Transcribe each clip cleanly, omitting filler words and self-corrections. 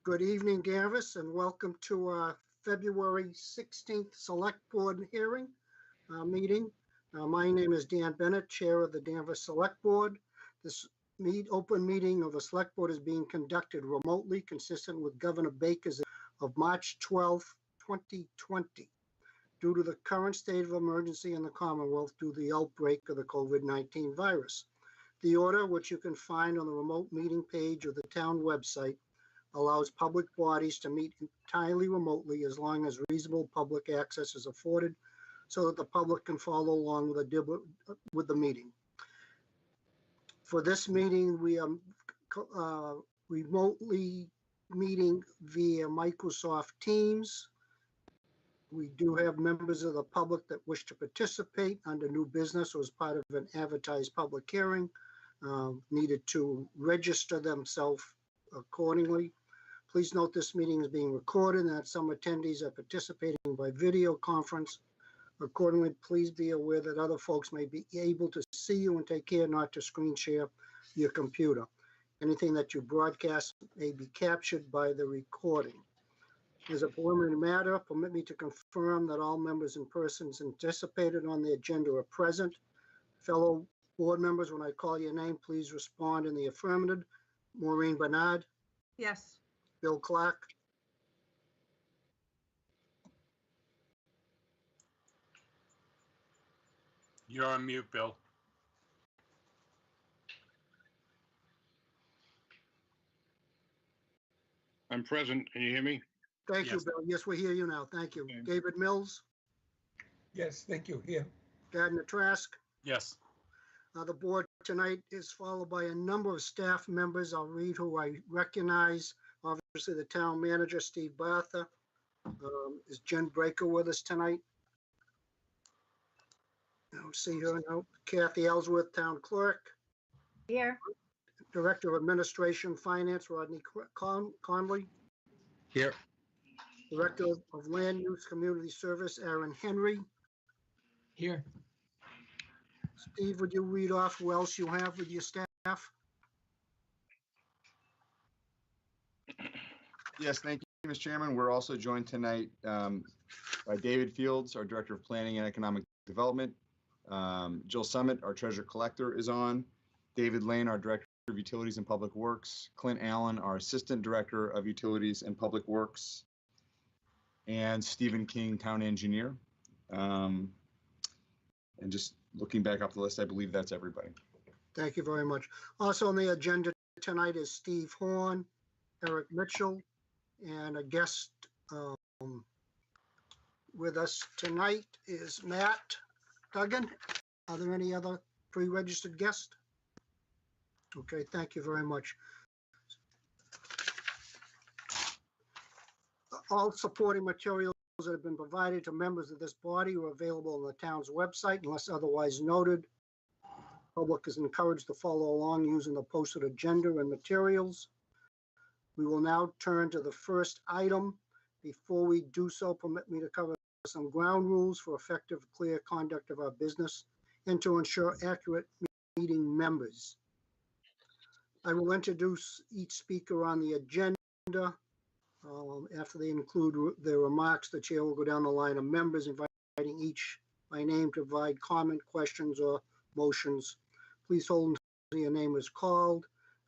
Good evening, Danvers, and welcome to our February 16th Select Board hearing meeting. My name is Dan Bennett, Chair of the Danvers Select Board. This open meeting of the Select Board is being conducted remotely, consistent with Governor Baker's of March 12th, 2020, due to the current state of emergency in the Commonwealth due to the outbreak of the COVID-19 virus. The order, which you can find on the remote meeting page of the town website, allows public bodies to meet entirely remotely as long as reasonable public access is afforded so that the public can follow along with the meeting. For this meeting, we are remotely meeting via Microsoft Teams. We do have members of the public that wish to participate under new business or as part of an advertised public hearing, needed to register themselves accordingly. Please note this meeting is being recorded and that some attendees are participating by video conference. Accordingly, please be aware that other folks may be able to see you and take care not to screen share your computer. Anything that you broadcast may be captured by the recording. As a preliminary matter, permit me to confirm that all members and persons anticipated on the agenda are present. Fellow board members, when I call your name, please respond in the affirmative. Maureen Bernard. Yes. Bill Clark. You're on mute, Bill. I'm present. Can you hear me? Thank you, Yes. Bill. Yes, we hear you now. Thank you. Okay. David Mills. Yes, thank you. Here. Gardner Trask. Yes. The board tonight is followed by a number of staff members. I'll read who I recognize. Obviously, the town manager, Steve Bartha. Is Jen Breaker with us tonight? I don't see her now. Kathy Ellsworth, town clerk. Here. Director of Administration Finance, Rodney Conley. Here. Director of Land Use Community Service, Aaron Henry. Here. Steve, would you read off who else you have with your staff? Yes, thank you, Mr. Chairman. We're also joined tonight by David Fields, our Director of Planning and Economic Development. Jill Summit, our Treasurer Collector, is on. David Lane, our Director of Utilities and Public Works. Clint Allen, our Assistant Director of Utilities and Public Works. And Stephen King, Town Engineer. And just looking back up the list, I believe that's everybody. Thank you very much. Also on the agenda tonight is Steve Horn, Eric Mitchell, and a guest with us tonight is Matt Duggan. Are there any other pre-registered guests? Okay, thank you very much. All supporting materials that have been provided to members of this body are available on the town's website unless otherwise noted. Public is encouraged to follow along using the posted agenda and materials. We will now turn to the first item. Before we do so, permit me to cover some ground rules for effective, clear conduct of our business and to ensure accurate meeting members. I will introduce each speaker on the agenda. After they include their remarks, the chair will go down the line of members, inviting each by name to provide comment, questions, or motions. Please hold until your name is called.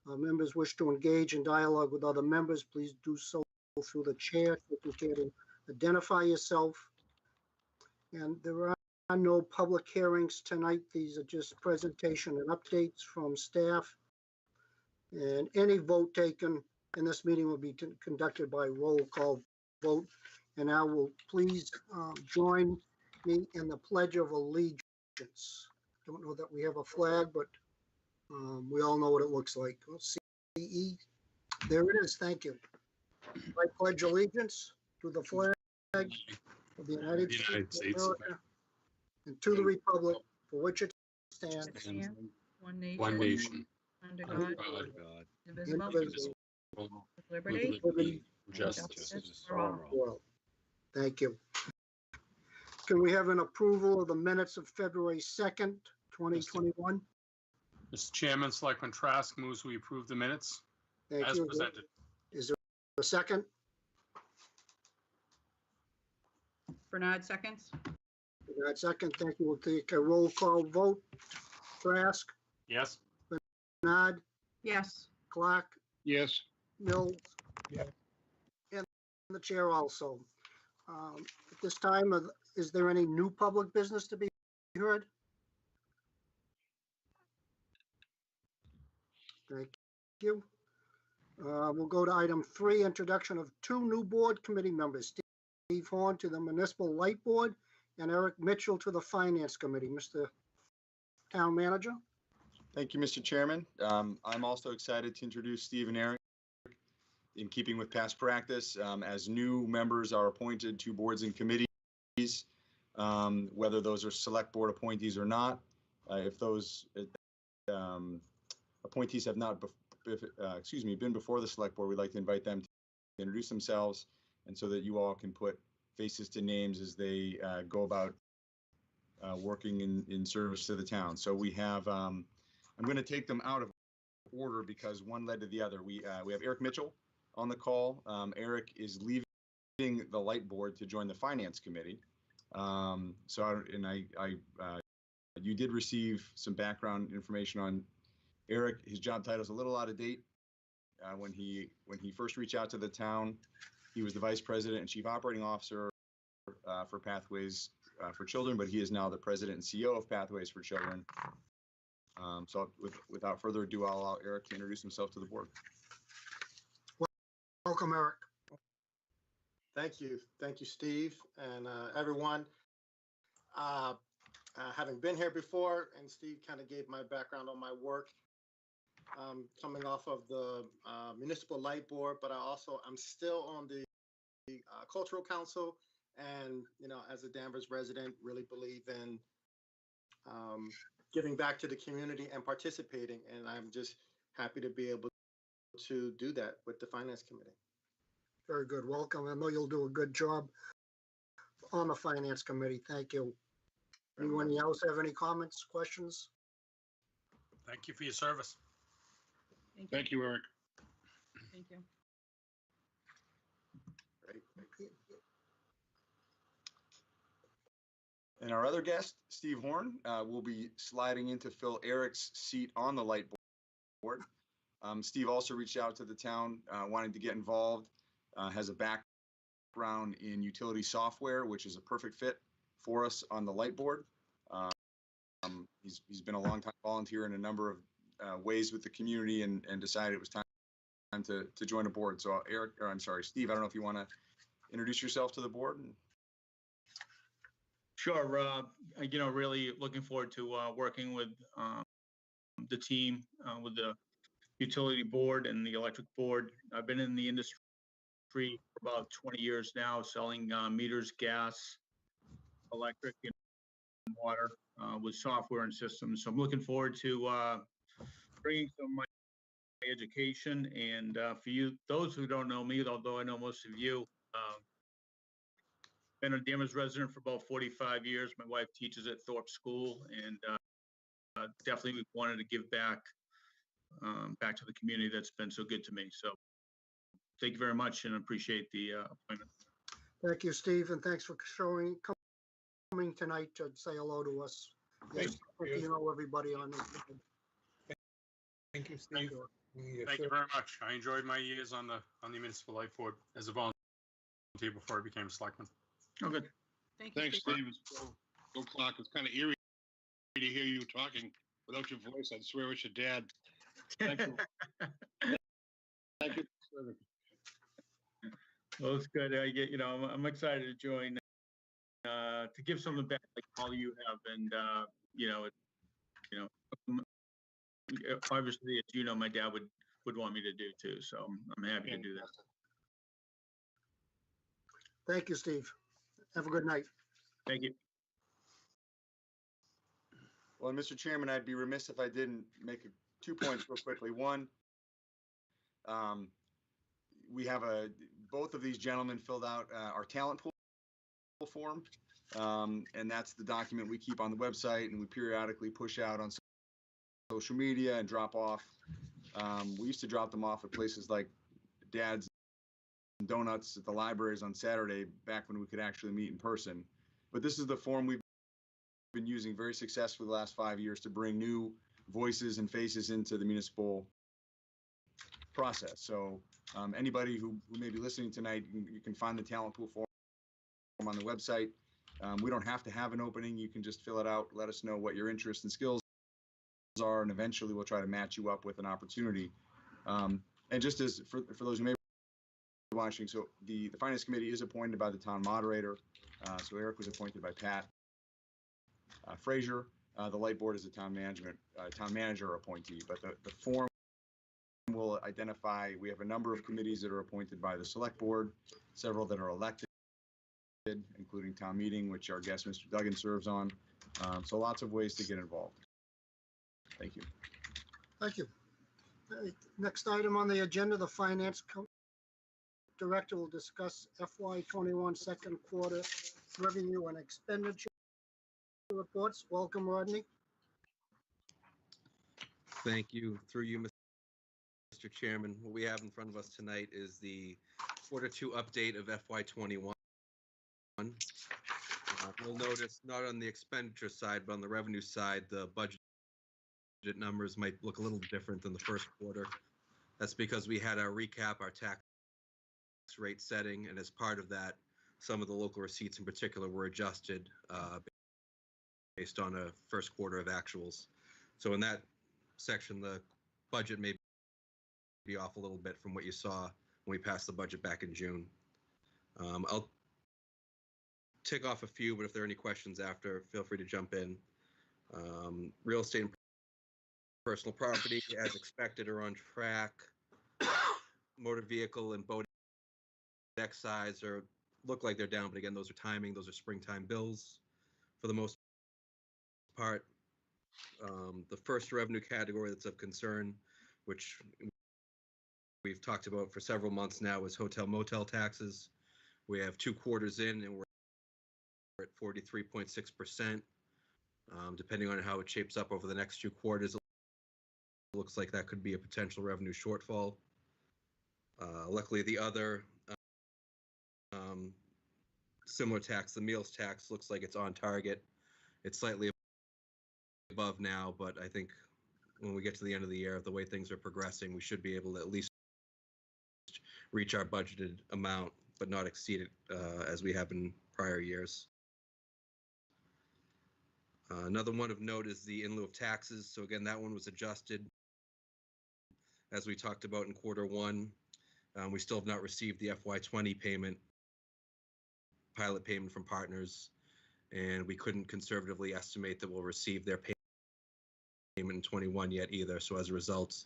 Members wish to engage in dialogue with other members, please do so through the chair. Taking care to identify yourself. And there are no public hearings tonight. These are just presentation and updates from staff. And any vote taken in this meeting will be conducted by roll call vote. And I will please join me in the Pledge of Allegiance. Don't know that we have a flag, but we all know what it looks like. CE. There it is. Thank you. I pledge allegiance to the flag of the United States of America and to the republic for which it stands, One nation. Under Under God, God. indivisible, indivisible, with liberty, with liberty and Justice for all. world. Thank you. Can we have an approval of the minutes of February 2nd, 2021? Mr. Chairman, Selectman Trask moves we approve the minutes Thank as you. presented. Is there a second? Bernard seconds. Bernard, second. Thank you. We'll take a roll call vote. Trask, Yes. Bernard, Yes. Clark, Yes. Mills. Yes. And the chair also. At this time, is there any new public business to be heard? Thank you. We'll go to item 3, introduction of 2 new board committee members, Steve Horn to the Municipal Light Board and Eric Mitchell to the Finance Committee. Mr. Town Manager? Thank you, Mr. Chairman. I'm also excited to introduce Steve and Eric. In keeping with past practice, as new members are appointed to boards and committees, whether those are select board appointees or not, if those appointees have not, been before the select board, we'd like to invite them to introduce themselves, and so that you all can put faces to names as they go about working in service to the town. So we have, I'm going to take them out of order because one led to the other. We have Eric Mitchell on the call. Eric is leaving the light board to join the finance committee. You did receive some background information on Eric. His job title is a little out of date. When he first reached out to the town, he was the vice president and chief operating officer for Pathways for Children, but he is now the president and CEO of Pathways for Children. So without further ado, I'll allow Eric to introduce himself to the board. Welcome, Eric. Thank you. Thank you, Steve, and everyone. Having been here before, and Steve kind of gave my background on my work, coming off of the Municipal Light Board, but I'm still on the Cultural Council, and, as a Danvers resident, really believe in giving back to the community and participating, and I'm just happy to be able to do that with the Finance Committee. Very good. Welcome. I know you'll do a good job on the Finance Committee. Thank you. Anyone else have any comments, questions? Thank you for your service. Thank you, Eric. Thank you. Great. And our other guest, Steve Horn, will be sliding in to fill Eric's seat on the light board. Steve also reached out to the town wanting to get involved, has a background in utility software, which is a perfect fit for us on the light board. He's been a long time volunteer in a number of ways with the community and decided it was time to join a board. So Steve, I don't know if you want to introduce yourself to the board. Sure. Really looking forward to working with the team, with the utility board and the electric board. I've been in the industry for about 20 years now, selling meters, gas, electric, and water with software and systems. So I'm looking forward to bringing some of my education. And for you, those who don't know me, although I know most of you, been a Danvers resident for about 45 years. My wife teaches at Thorpe School, and definitely wanted to give back to the community that's been so good to me. So thank you very much and appreciate the appointment. Thank you, Steve, and thanks for coming tonight to say hello to us. Yes, you know everybody on this. Thank you, Steve. Thank you very much. I enjoyed my years on the Municipal Light Board as a volunteer before I became a selectman. Oh, good. Thanks, Steve. Go Clark. It's kind of eerie to hear you talking without your voice. I'd swear it's your dad. Thank you. Thank you. Well, it's good. I'm excited to join, to give something back like all you have. And, obviously, as you know, my dad would want me to do too. So I'm happy to do that. Thank you, Steve. Have a good night. Thank you. Well, Mr. Chairman, I'd be remiss if I didn't make 2 points real quickly. One, we have both of these gentlemen filled out our talent pool form, and that's the document we keep on the website and we periodically push out on social media and drop off. We used to drop them off at places like Dad's donuts at the libraries on Saturday, back when we could actually meet in person. But this is the form we've been using very successfully the last 5 years to bring new voices and faces into the municipal process. So anybody who may be listening tonight, you can find the talent pool form on the website. We don't have to have an opening. You can just fill it out. Let us know what your interests and skills are, and eventually we'll try to match you up with an opportunity. And just as for those who may be watching, so the Finance Committee is appointed by the town moderator. So Eric was appointed by Pat Frazier. The Light Board is a town manager appointee, but the form will identify, we have a number of committees that are appointed by the Select Board, several that are elected, including town meeting, which our guest, Mr. Duggan, serves on. So lots of ways to get involved. Thank you. Thank you. Next item on the agenda, the Finance Director will discuss FY21 second quarter revenue and expenditure reports. Welcome, Rodney. Thank you. Through you, Mr. Chairman, what we have in front of us tonight is the quarter two update of FY21. You'll notice not on the expenditure side, but on the revenue side, the budget numbers might look a little different than the first quarter. That's because we had our recap, our tax rate setting, and as part of that, some of the local receipts in particular were adjusted based on a first quarter of actuals. So in that section, the budget may be off a little bit from what you saw when we passed the budget back in June. I'll tick off a few, but if there are any questions after, feel free to jump in. Real estate and personal property, as expected, are on track. Motor vehicle and boat excise look like they're down, but again, those are timing. Those are springtime bills for the most part. The first revenue category that's of concern, which we've talked about for several months now, is hotel motel taxes. We have 2 quarters in and we're at 43.6%. Depending on how it shapes up over the next 2 quarters, it looks like that could be a potential revenue shortfall. Luckily, the other similar tax, the meals tax, looks like it's on target. It's slightly above now, but I think when we get to the end of the year, the way things are progressing, we should be able to at least reach our budgeted amount, but not exceed it as we have in prior years. Another one of note is the in lieu of taxes. So again, that one was adjusted as we talked about in quarter one. We still have not received the FY20 pilot payment from partners, and we couldn't conservatively estimate that we'll receive their payment in 21 yet either. So as a result,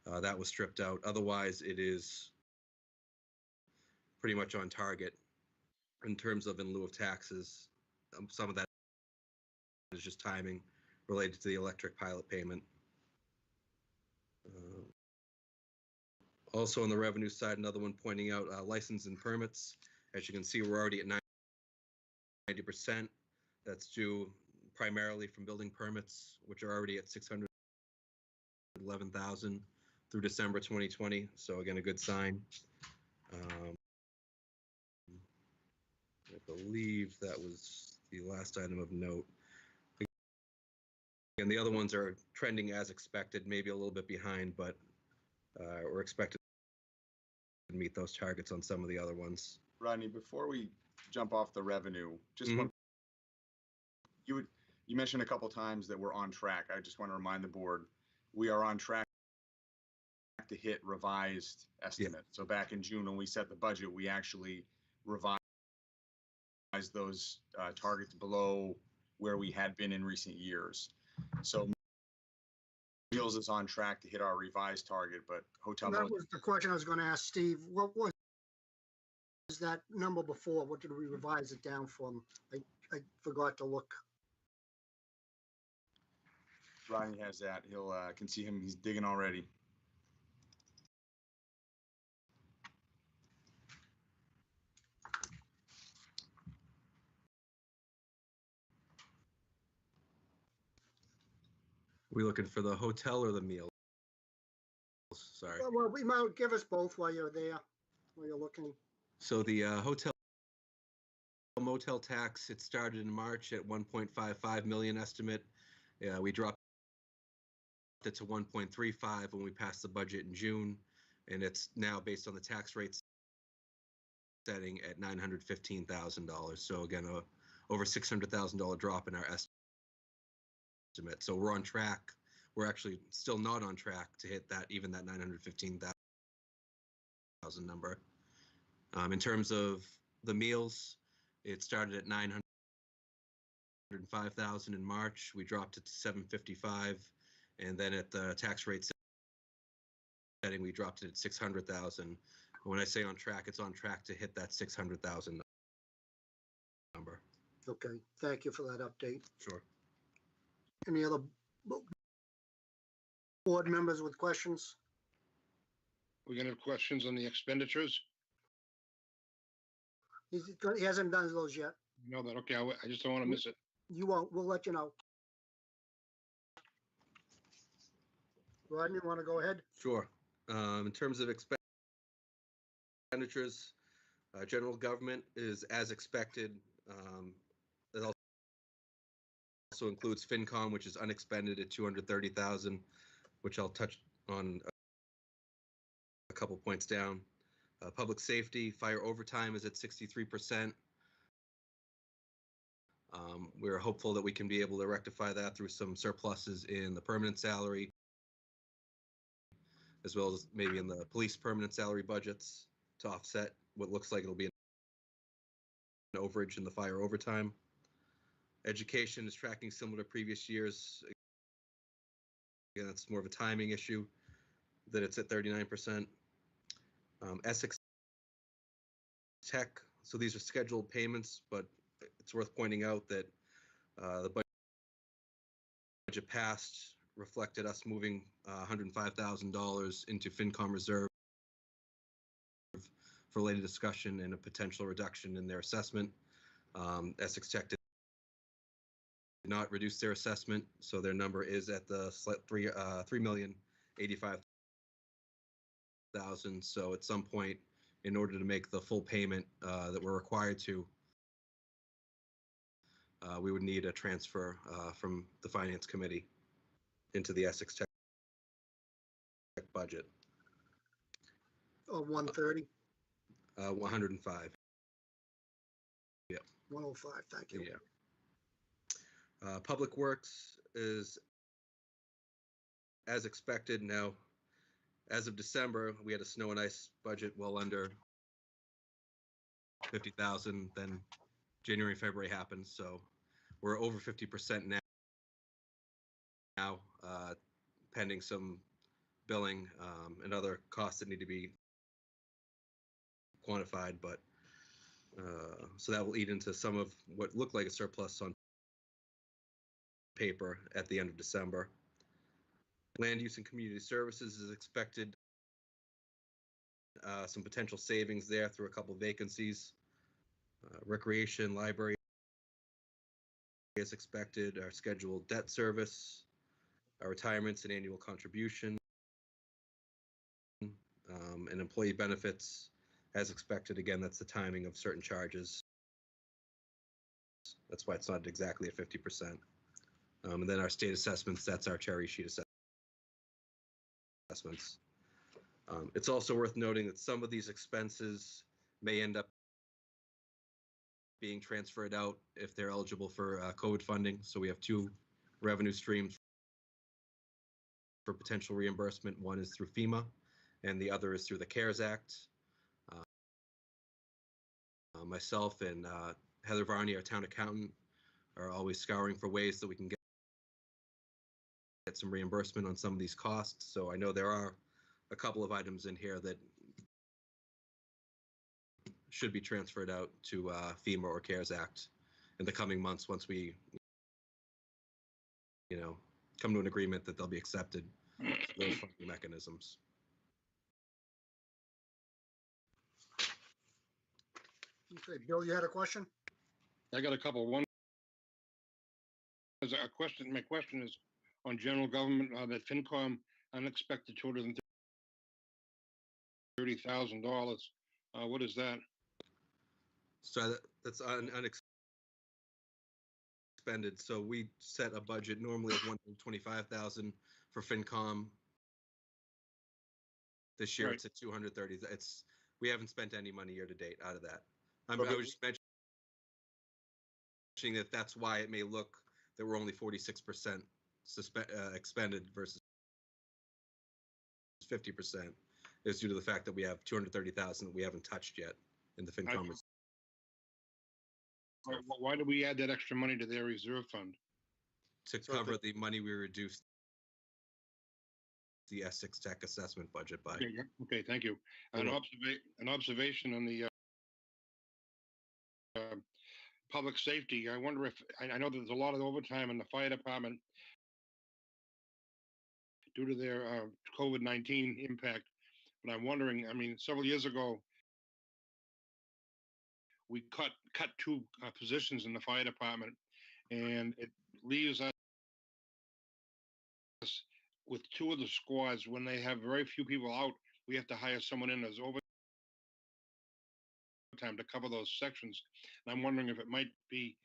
that was stripped out. Otherwise, it is pretty much on target in terms of in lieu of taxes. Some of that is just timing related to the electric pilot payment. Also on the revenue side, another one pointing out license and permits. As you can see, we're already at 90%. That's due primarily from building permits, which are already at 611,000 through December 2020. So again, a good sign. I believe that was the last item of note. And the other ones are trending as expected, maybe a little bit behind, but we're expected to meet those targets on some of the other ones. Rodney, before we jump off the revenue, just one, you mentioned a couple times that we're on track. I just want to remind the board, we are on track to hit revised estimates. Yeah. So back in June, when we set the budget, we actually revised those targets below where we had been in recent years. So Meals is on track to hit our revised target, but hotel. That was the question I was going to ask Steve. What was that number before? What did we revise it down from? I forgot to look. Ronnie has that. He'll can see him. He's digging already. We looking for the hotel or the meals? Sorry. Well, we might give us both while you're there, while you're looking. So the hotel motel tax, it started in March at 1.55 million estimate. We dropped it to 1.35 when we passed the budget in June, and it's now based on the tax rates setting at $915,000. So again, over $600,000 drop in our estimate. So we're on track. We're actually still not on track to hit that, even that 915,000 number. In terms of the meals, it started at 905,000 in March. We dropped it to 755, and then at the tax rate setting, we dropped it at 600,000. When I say on track, it's on track to hit that 600,000 number. Okay, thank you for that update. Sure. Any other board members with questions? We're gonna have questions on the expenditures? He hasn't done those yet. You know that, okay, I just don't want to miss it. You won't, we'll let you know. Rodney, want to go ahead? Sure. In terms of expenditures, general government is as expected. It also includes FinCom, which is unexpended at 230,000, which I'll touch on a couple points down. Public safety, fire overtime is at 63%. We're hopeful that we can be able to rectify that through some surpluses in the permanent salary, as well as maybe in the police permanent salary budgets to offset what looks like it'll be an overage in the fire overtime. Education is tracking similar to previous years. Again, it's more of a timing issue that it's at 39%. Essex Tech, so these are scheduled payments, but it's worth pointing out that the budget passed reflected us moving $105,000 into FinCom reserve for later discussion and a potential reduction in their assessment. Essex Tech did not reduce their assessment, so their number is at the $3,085,000. So at some point, in order to make the full payment that we're required to, we would need a transfer from the Finance Committee into the Essex Tech budget. 130, 105. 105, thank you. Yeah. Public Works is as expected. Now, as of December, we had a snow and ice budget well under 50,000. Then January and February happened, so we're over 50% now, pending some billing and other costs that need to be quantified. But so that will eat into some of what looked like a surplus on paper at the end of December. Land use and community services is expected some potential savings there through a couple of vacancies. Recreation, library is expected. Our scheduled debt service, our retirements and annual contribution, and employee benefits as expected. Again, that's the timing of certain charges. That's why it's not exactly at 50%. And then our state assessments, that's our cherry sheet assessments. It's also worth noting that some of these expenses may end up being transferred out if they're eligible for COVID funding. So we have two revenue streams for potential reimbursement. One is through FEMA, and the other is through the CARES Act. Myself and Heather Varney, our town accountant, are always scouring for ways that we can get some reimbursement on some of these costs. So I know there are a couple of items in here that should be transferred out to FEMA or CARES Act in the coming months once we, come to an agreement that they'll be accepted for those funding mechanisms. Okay, Bill, you had a question? I got a couple. One is a question. My question is on general government, that FinCom unexpected $230,000. What is that? So that's unexpended. So we set a budget normally of 125,000 for FinCom. This year Right. it's at 230. We haven't spent any money year to date out of that. I But was just mentioning that that's why it may look that we're only 46% expended versus 50% is due to the fact that we have 230,000 that we haven't touched yet in the FinCom. Why do we add that extra money to their reserve fund? To So cover the money we reduced the Essex Tech assessment budget by. Okay, yeah. Okay, thank you. An observation on the public safety. I wonder if, I know there's a lot of overtime in the fire department due to their COVID-19 impact, but I'm wondering, I mean, several years ago, we cut two positions in the fire department, and it leaves us with two of the squads. When they have very few people out, we have to hire someone in as overtime to cover those sections. And I'm wondering if it might be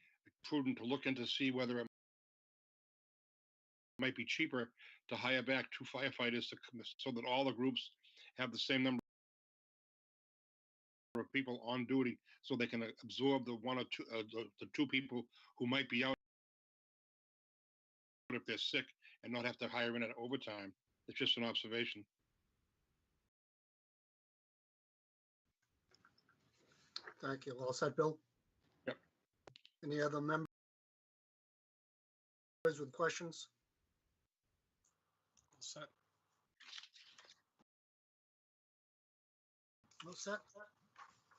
prudent to look into see whether it might be cheaper to hire back two firefighters so that all the groups have the same number of people on duty, so they can absorb the one or two, the two people who might be out if they're sick, and not have to hire in at overtime. It's just an observation. Thank you. All set, Bill? Yep. Any other members with questions? All set. All set?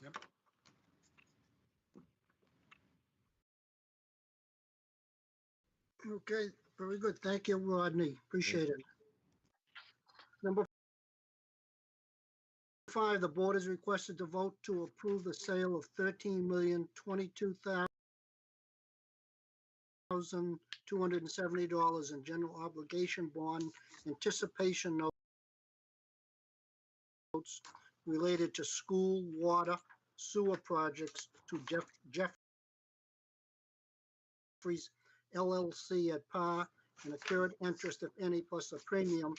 Yep. Okay, very good. Thank you, Rodney. Appreciate it. Number 5, the board is requested to vote to approve the sale of $13,022,270 in general obligation bond anticipation notes related to school water sewer projects to Jeffries LLC at par and accrued interest, if any, plus a premium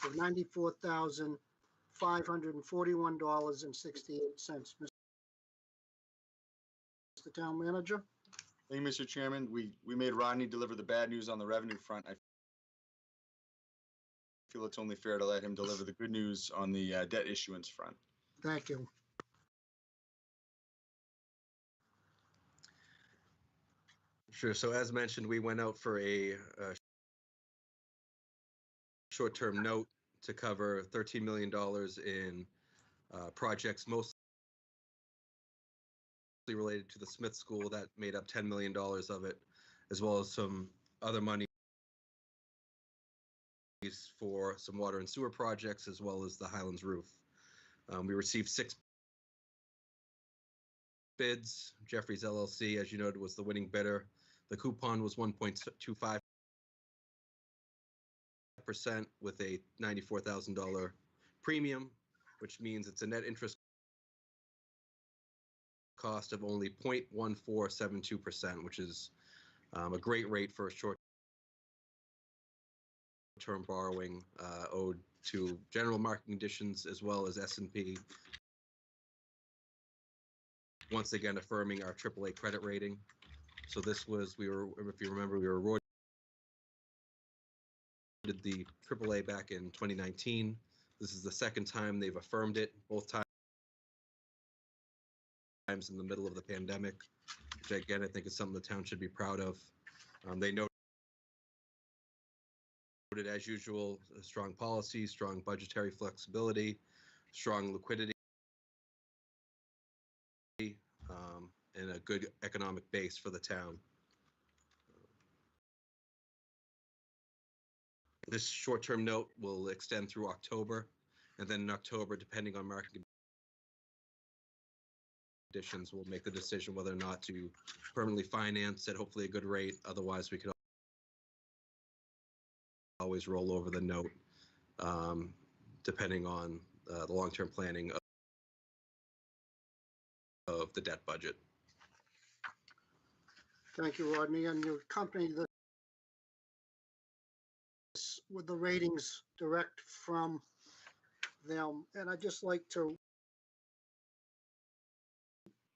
of $94,541.68. Mr. Town Manager? Thank you, Mr. Chairman. We made Rodney deliver the bad news on the revenue front. I feel it's only fair to let him deliver the good news on the debt issuance front. Thank you. Sure. So as mentioned, we went out for a short-term note to cover $13 million in projects mostly related to the Smith School. That made up $10 million of it, as well as some other money for some water and sewer projects, as well as the Highlands roof. We received 6 bids. Jeffries LLC, as you noted, was the winning bidder. The coupon was 1.25% with a $94,000 premium, which means it's a net interest cost of only 0.1472%, which is a great rate for a short-term borrowing owed to general market conditions as well as S&P. Once again, affirming our AAA credit rating. So this was, if you remember, we were awarded the AAA back in 2019. This is the second time they've affirmed it, both times in the middle of the pandemic, which again, I think is something the town should be proud of. They noted, as usual, a strong policy, strong budgetary flexibility, strong liquidity, and a good economic base for the town. This short-term note will extend through October, and then in October, depending on market conditions, we'll make the decision whether or not to permanently finance at hopefully a good rate. Otherwise, we could always roll over the note, depending on the long-term planning of the debt budget. Thank you, Rodney, and you accompanied this with the ratings direct from them. And I'd just like to,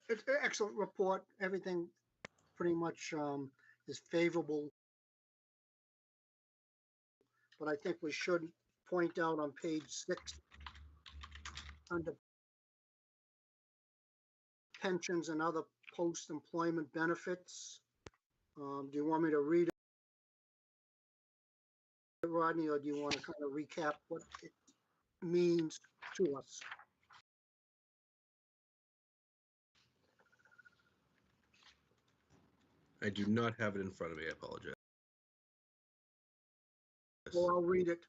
it's an excellent report. Everything pretty much is favorable. But I think we should point out on page 6, under pensions and other post-employment benefits. Do you want me to read it, Rodney, or do you want to kind of recap what it means to us? I do not have it in front of me. I apologize. Well, I'll read it.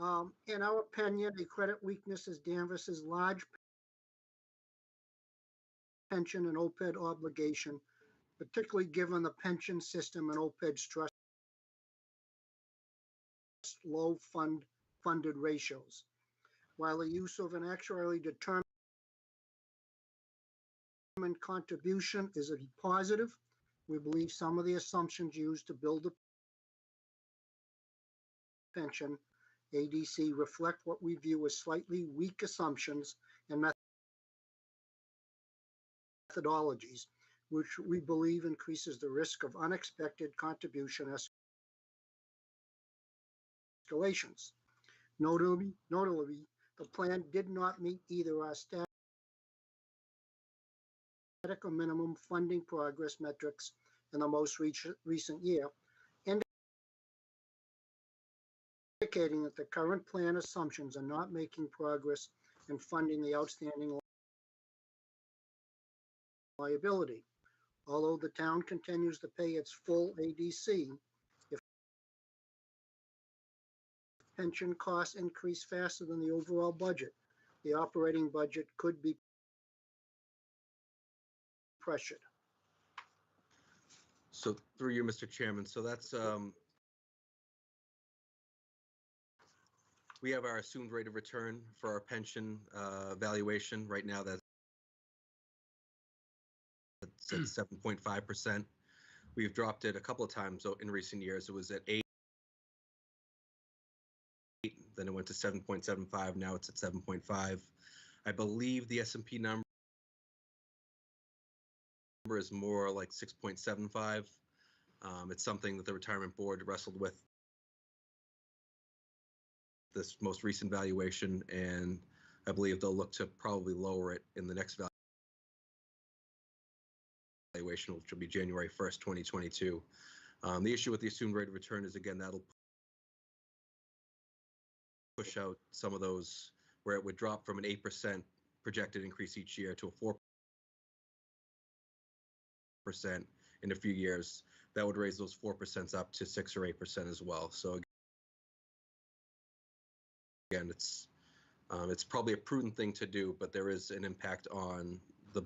In our opinion, a credit weakness is Danvers' large pension and OPEB obligation, particularly given the pension system and OPEB stress low funded ratios. While the use of an actuarially determined contribution is a positive, we believe some of the assumptions used to build the pension ADC reflect what we view as slightly weak assumptions and methodologies, which we believe increases the risk of unexpected contribution escalations. Notably, the plan did not meet either our static or minimum funding progress metrics in the most recent year, indicating that the current plan assumptions are not making progress in funding the outstanding liability. Although the town continues to pay its full ADC, if pension costs increase faster than the overall budget, the operating budget could be pressured. So through you, Mr. Chairman, so that's, we have our assumed rate of return for our pension valuation. Right now, that's at 7.5%. We've dropped it a couple of times in recent years. It was at 8, then it went to 7.75. Now it's at 7.5. I believe the S&P number is more like 6.75. It's something that the retirement board wrestled with this most recent valuation, and I believe they'll look to probably lower it in the next valuation, which will be January 1st, 2022. The issue with the assumed rate of return is, again, that'll push out some of those where it would drop from an 8% projected increase each year to a 4% in a few years. That would raise those 4% up to 6 or 8% as well. So again, it's probably a prudent thing to do, but there is an impact on the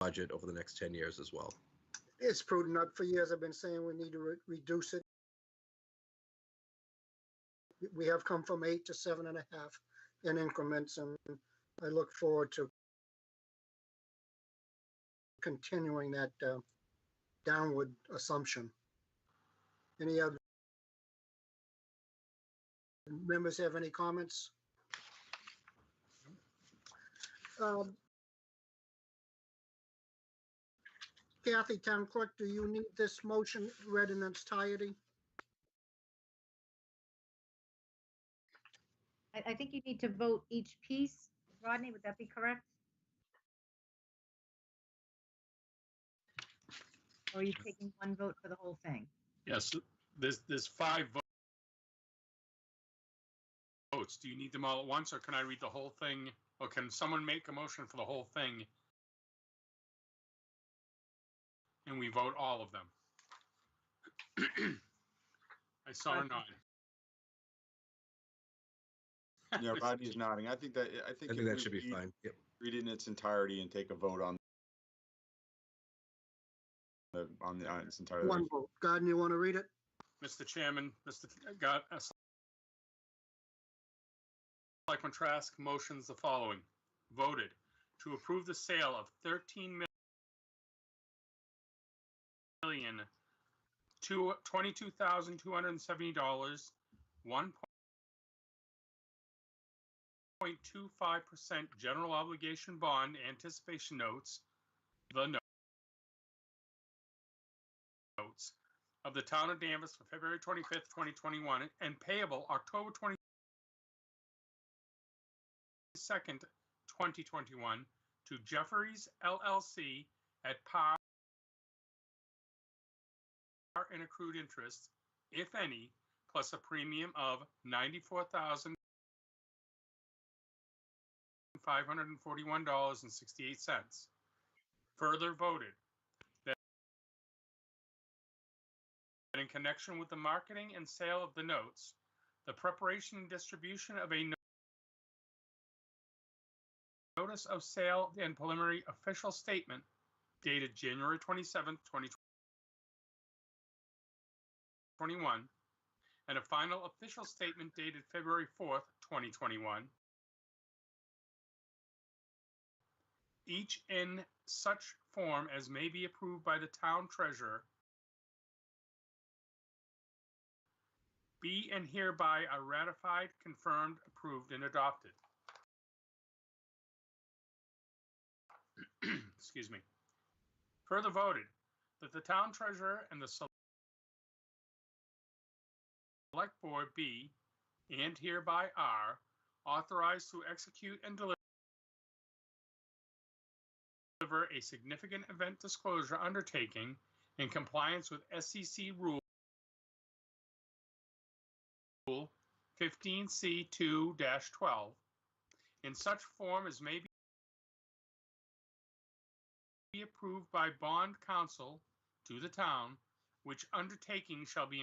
budget over the next 10 years as well. It's prudent. For years I've been saying we need to reduce it. We have come from 8 to 7.5 in increments, and I look forward to continuing that downward assumption. Any other members have any comments? Kathy, Town Clerk, do you need this motion read in its entirety? I think you need to vote each piece. Rodney, would that be correct? Or are you taking one vote for the whole thing? Yes, there's 5 votes. Do you need them all at once, or can I read the whole thing? Or can someone make a motion for the whole thing and we vote all of them? I saw a nod. Yeah, Rodney's nodding. I think that that should be fine. Yep. Read it in its entirety and take a vote on its entirety. One vote. Gordon, you want to read it? Mr. Chairman, Selectman Trask motions the following. Voted to approve the sale of $13,022,270, 1.25% general obligation bond anticipation notes, the notes of the town of Danvers for February 25th, 2021, and payable October 22nd, 2021 to Jefferies LLC at par and accrued interest, if any, plus a premium of $94,541.68. Further voted that in connection with the marketing and sale of the notes, the preparation and distribution of a notice of sale and preliminary official statement dated January 27th, 2021, and a final official statement dated February 4th, 2021, each in such form as may be approved by the town treasurer, be and hereby are ratified, confirmed, approved, and adopted. Excuse me. Further voted that the town treasurer and the select board be and hereby are authorized to execute and deliver a significant event disclosure undertaking in compliance with SEC Rule 15C2-12 in such form as may be approved by bond counsel to the town, which undertaking shall be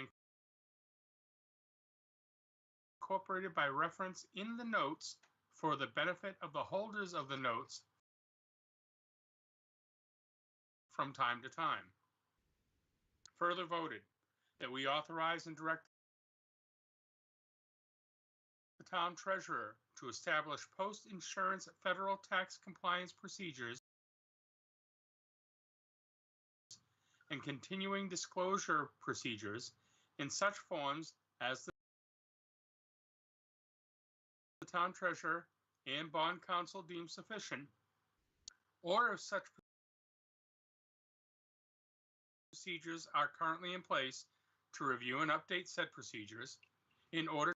incorporated by reference in the notes for the benefit of the holders of the notes from time to time. Further voted that we authorize and direct the town treasurer to establish post-insurance federal tax compliance procedures and continuing disclosure procedures in such forms as the town treasurer and bond counsel deem sufficient, or if such procedures are currently in place, to review and update said procedures in order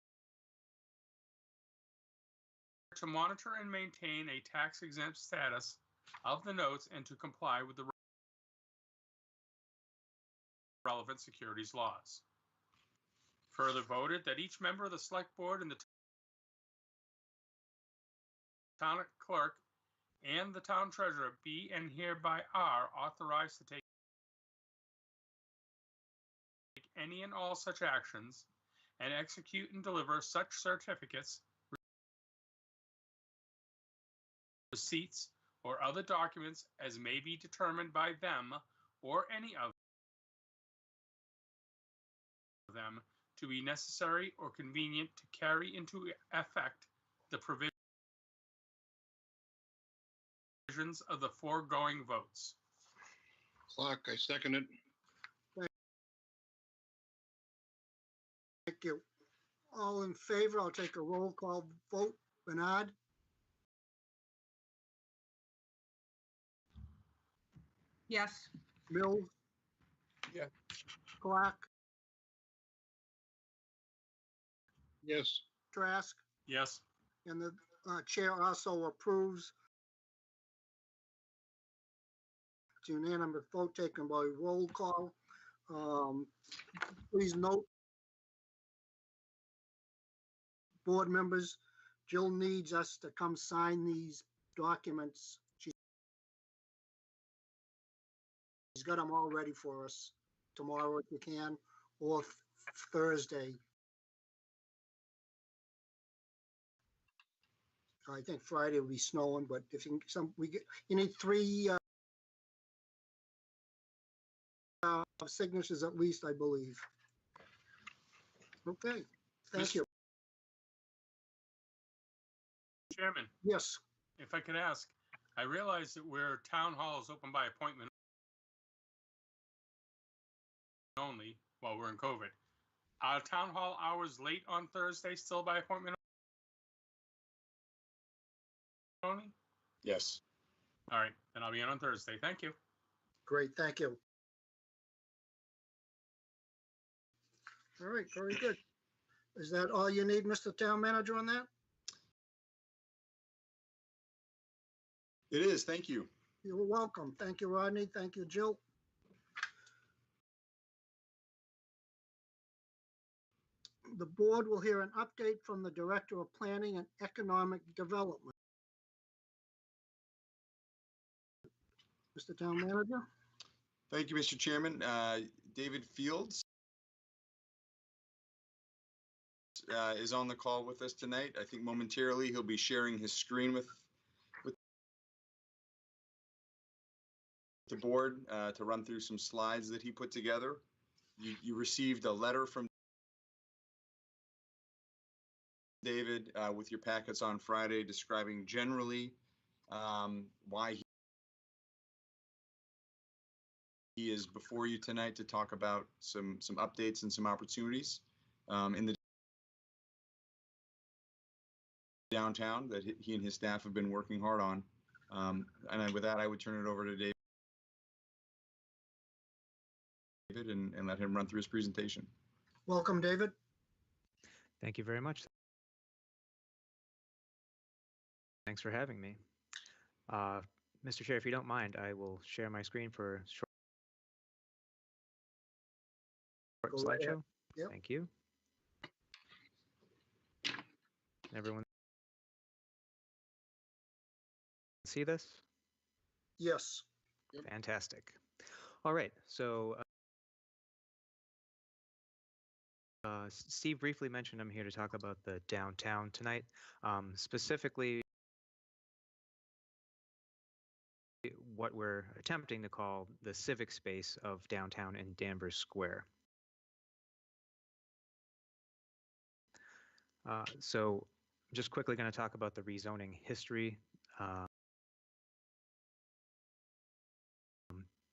to monitor and maintain a tax-exempt status of the notes and to comply with the relevant securities laws. Further voted that each member of the select board and the town clerk and the town treasurer be and hereby are authorized to take any and all such actions and execute and deliver such certificates, receipts, or other documents as may be determined by them or any of them to be necessary or convenient to carry into effect the provisions of the foregoing votes. Clark, I second it. Thank you. All in favor, I'll take a roll call vote. Bernard, Yes. Mills? Yeah. Clark, Yes, Trask, Yes. and the chair also approves. It's unanimous vote taken by roll call. Please note, board members, Jill needs us to come sign these documents. She's got them all ready for us tomorrow if you can, or Thursday. I think Friday will be snowing, but if you you need 3 signatures at least, I believe. Okay, thank you. Chairman, Yes, if I could ask, I realize that where town hall is open by appointment only while we're in COVID. Are town hall hours late on Thursday still by appointment only? Yes. All right, then I'll be in on Thursday. Thank you. Great, thank you. All right, very good. Is that all you need, Mr. Town Manager, on that? It is. Thank you. You're welcome. Thank you, Rodney. Thank you, Jill. The board will hear an update from the Director of Planning and Economic Development. Mr. Town Manager? Thank you, Mr. Chairman. David Fields is on the call with us tonight. I think momentarily he'll be sharing his screen with the board to run through some slides that he put together. You received a letter from David with your packets on Friday describing generally why he is before you tonight to talk about some updates and some opportunities in the downtown that he and his staff have been working hard on. And with that, I would turn it over to David and let him run through his presentation. Welcome, David. Thank you very much. Thanks for having me. Mr. Chair, if you don't mind, I will share my screen for a short Go right ahead. slideshow. Yep. Thank you. Everyone see this? Yes. Fantastic. All right, so Steve briefly mentioned I'm here to talk about the downtown tonight, specifically what we're attempting to call the civic space of downtown in Danvers Square. So I'm just quickly going to talk about the rezoning history,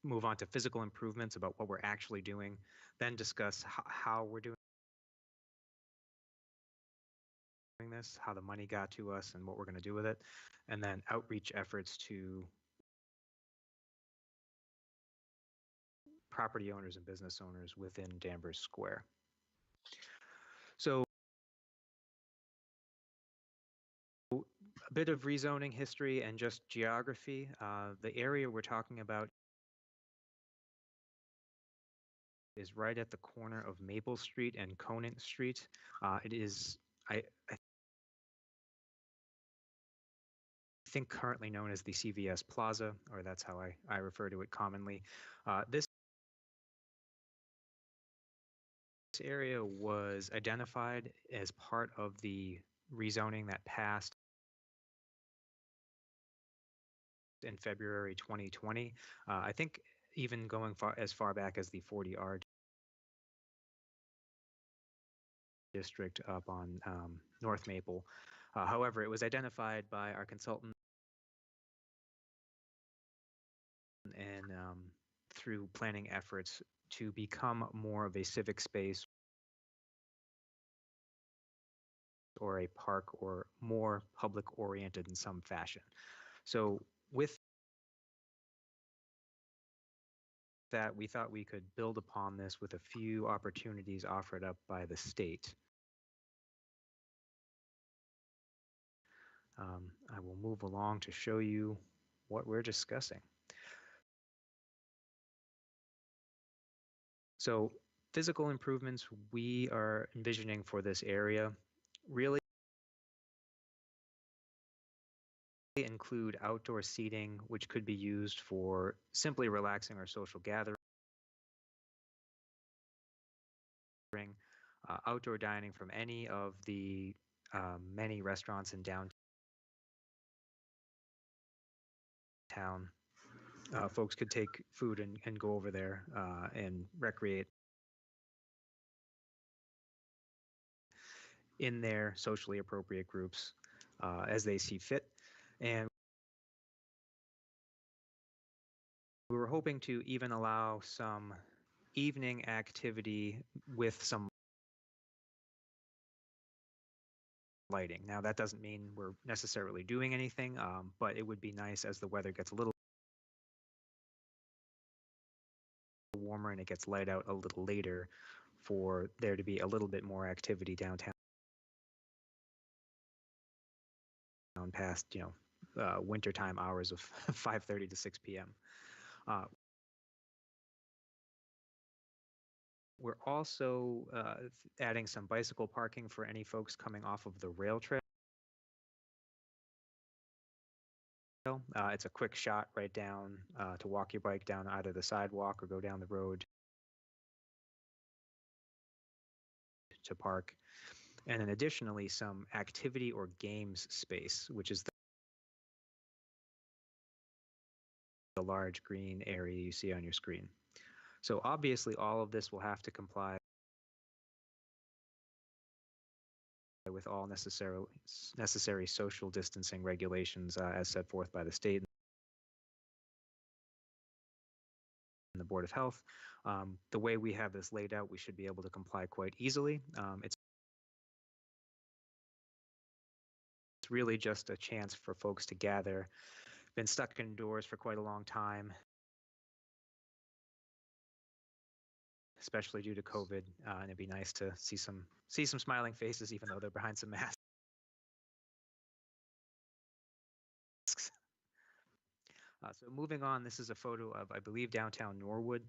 move on to physical improvements about what we're actually doing, then discuss how we're doing this, how the money got to us and what we're going to do with it, and then outreach efforts to property owners and business owners within Danvers Square. So a bit of rezoning history and just geography. The area we're talking about is right at the corner of Maple Street and Conant Street. It is, I think, currently known as the CVS Plaza, or that's how I refer to it commonly. This area was identified as part of the rezoning that passed in February 2020. I think even going as far back as the 40R district up on North Maple. However, it was identified by our consultant and through planning efforts to become more of a civic space or a park or more public oriented in some fashion. So with that, we thought we could build upon this with a few opportunities offered up by the state. I will move along to show you what we're discussing. So physical improvements we are envisioning for this area really include outdoor seating, which could be used for simply relaxing our social gathering, outdoor dining from any of the many restaurants in downtown. Folks could take food and go over there and recreate in their socially appropriate groups as they see fit. And We were hoping to even allow some evening activity with some lighting. Now, that doesn't mean we're necessarily doing anything, but it would be nice as the weather gets a little warmer and it gets light out a little later for there to be a little bit more activity downtown past, wintertime hours of 5:30 to 6 p.m. We're also adding some bicycle parking for any folks coming off of the rail trail. It's a quick shot right down to walk your bike down either the sidewalk or go down the road to park. And then additionally, some activity or games space, which is the large green area you see on your screen. So obviously all of this will have to comply with all necessary social distancing regulations as set forth by the state and the Board of Health. The way we have this laid out, we should be able to comply quite easily. It's really just a chance for folks to gather. Been stuck indoors for quite a long time, especially due to COVID, and it'd be nice to see some smiling faces, even though they're behind some masks. So moving on, this is a photo of, I believe, downtown Norwood.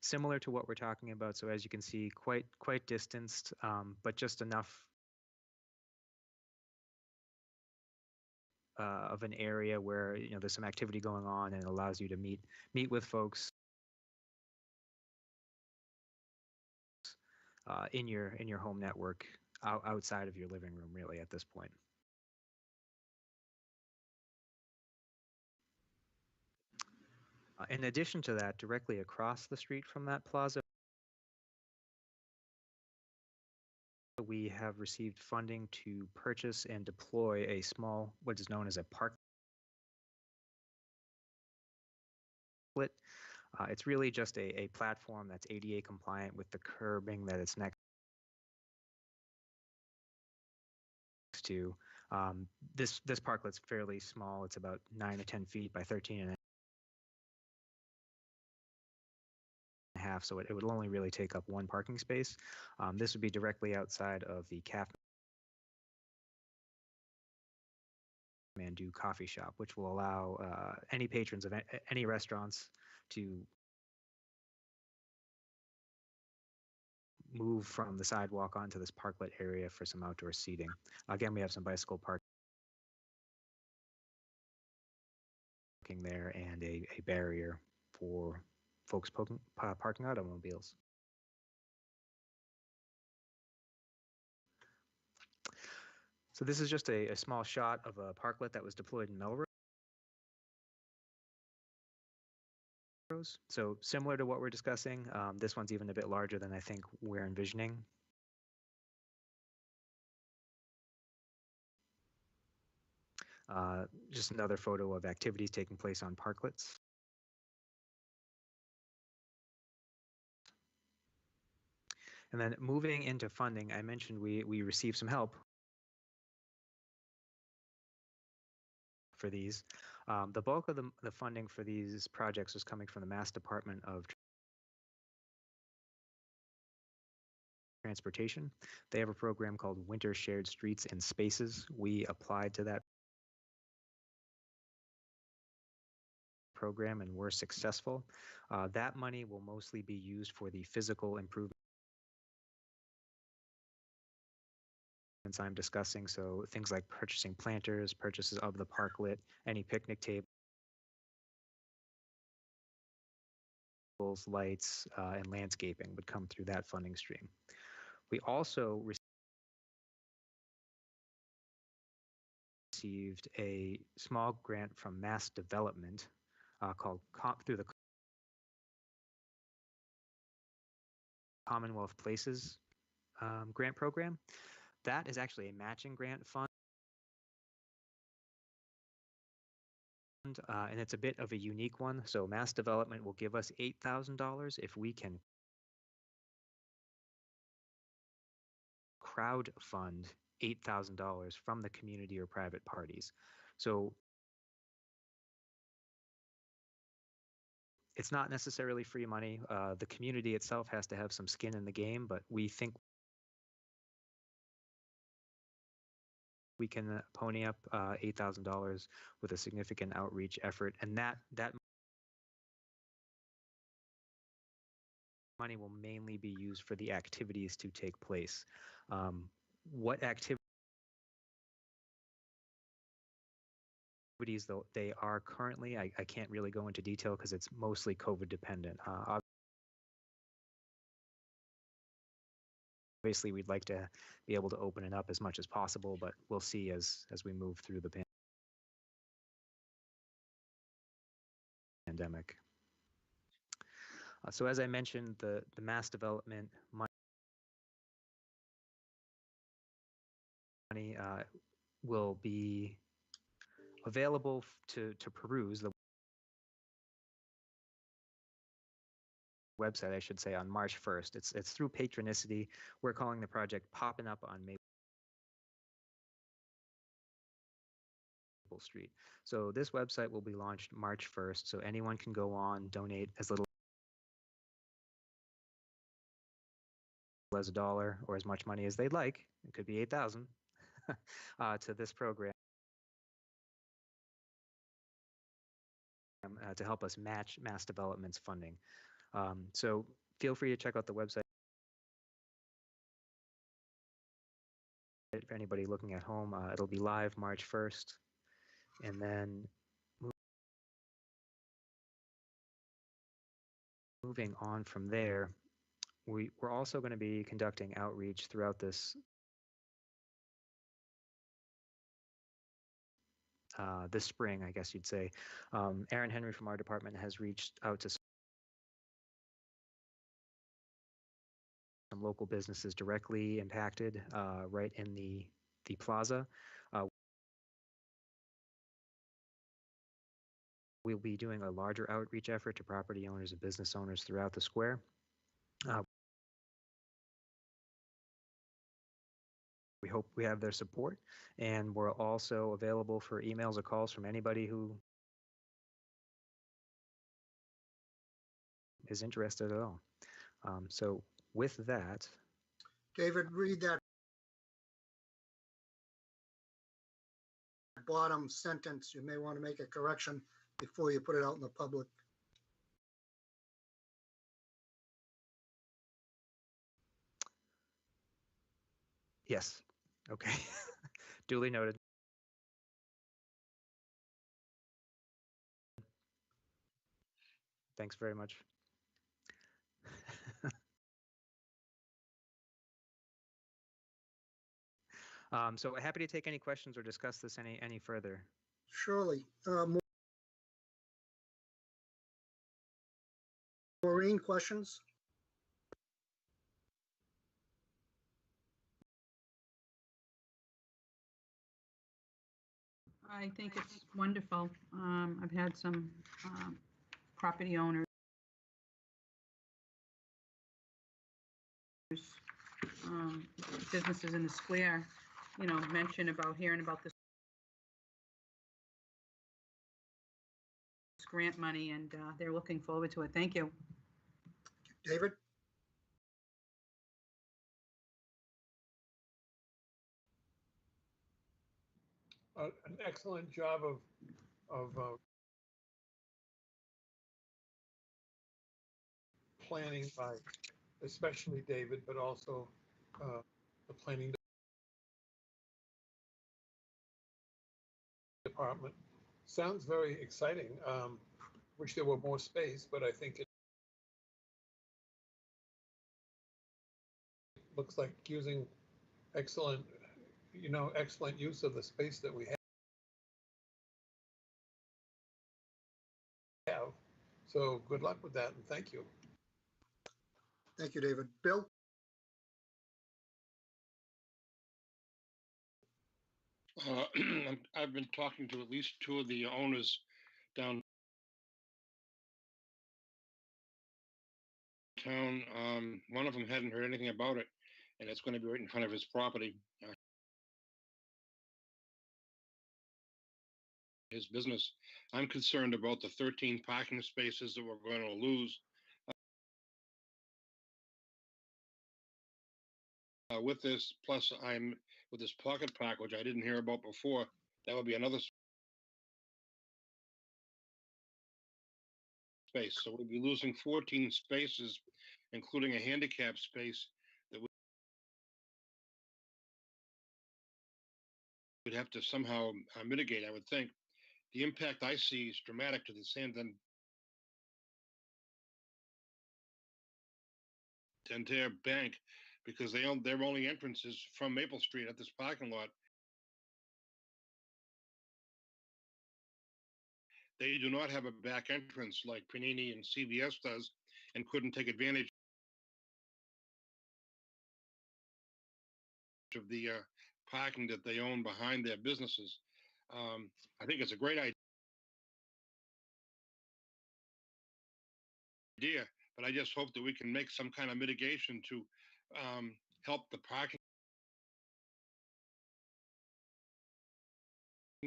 Similar to what we're talking about. So as you can see, quite distanced, but just enough of an area where there's some activity going on and it allows you to meet with folks in your home network outside of your living room, really, at this point. In addition to that, directly across the street from that plaza, we have received funding to purchase and deploy a small, what is known as a parklet. It's really just a platform that's ADA compliant with the curbing that it's next to. This parklet's fairly small. It's about 9 to 10 feet by 13 and a half, so it would only really take up one parking space. This would be directly outside of the Kathmandu coffee shop, which will allow any patrons of any restaurants to move from the sidewalk onto this parklet area for some outdoor seating. Again, we have some bicycle parking there and a barrier for folks parking automobiles. So this is just a small shot of a parklet that was deployed in Melrose. So similar to what we're discussing, this one's even a bit larger than I think we're envisioning. Just another photo of activities taking place on parklets. And then moving into funding, I mentioned we received some help for these. The bulk of the funding for these projects was coming from the Mass Department of Transportation. They have a program called Winter Shared Streets and Spaces. We applied to that program and were successful. That money will mostly be used for the physical improvements I'm discussing, so things like purchasing planters, purchases of the parklet, any picnic tables, lights, and landscaping would come through that funding stream. We also received a small grant from Mass Development called through the Commonwealth Places grant program. That is actually a matching grant fund and it's a bit of a unique one. So Mass Development will give us $8,000 if we can crowd fund $8,000 from the community or private parties. So it's not necessarily free money. The community itself has to have some skin in the game, but we think we can pony up $8,000 with a significant outreach effort, and that money will mainly be used for the activities to take place. What activities though they are currently, I can't really go into detail because it's mostly COVID dependent. Obviously, we'd like to be able to open it up as much as possible, but we'll see as we move through the pandemic. So as I mentioned, the Mass Development money will be available to peruse the website, I should say, on March 1st. It's through Patronicity. We're calling the project Popping Up on Maple Street. So this website will be launched March 1st, so anyone can go on, donate as little as $1 or as much money as they'd like. It could be 8,000 to this program to help us match Mass Development's funding. So feel free to check out the website for anybody looking at home. It'll be live March 1st. And then moving on from there, we're also going to be conducting outreach throughout this spring, I guess you'd say. Aaron Henry from our department has reached out to some local businesses directly impacted right in the plaza. We'll be doing a larger outreach effort to property owners and business owners throughout the square. We hope we have their support, and we're also available for emails or calls from anybody who is interested at all. So with that, David, read that bottom sentence. You may want to make a correction before you put it out in the public. yes, okay, duly noted. Thanks very much. So happy to take any questions or discuss this any further. Surely. Maureen, questions? I think it's wonderful. I've had some property owners businesses in the square, mention about hearing about this grant money, and they're looking forward to it. Thank you. David? An excellent job of planning by especially David, but also the planning department. Sounds very exciting. Wish there were more space, but I think it looks like using excellent use of the space that we have. So good luck with that, and thank you. Thank you, David. Bill? I've been talking to at least two of the owners downtown. One of them hadn't heard anything about it, and it's going to be right in front of his property. His business. I'm concerned about the 13 parking spaces that we're going to lose with this. Plus, I'm with this pocket park, which I didn't hear about before. That would be another space. So we'd be losing 14 spaces, including a handicap space that we'd have to somehow mitigate, I would think. The impact I see is dramatic to the Santander Bank because they own their only entrances from Maple Street at this parking lot. They do not have a back entrance like Panini and CVS does and couldn't take advantage of the parking that they own behind their businesses. I think it's a great idea, but I just hope that we can make some kind of mitigation to help the parking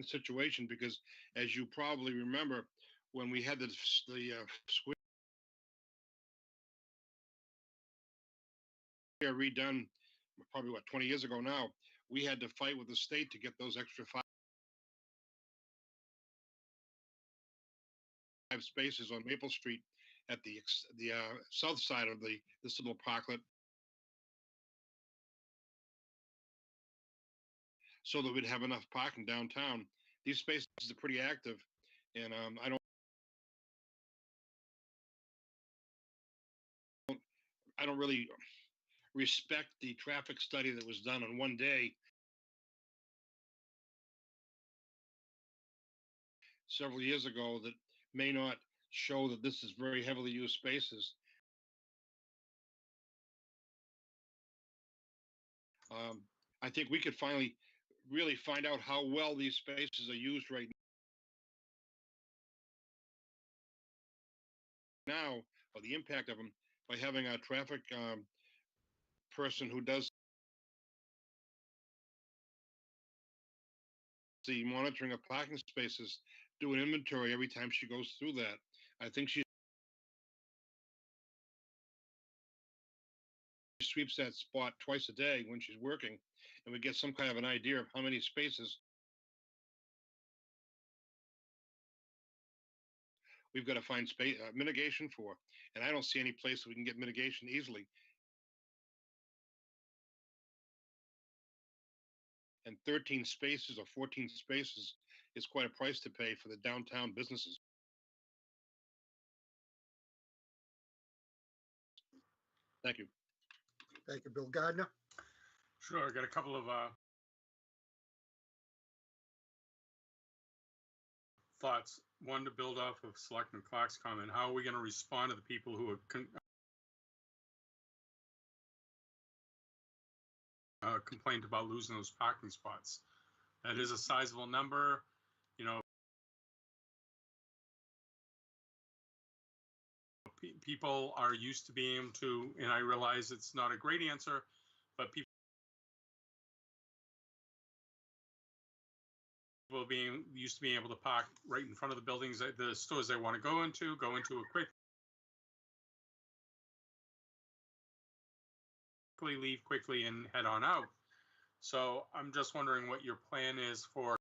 situation, because as you probably remember, when we had the square redone, probably 20 years ago now, we had to fight with the state to get those extra 5 spaces on Maple Street at the south side of this little parklet, so that we'd have enough parking downtown. These spaces are pretty active, and I don't really respect the traffic study that was done on one day several years ago that may not show that this is very heavily used spaces. I think we could finally really find out how well these spaces are used right now, or the impact of them, by having a traffic person who does the monitoring of parking spaces do an inventory every time she goes through that. I think she sweeps that spot twice a day when she's working, and we get some kind of an idea of how many spaces we've got to find space mitigation for. And I don't see any place that we can get mitigation easily. And 13 spaces or 14 spaces is quite a price to pay for the downtown businesses. Thank you. Thank you, Bill Gardner. Sure, I got a couple of thoughts. One, to build off of Selectman Clark's comment, how are we going to respond to the people who have complained about losing those parking spots? That is a sizable number. You know, people are used to being able to, and I realize it's not a great answer, but people being used to being able to park right in front of the buildings, the stores they want to go into it quickly, leave quickly, and head on out. So I'm just wondering what your plan is for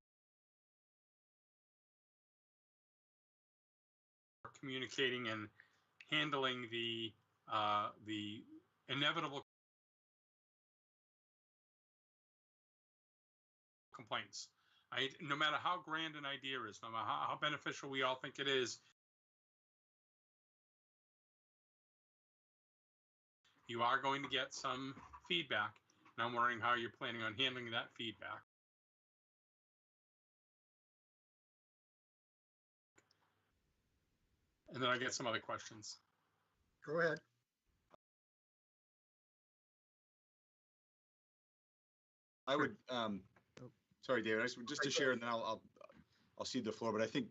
communicating and handling the inevitable complaints. No matter how grand an idea is, no matter how beneficial we all think it is, you are going to get some feedback, and I'm wondering how you're planning on handling that feedback. And then I get some other questions. Go ahead. I would, sorry, David, just to share, and then I'll cede the floor, but I think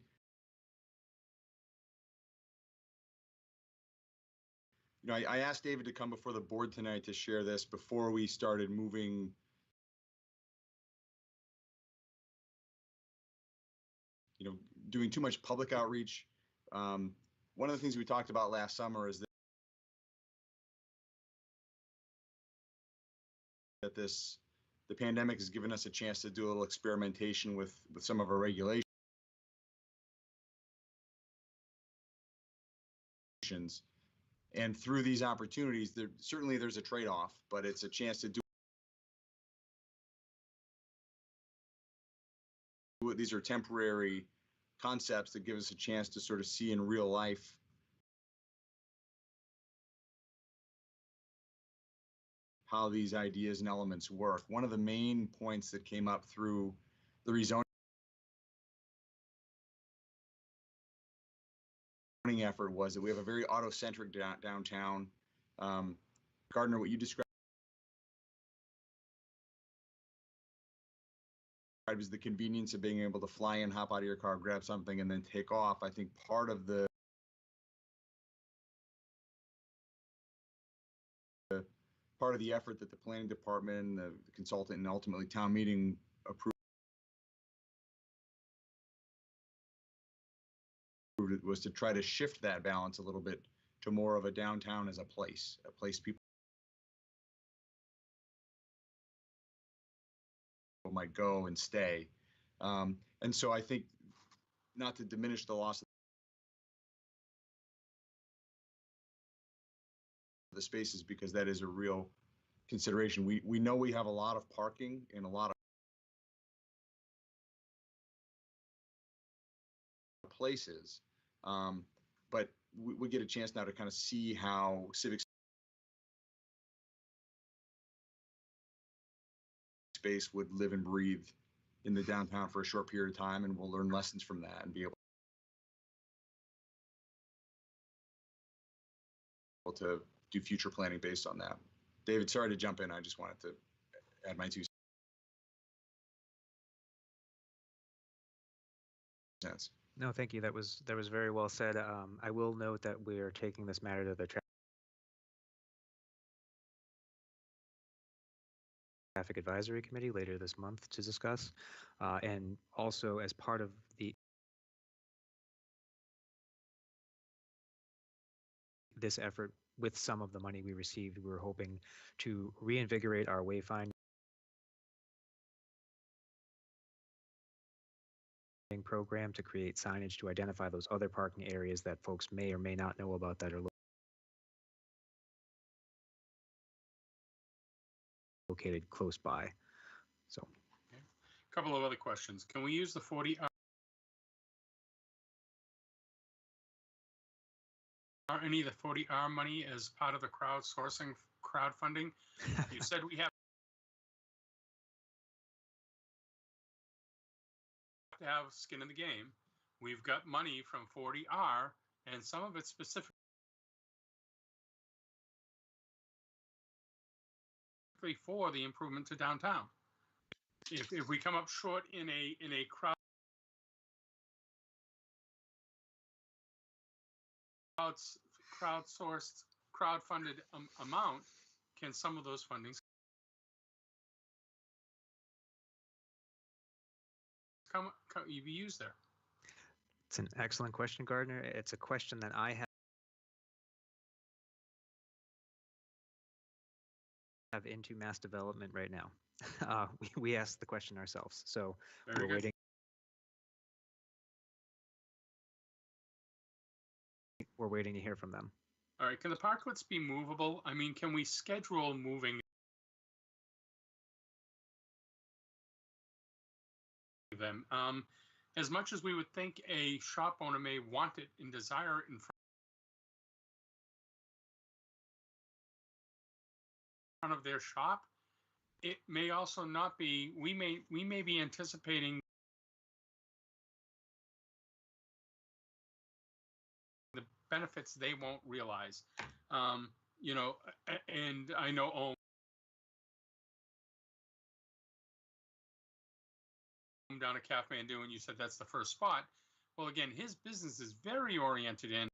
I asked David to come before the board tonight to share this before we started moving doing too much public outreach. One of the things we talked about last summer is that the pandemic has given us a chance to do a little experimentation with some of our regulations. And through these opportunities, there's a trade-off, but it's a chance to do it. These are temporary concepts that give us a chance to sort of see in real life how these ideas and elements work. One of the main points that came up through the rezoning effort was that we have a very auto-centric downtown. Gardner, what you described is the convenience of being able to fly in, hop out of your car, grab something, and then take off. I think part of the effort that the planning department, the consultant, and ultimately town meeting approved was to try to shift that balance a little bit to more of a downtown as a place people might go and stay. And so I think, not to diminish the loss of the spaces, because that is a real consideration. We know we have a lot of parking in a lot of places, but we get a chance now to kind of see how civic space would live and breathe in the downtown for a short period of time, and we'll learn lessons from that and be able to do future planning based on that. David, sorry to jump in. I just wanted to add my 2 cents. No, thank you. That was very well said. I will note that we are taking this matter to the Traffic Advisory Committee later this month to discuss, and also as part of this effort, with some of the money we received, we were hoping to reinvigorate our wayfinding program to create signage to identify those other parking areas that folks may or may not know about that are located close by. So, A couple of other questions. Can we use the 40 any of the 40R money as part of the crowdfunding? You said we have to have skin in the game. We've got money from 40R, and some of it's specifically for the improvement to downtown. If we come up short in a crowdsourced, crowdfunded amount, can some of those fundings be used there? it's an excellent question, Gardner. It's a question that I have into mass development right now. We asked the question ourselves, so Very we're good. waiting. We're waiting to hear from them. All right, can the parklets be movable? I mean, can we schedule moving them? As much as we would think a shop owner may want it and desire it in front of their shop, it may also not be. We may be anticipating the benefits they won't realize. And I know down at Kathmandu, and you said that's the first spot. Well, again, his business is very oriented in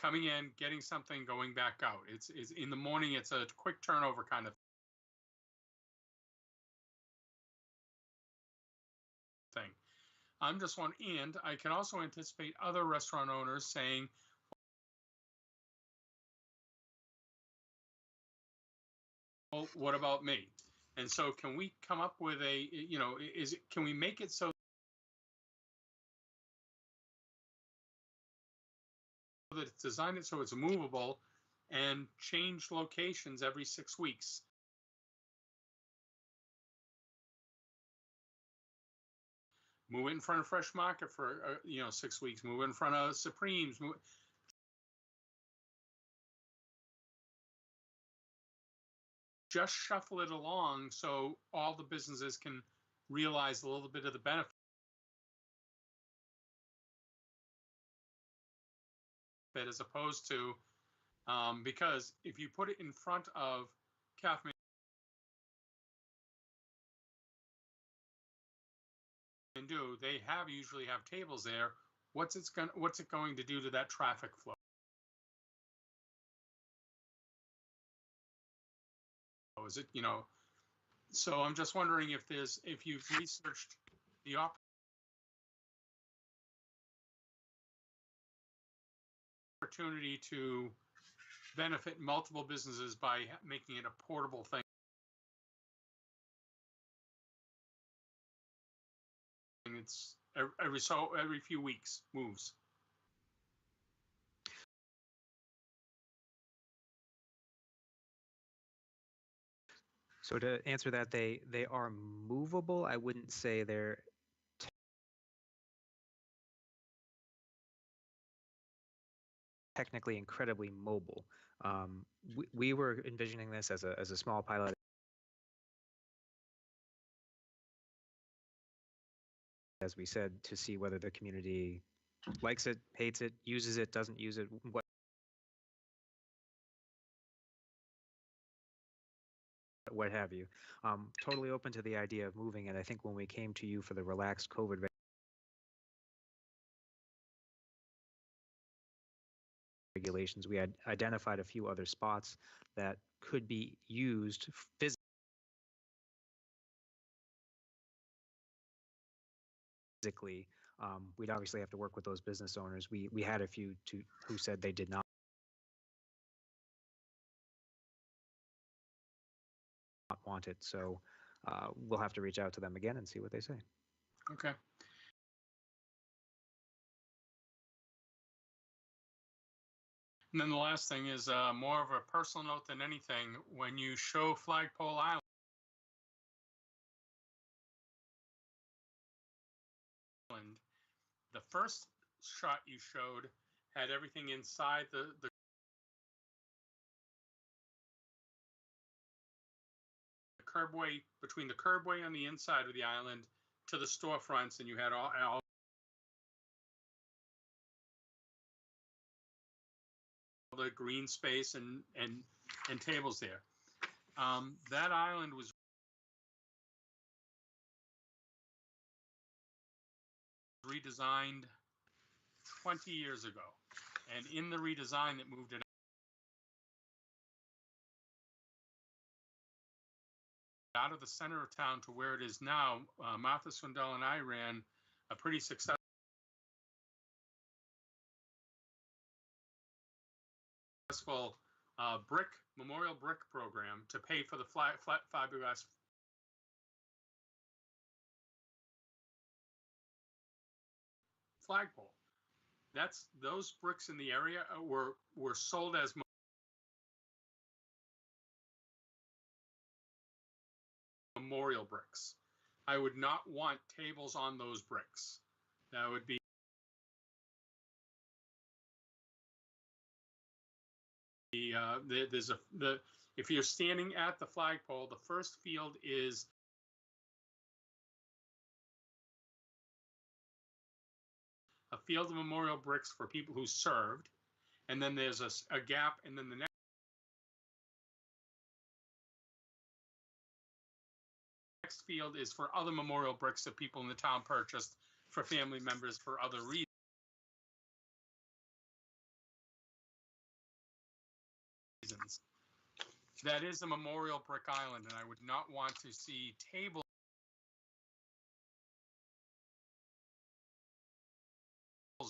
coming in, getting something, going back out. It's in the morning. It's a quick turnover kind of thing. I'm just one, and I can also anticipate other restaurant owners saying, well, what about me? And so can we come up with a, can we make it so that it's designed it so it's movable and change locations every 6 weeks? Move it in front of Fresh Market for 6 weeks. Move it in front of Supremes. Just shuffle it along so all the businesses can realize a little bit of the benefit, as opposed to because if you put it in front of Cafe Do, they usually have tables there. What's it going to do to that traffic flow? Is it, so I'm just wondering if you've researched the opportunity to benefit multiple businesses by making it a portable thing. It's every few weeks moves. So to answer that, they are movable. I wouldn't say they're technically incredibly mobile. We were envisioning this as a small pilot. As we said, to see whether the community likes it, hates it, uses it, doesn't use it, what have you. Totally open to the idea of moving it. I think when we came to you for the relaxed COVID regulations, we had identified a few other spots that could be used physically. We'd obviously have to work with those business owners. We had a few who said they did not want it. So we'll have to reach out to them again and see what they say. Okay. And then the last thing is more of a personal note than anything. When you show Flagpole Island, the first shot you showed had everything inside the curbway, between the curbway on the inside of the island to the storefronts, and you had all the green space and tables there. That island was redesigned 20 years ago, and in the redesign that moved it out of the center of town to where it is now. Martha Swindell and I ran a pretty successful memorial brick program to pay for the flat fiberglass flagpole. Those bricks in the area were sold as memorial bricks. I would not want tables on those bricks. That would be if you're standing at the flagpole, the first field is a field of memorial bricks for people who served, and then there's a gap, and then the next field is for other memorial bricks that people in the town purchased for family members for other reasons. That is a memorial brick island, and I would not want to see tables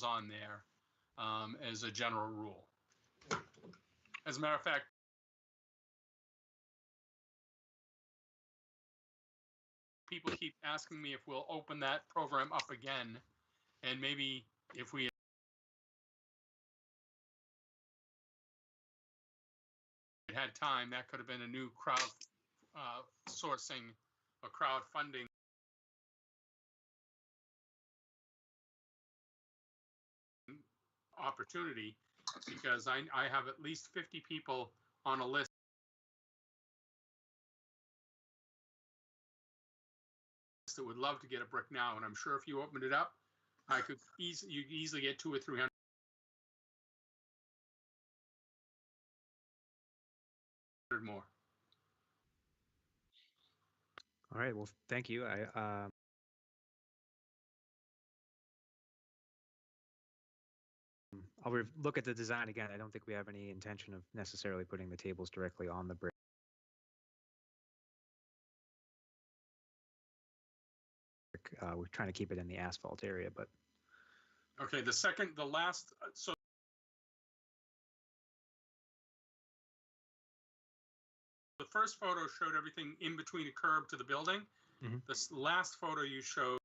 on there as a general rule. As a matter of fact, people keep asking me if we'll open that program up again, and maybe if we had time, that could have been a new crowd sourcing or crowdfunding opportunity, because I have at least 50 people on a list that would love to get a brick now, and I'm sure if you opened it up, I could easily get 200 or 300 more. All right, well, thank you. I'll look at the design again. I don't think we have any intention of necessarily putting the tables directly on the brick. We're trying to keep it in the asphalt area, but Okay, the last, so the first photo showed everything in between the curb to the building. Mhm. This last photo you showed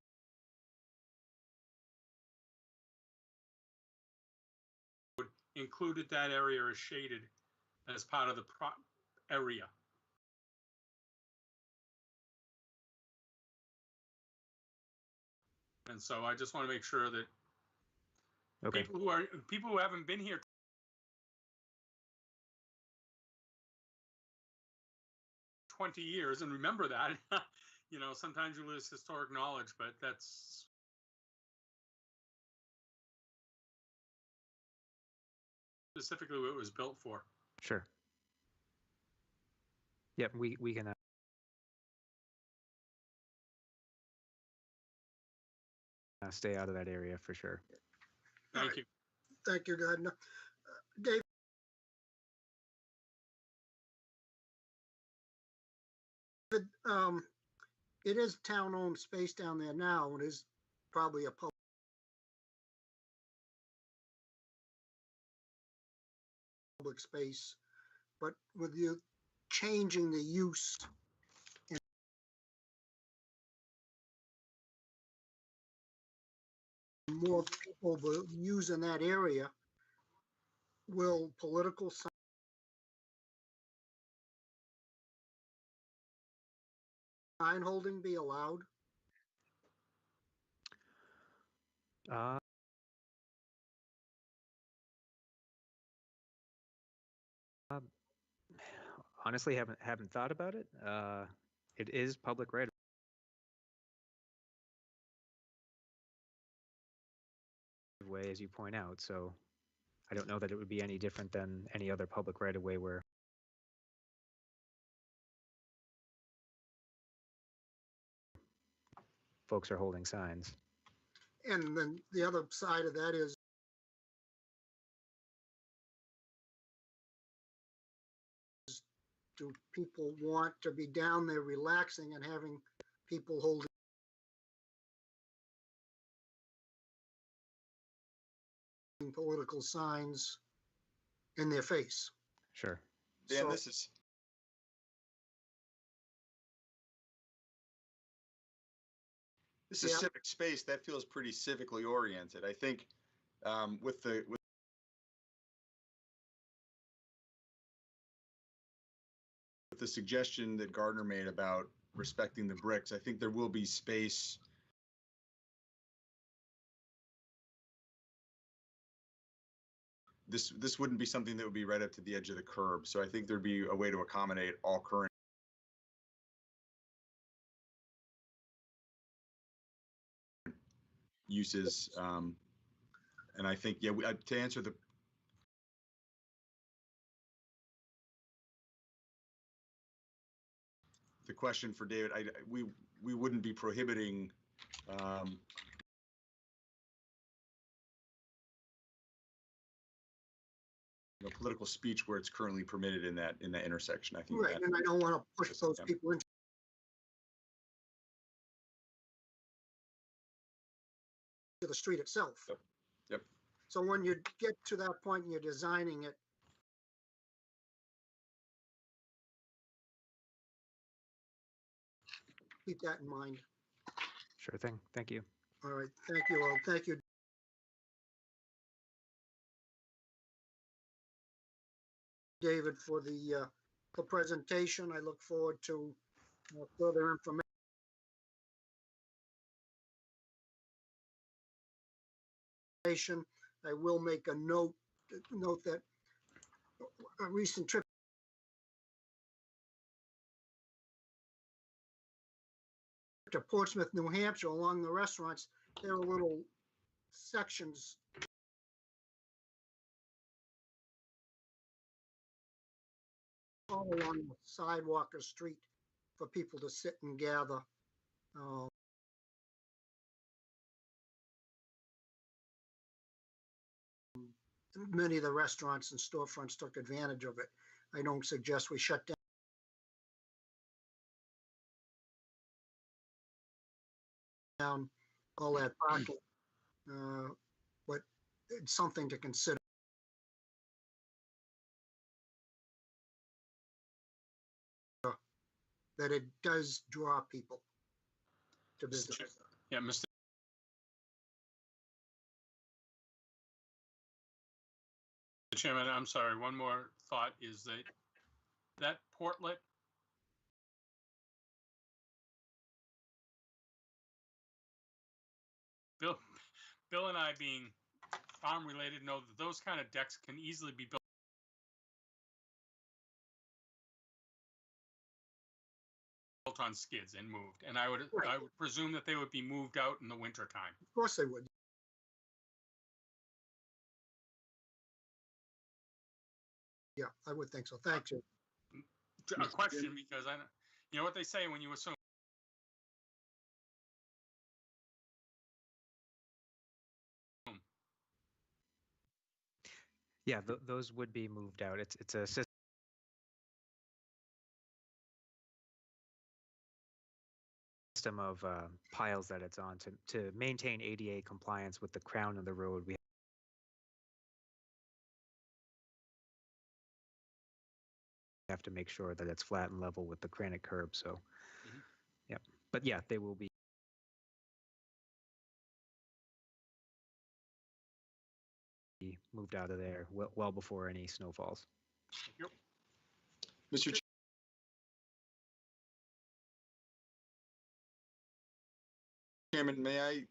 included that area as shaded as part of the area. And so I just want to make sure that okay. people who haven't been here 20 years and remember that, you know, sometimes you lose historic knowledge, but that's specifically what it was built for. Sure. Yep, we can. Stay out of that area for sure. Thank you. Thank you, Gardner. David, it is town-owned space down there now. It is probably a public space, but with you changing the use and more people will use in that area, will political sign holding be allowed? Honestly, haven't thought about it. It is public right of way, as you point out. So I don't know that it would be any different than any other public right of way where folks are holding signs. And then the other side of that is do people want to be down there relaxing and having people holding political signs in their face? Sure. Dan, So- this is Yeah. civic space that feels pretty civically oriented. I think with the suggestion that Gardner made about respecting the bricks, I think there will be space this wouldn't be something that would be right up to the edge of the curb. So I think there'd be a way to accommodate all current uses. And I think, yeah, to answer the question for David, we wouldn't be prohibiting political speech where it's currently permitted in that intersection. I think Right, that, and I don't want to push those Yeah. people into the street itself. Yep. Yep. So when you get to that point and you're designing it, keep that in mind. Sure thing. Thank you. All right, thank you all. Thank you, David, for the presentation. I look forward to further information. I will make a note that a recent trip to Portsmouth, New Hampshire, along the restaurants, there are little sections all along the sidewalk or street for people to sit and gather. Many of the restaurants and storefronts took advantage of it. I don't suggest we shut down all that parking, but it's something to consider. That it does draw people to visit. Yeah, Mr. Chairman, I'm sorry, one more thought is that portlet Bill and I, being farm related, know that those kind of decks can easily be built on skids and moved. And I would presume that they would be moved out in the winter time. Of course they would. Yeah, I would think so. Thank you. A question, because you know what they say when you assume. Yeah, those would be moved out. It's a system of piles that it's on to maintain ADA compliance with the crown of the road. We have to make sure that it's flat and level with the granite curb. So, yeah, but yeah, they will be. Moved out of there well before any snowfalls. Mr. Chairman, may I,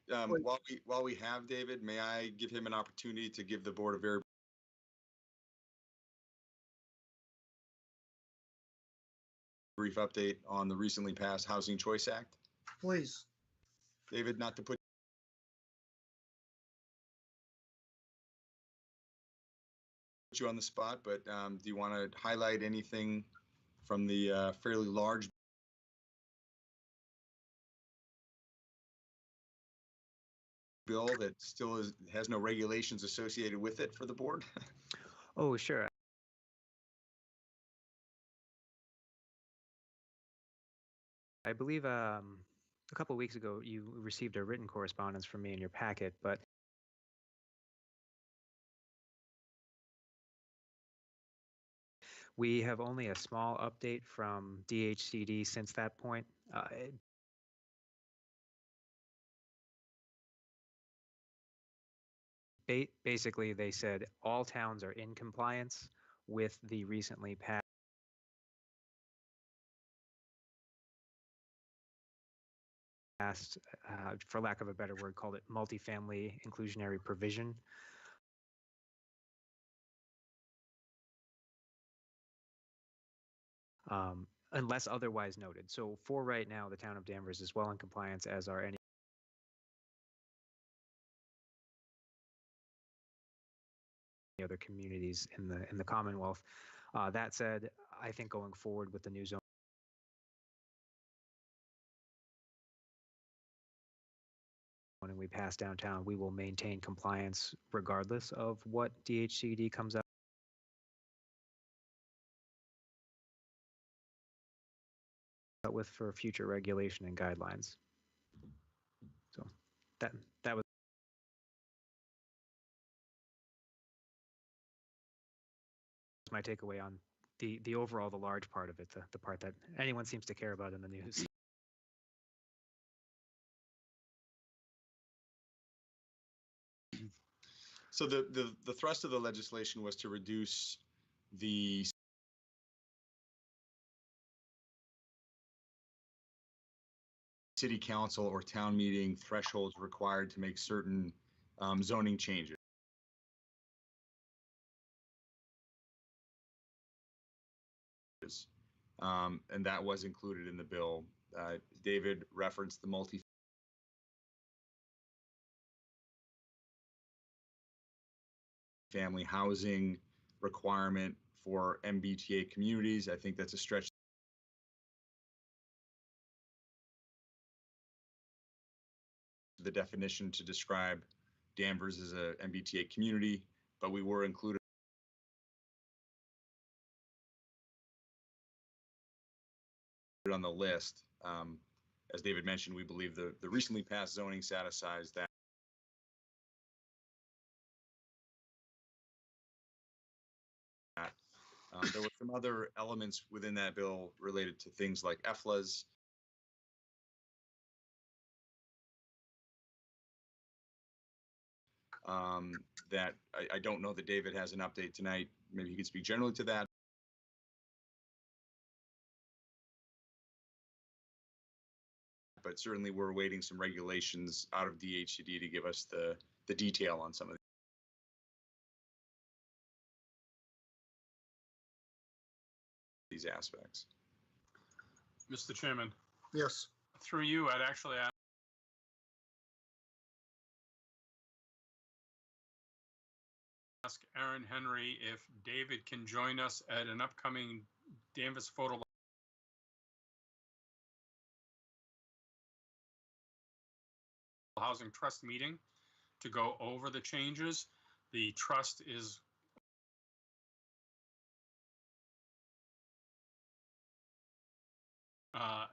while we have David, may I give him an opportunity to give the board a very brief update on the recently passed Housing Choice Act? Please. David, not to put you on the spot, but do you want to highlight anything from the fairly large bill that still has no regulations associated with it for the board? Oh, sure. I believe a couple of weeks ago you received a written correspondence from me in your packet, but we have only a small update from DHCD since that point. Basically, they said all towns are in compliance with the recently passed, for lack of a better word, called it multifamily inclusionary provision. Unless otherwise noted. So for right now, the town of Danvers is well in compliance, as are any other communities in the Commonwealth. That said, I think going forward with the new zone and we pass downtown, we will maintain compliance regardless of what DHCD comes out dealt with for future regulation and guidelines. So that was my takeaway on the overall, the large part of it, the part that anyone seems to care about in the news. So the thrust of the legislation was to reduce the city council or town meeting thresholds required to make certain zoning changes. And that was included in the bill. David referenced the multi-family housing requirement for MBTA communities. I think that's a stretch. The definition to describe Danvers as a MBTA community, but we were included on the list. As David mentioned, we believe the recently passed zoning satisfies that. There were some other elements within that bill related to things like EFLAs. That I don't know that David has an update tonight. Maybe he could speak generally to that. But certainly we're awaiting some regulations out of DHCD to give us the detail on some of these aspects. Mr. Chairman, Yes, through you, I'd actually ask Aaron Henry if David can join us at an upcoming Danvers Photo Housing Trust meeting to go over the changes. The trust is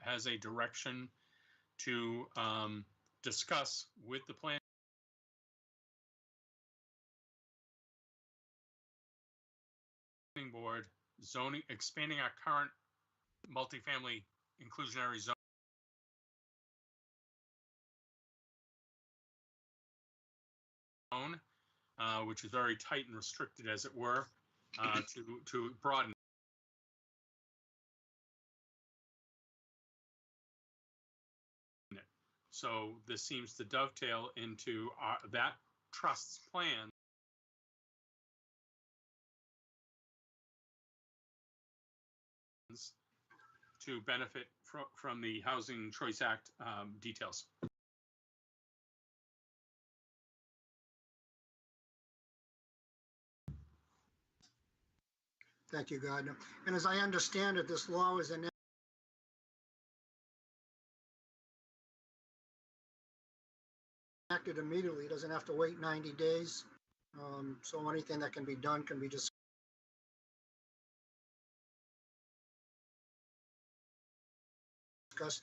has a direction to discuss with the planning board zoning, expanding our current multifamily inclusionary zone which is very tight and restricted, as it were, to broaden it. So this seems to dovetail into that trust's plan to benefit from the Housing Choice Act details. thank you, Gardner. And as I understand it, this law is enacted immediately. It doesn't have to wait 90 days. So anything that can be done can be discussed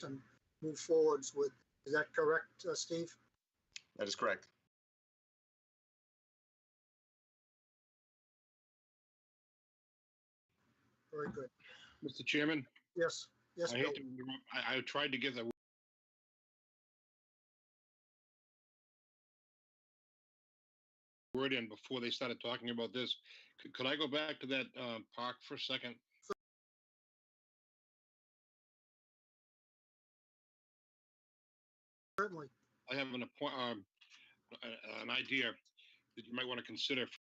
and move forwards with. Is that correct, Steve? That is correct. Very good. Mr. Chairman, Yes, yes, I Bill. hate to interrupt. I tried to get the word in before they started talking about this. Could I go back to that park for a second? Certainly. I have an idea that you might want to consider for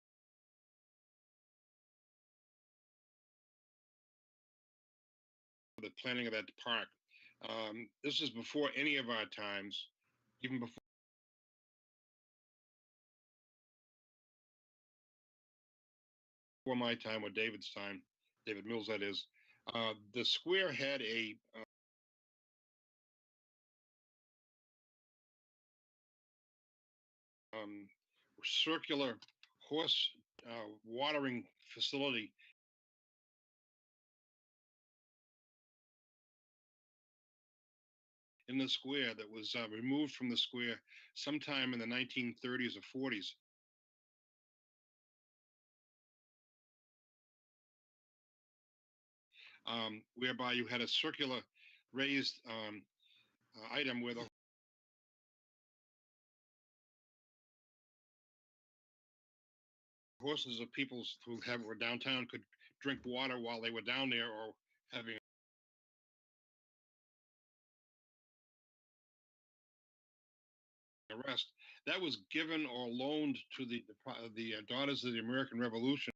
the planning of that park. This is before any of our times, even before my time or David's time, David Mills, that is. The square had a circular horse watering facility in the square that was removed from the square sometime in the 1930s or 40s. Whereby you had a circular raised item where the horses of people who were downtown could drink water while they were down there or having a rest. That was given or loaned to the Daughters of the American Revolution.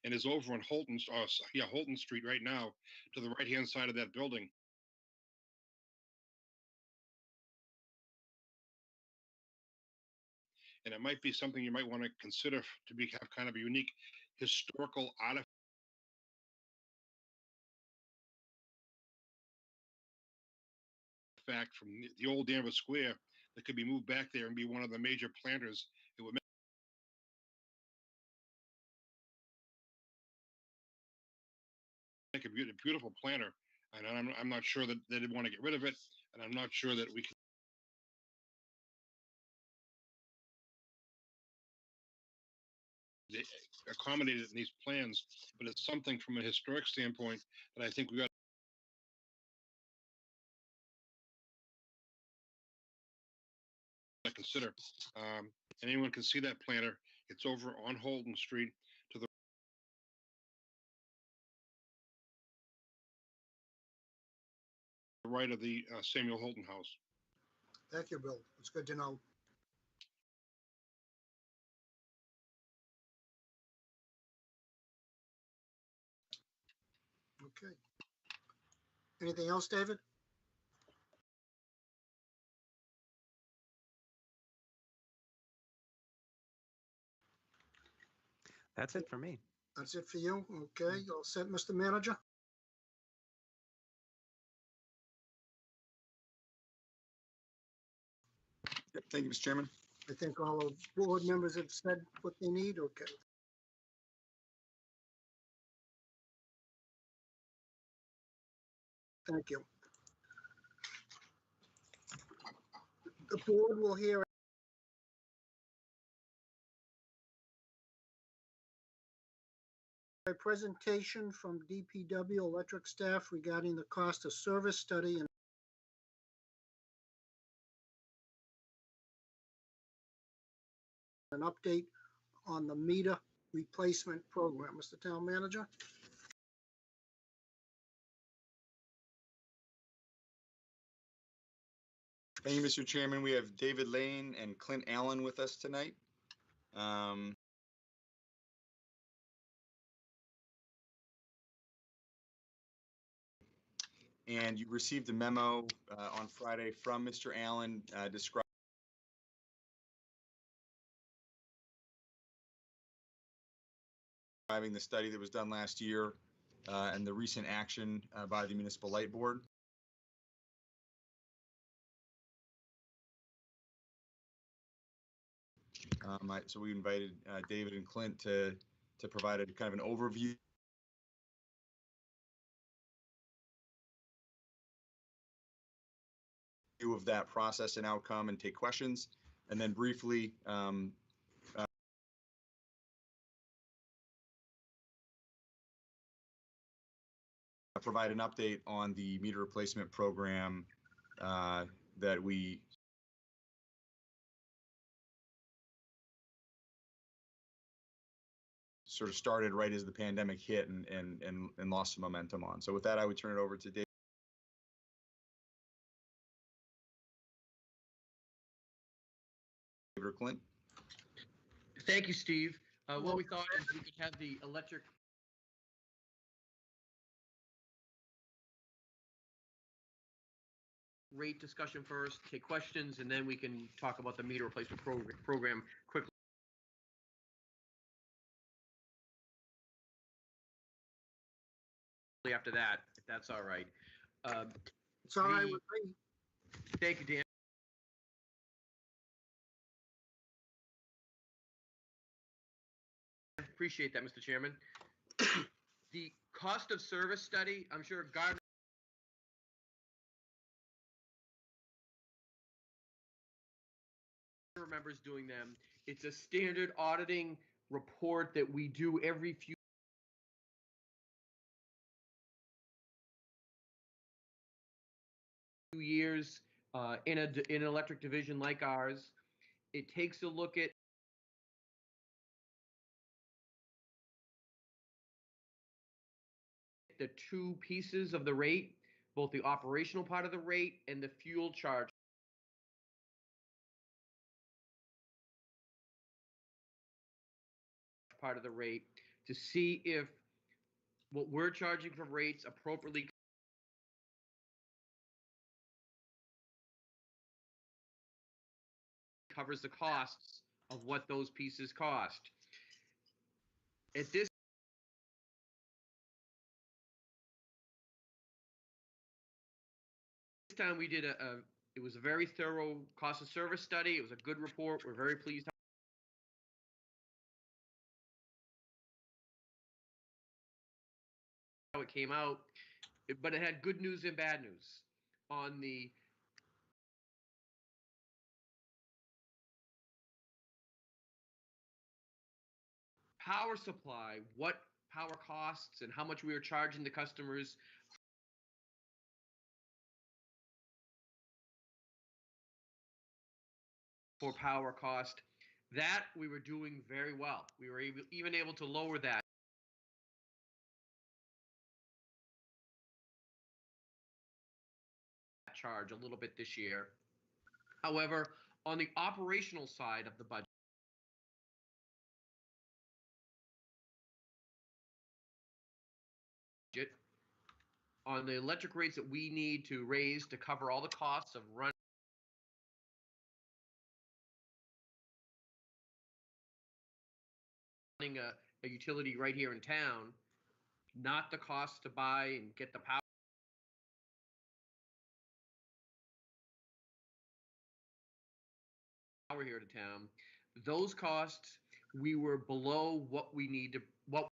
And is over on Holton Street right now, to the right-hand side of that building. And it might be something you might want to consider to have kind of a unique historical artifact from the old Danvers Square that could be moved back there and be one of the major planters. It would make a beautiful planter, and I'm not sure that they'd want to get rid of it, and I'm not sure that we can accommodate it in these plans, but it's something from a historic standpoint that I think we got to consider. And anyone can see that planter. It's over on Holden Street to the right of the Samuel Holton House. Thank you, Bill. It's good to know. Okay. Anything else, David? That's it for me. That's it for you? Okay, all set, Mr. Manager? Yep, thank you, Mr. Chairman. I think all the board members have said what they need. Okay. Thank you. The board will hear a presentation from DPW electric staff regarding the cost of service study and an update on the meter replacement program. Mr. Town Manager? Thank you, Mr. Chairman. We have David Lane and Clint Allen with us tonight. And you received a memo on Friday from Mr. Allen describing the study that was done last year and the recent action by the Municipal Light Board. So we invited David and Clint to provide a kind of an overview of that process and outcome and take questions, and then briefly provide an update on the meter replacement program that we sort of started right as the pandemic hit and lost some momentum on. So with that, I would turn it over to David or Clint. Thank you, Steve. What we thought is we could have the electric rate discussion first, take questions, and then we can talk about the meter replacement program quickly. After that, if that's all right. It's all right with me. Thank you, Dan. Appreciate that, Mr. Chairman. The cost of service study, I'm sure Gardner remembers doing them. It's a standard auditing report that we do every few years in an electric division like ours. It takes a look at the two pieces of the rate, both the operational part of the rate and the fuel charge part of the rate, to see if what we're charging for rates appropriately covers the costs of what those pieces cost. At this time, we did it was a very thorough cost of service study. It was a good report. We're very pleased how it came out, but it had good news and bad news. On the power supply, what power costs and how much we were charging the customers for power cost, that we were doing very well. We were even able to lower that charge a little bit this year. However, on the operational side of the budget, on the electric rates that we need to raise to cover all the costs of running a utility right here in town, not the cost to buy and get the power here to town, those costs, we were below what we need to, what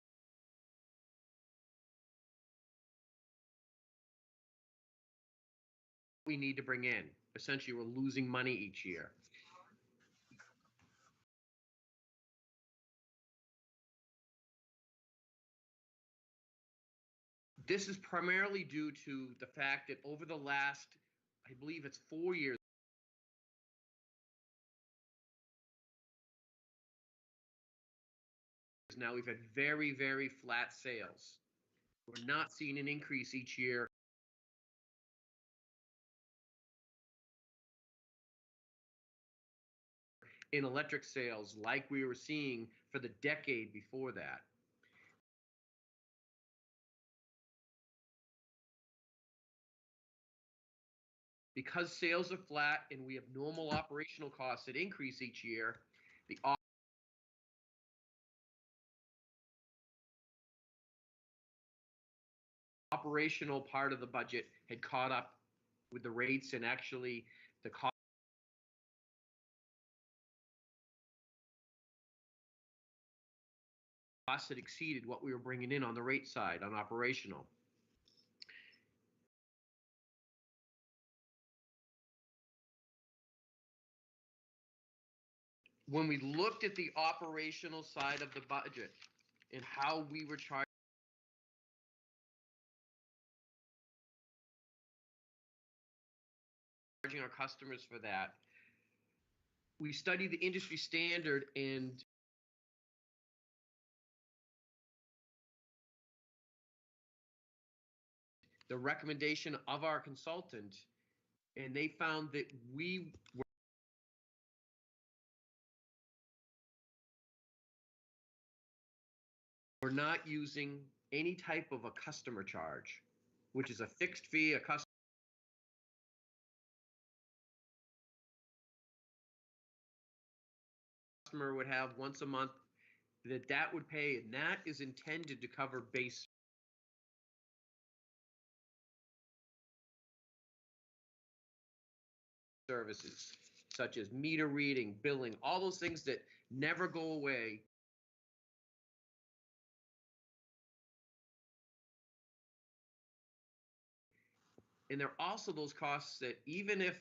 we need to bring in. Essentially, we're losing money each year. This is primarily due to the fact that over the last, I believe it's 4 years now, we've had very, very flat sales. We're not seeing an increase each year in electric sales like we were seeing for the decade before that. Because sales are flat and we have normal operational costs that increase each year, the operational part of the budget had caught up with the rates, and actually the cost had exceeded what we were bringing in on the rate side on operational. When we looked at the operational side of the budget and how we were charging our customers for that, we studied the industry standard and the recommendation of our consultant, and they found that we were not using any type of a customer charge, which is a fixed fee a customer would have once a month, that would pay, and that is intended to cover base services such as meter reading, billing, all those things that never go away And there are also those costs that even if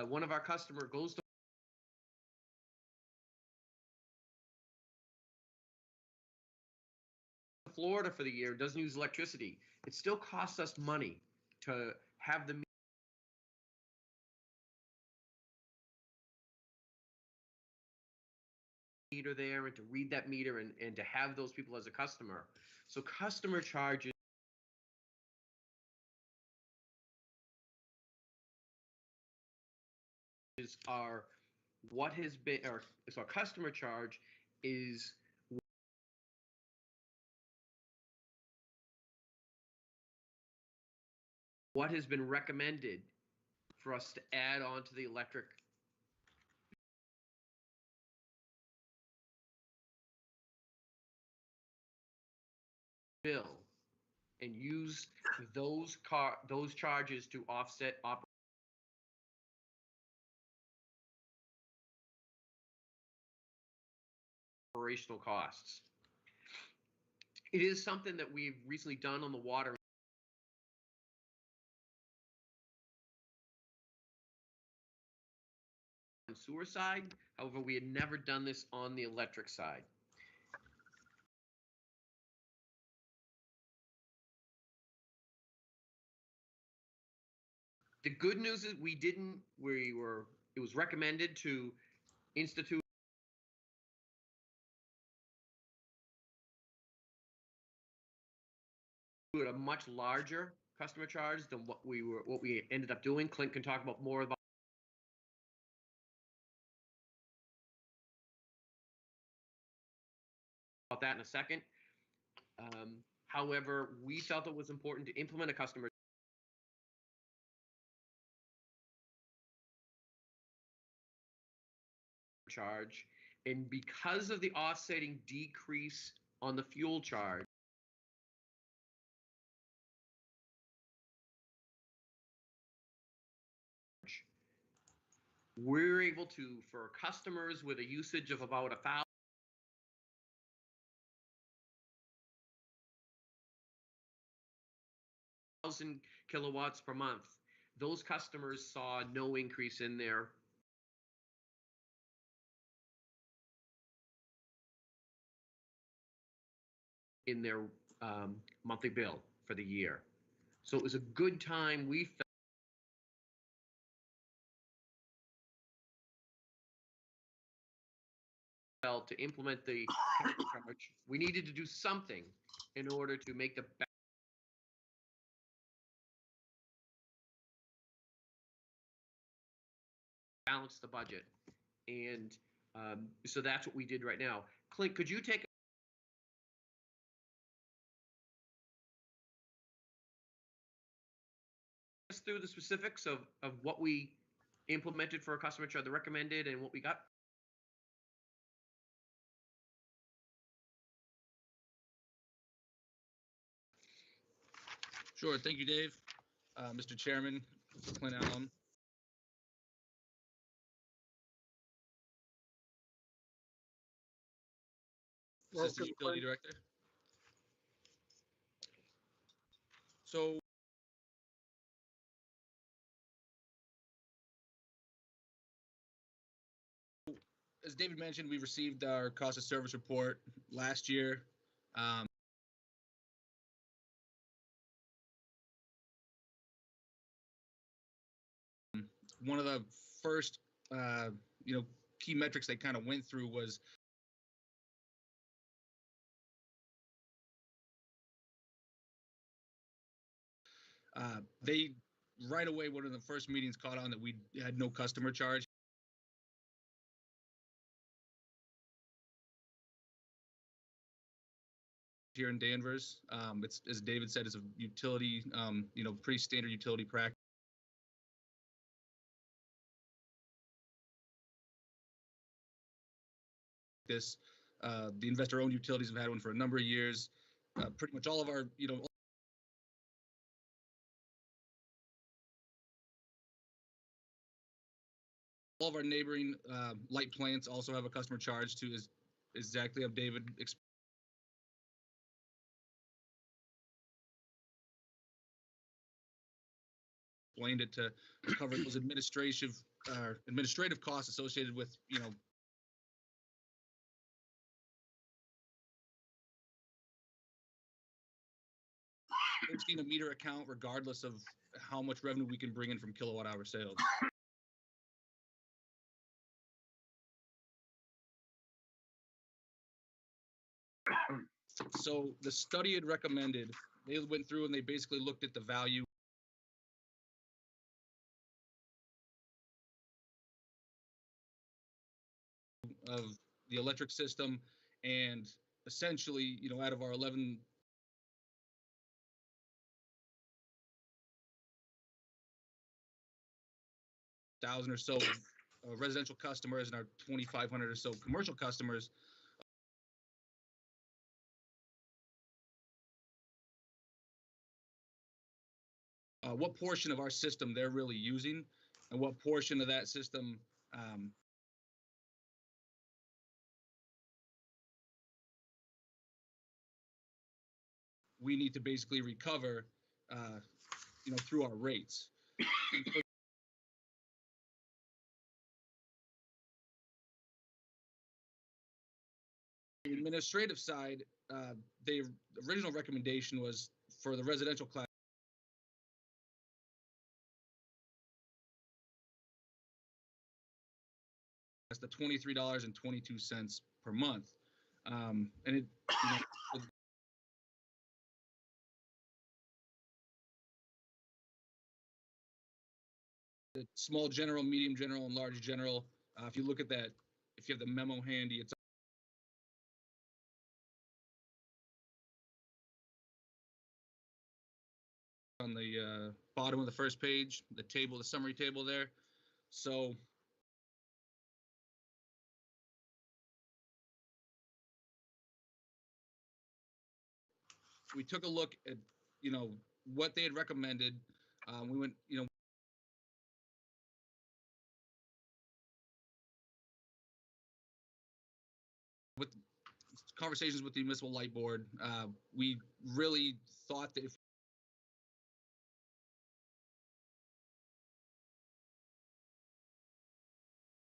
one of our customer goes to Florida for the year, doesn't use electricity, it still costs us money to have the meter there and to read that meter and to have those people as a customer. So customer charges are what has been, or so a customer charge is what has been recommended for us to add on to the electric bill and use those charges to offset operational costs. It is something that we've recently done on the water and sewer side. However, we had never done this on the electric side. The good news is it was recommended to institute a much larger customer charge than what we ended up doing. Clint can talk about more about that in a second. However, we felt it was important to implement a customer charge, and because of the offsetting decrease on the fuel charge, we're able to, for customers with a usage of about 1,000 kilowatts per month, those customers saw no increase in their monthly bill for the year. So it was a good time. We felt to implement the charge. We needed to do something in order to make the balance the budget. And so that's what we did right now. Clint, could you take us through the specifics of what we implemented for a customer charge, the recommended, and what we got? Sure. Thank you, Dave. Mr. Chairman, Clint Allen. Assistant Welcome, Utility Clint. Director. So as David mentioned, we received our cost of service report last year. One of the first, key metrics they kind of went through was they right away, one of the first meetings caught on that we had no customer charge. Here in Danvers, it's, as David said, it's a utility, pretty standard utility practice. The investor-owned utilities have had one for a number of years. Pretty much all of our, all of our neighboring light plants also have a customer charge to is exactly how David explained. explained it to cover those administrative costs associated with, hosting a meter account regardless of how much revenue we can bring in from kilowatt hour sales. So the study had recommended, they went through and they basically looked at the value of the electric system, and essentially, out of our 11,000 or so residential customers and our 2,500 or so commercial customers, what portion of our system they're really using, and what portion of that system we need to basically recover, through our rates. The administrative side, the original recommendation was for the residential class the $23.22 per month, and it, the small general, medium general, and large general. If you look at that, if you have the memo handy, it's on the bottom of the first page, the table, the summary table there. So we took a look at, what they had recommended. We went, with conversations with the municipal light board, we really thought that if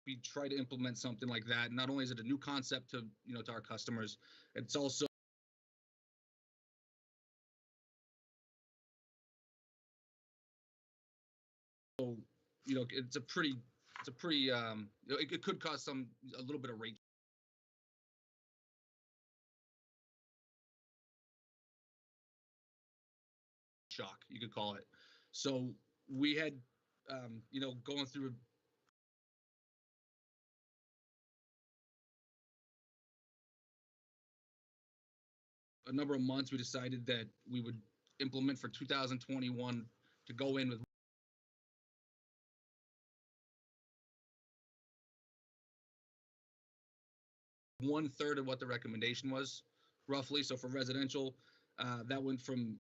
we try to implement something like that, not only is it a new concept to, to our customers, it's also it's a pretty it could cause a little bit of rate shock, you could call it. So we had, going through a number of months, we decided that we would implement for 2021 to go in with one-third of what the recommendation was, roughly. So for residential, that went from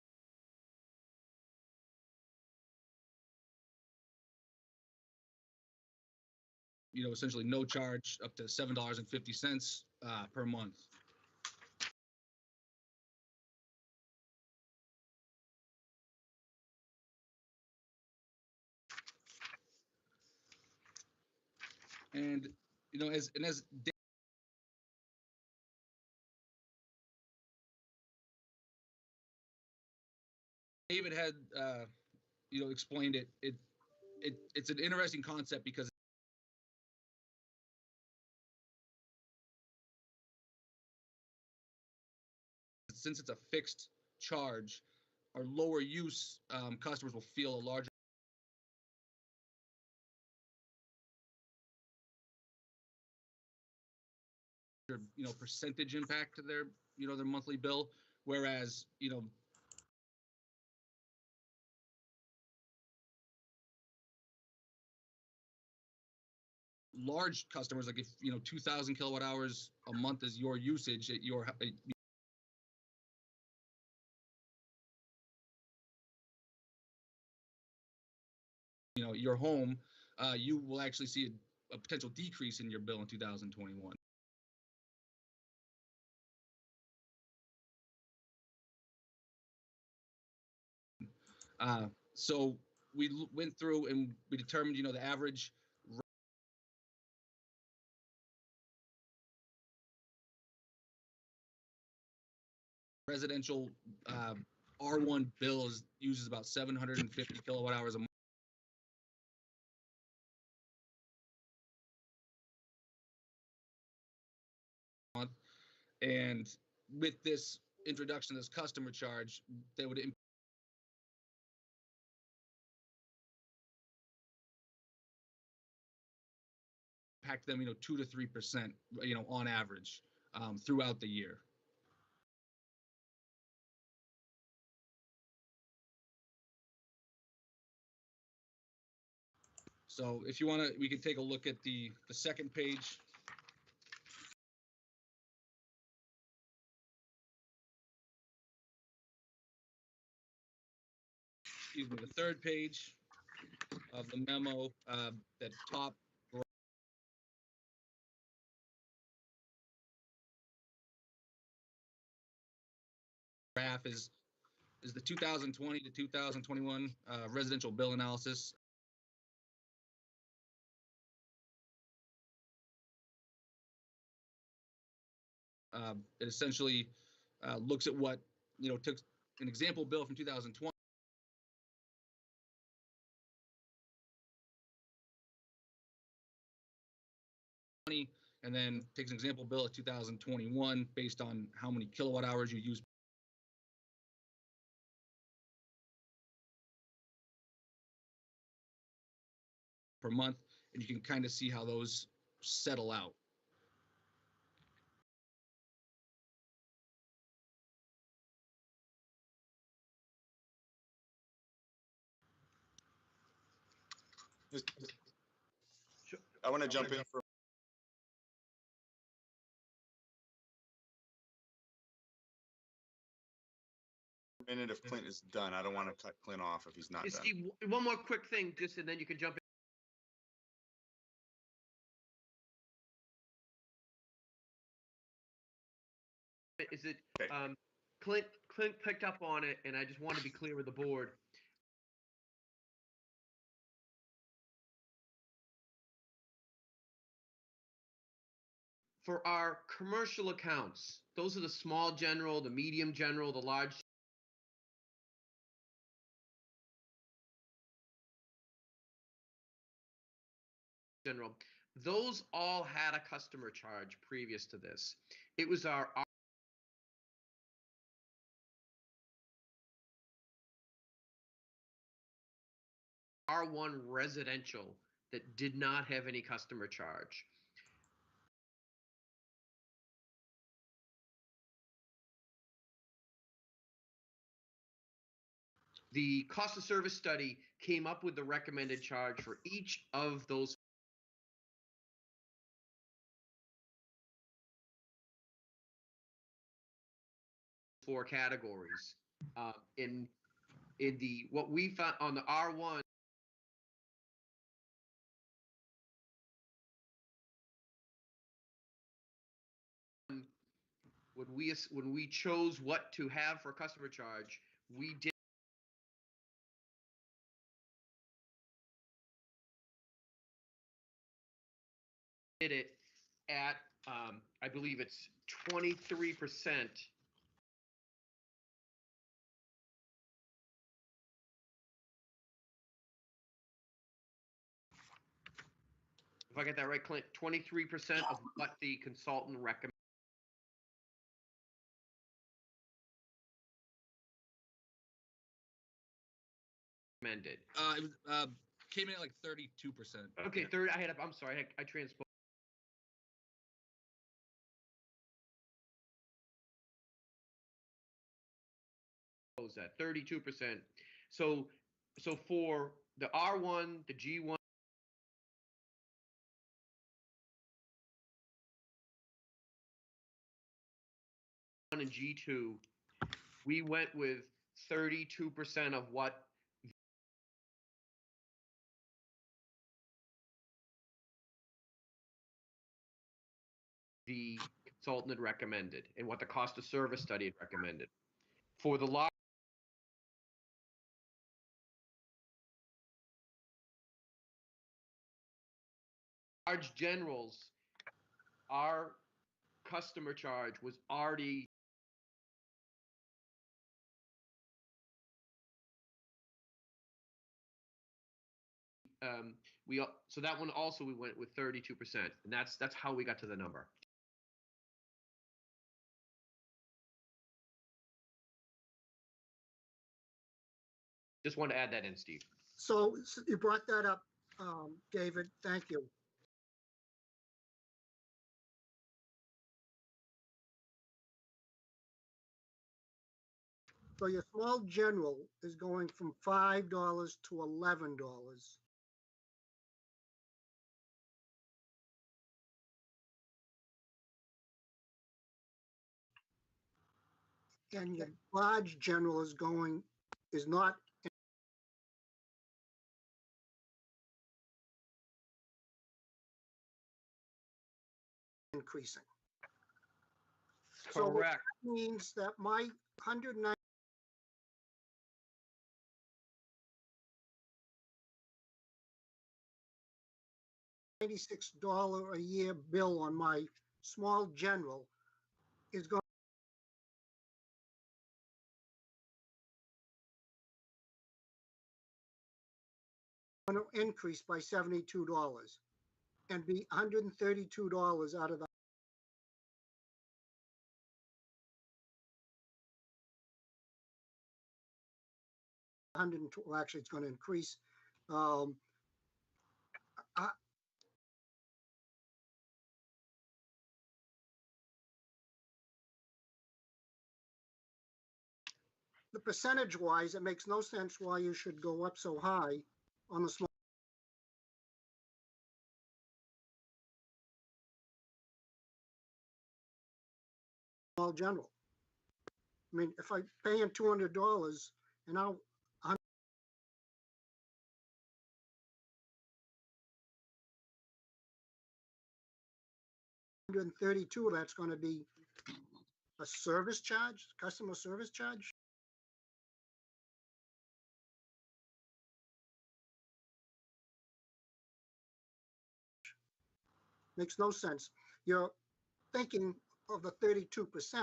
essentially no charge up to $7.50 per month. And as David had explained it, it's an interesting concept because since it's a fixed charge, our lower use customers will feel a larger percentage impact to their their monthly bill, whereas large customers, like if 2,000 kilowatt hours a month is your usage at your your home, you will actually see a potential decrease in your bill in 2021. So went through and we determined, the average residential R1 bill uses about 750 kilowatt hours a month. And with this introduction of this customer charge, they would impact them, 2 to 3%, on average throughout the year. So if you want to, we can take a look at the second page. Excuse me, the third page of the memo, that top graph is the 2020 to 2021 residential bill analysis. It essentially looks at what, took an example bill from 2020 and then takes an example bill of 2021 based on how many kilowatt hours you use per month, and you can kind of see how those settle out. I want to jump in for a minute if Clint is done. I don't want to cut Clint off if he's not Hey, done. Steve, one more quick thing, just and then you can jump in. Is it Okay. Clint picked up on it, and I just want to be clear with the board. For our commercial accounts, those are the small general, the medium general, the large general. Those all had a customer charge previous to this. It was our R1 residential that did not have any customer charge. The cost of service study came up with the recommended charge for each of those four categories. In the what we found on the R1, when we chose what to have for customer charge, we did it at I believe it's 23%. If I get that right, Clint, 23% of what the consultant recommended. It was, came in at like 32%. Okay, third. I'm sorry, I transposed. That 32%. So for the R1, the G1. And G2, we went with 32% of what the consultant had recommended and what the cost of service study had recommended. For the large large generals, our customer charge was already so that one also we went with 32%, and that's how we got to the number. Just wanted to add that in, Steve. So you brought that up, David. Thank you. So your small general is going from $5 to $11. And your large general is not increasing. So what Correct. that means that my $196 a year bill on my small general is going to increase by $72 and be $132 out of the well, actually, it's going to increase. The percentage wise, it makes no sense why you should go up so high on the small general. I mean, if I'm paying $200 and now $132, that's going to be a service charge, customer service charge. Makes no sense. You're thinking of the 32%.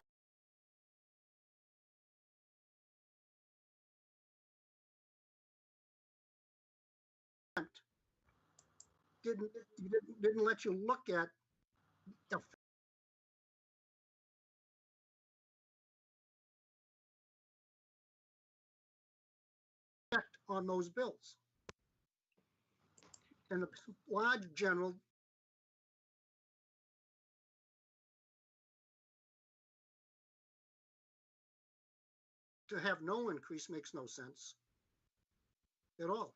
Didn't let you look at the effect on those bills. And the large general to have no increase makes no sense at all.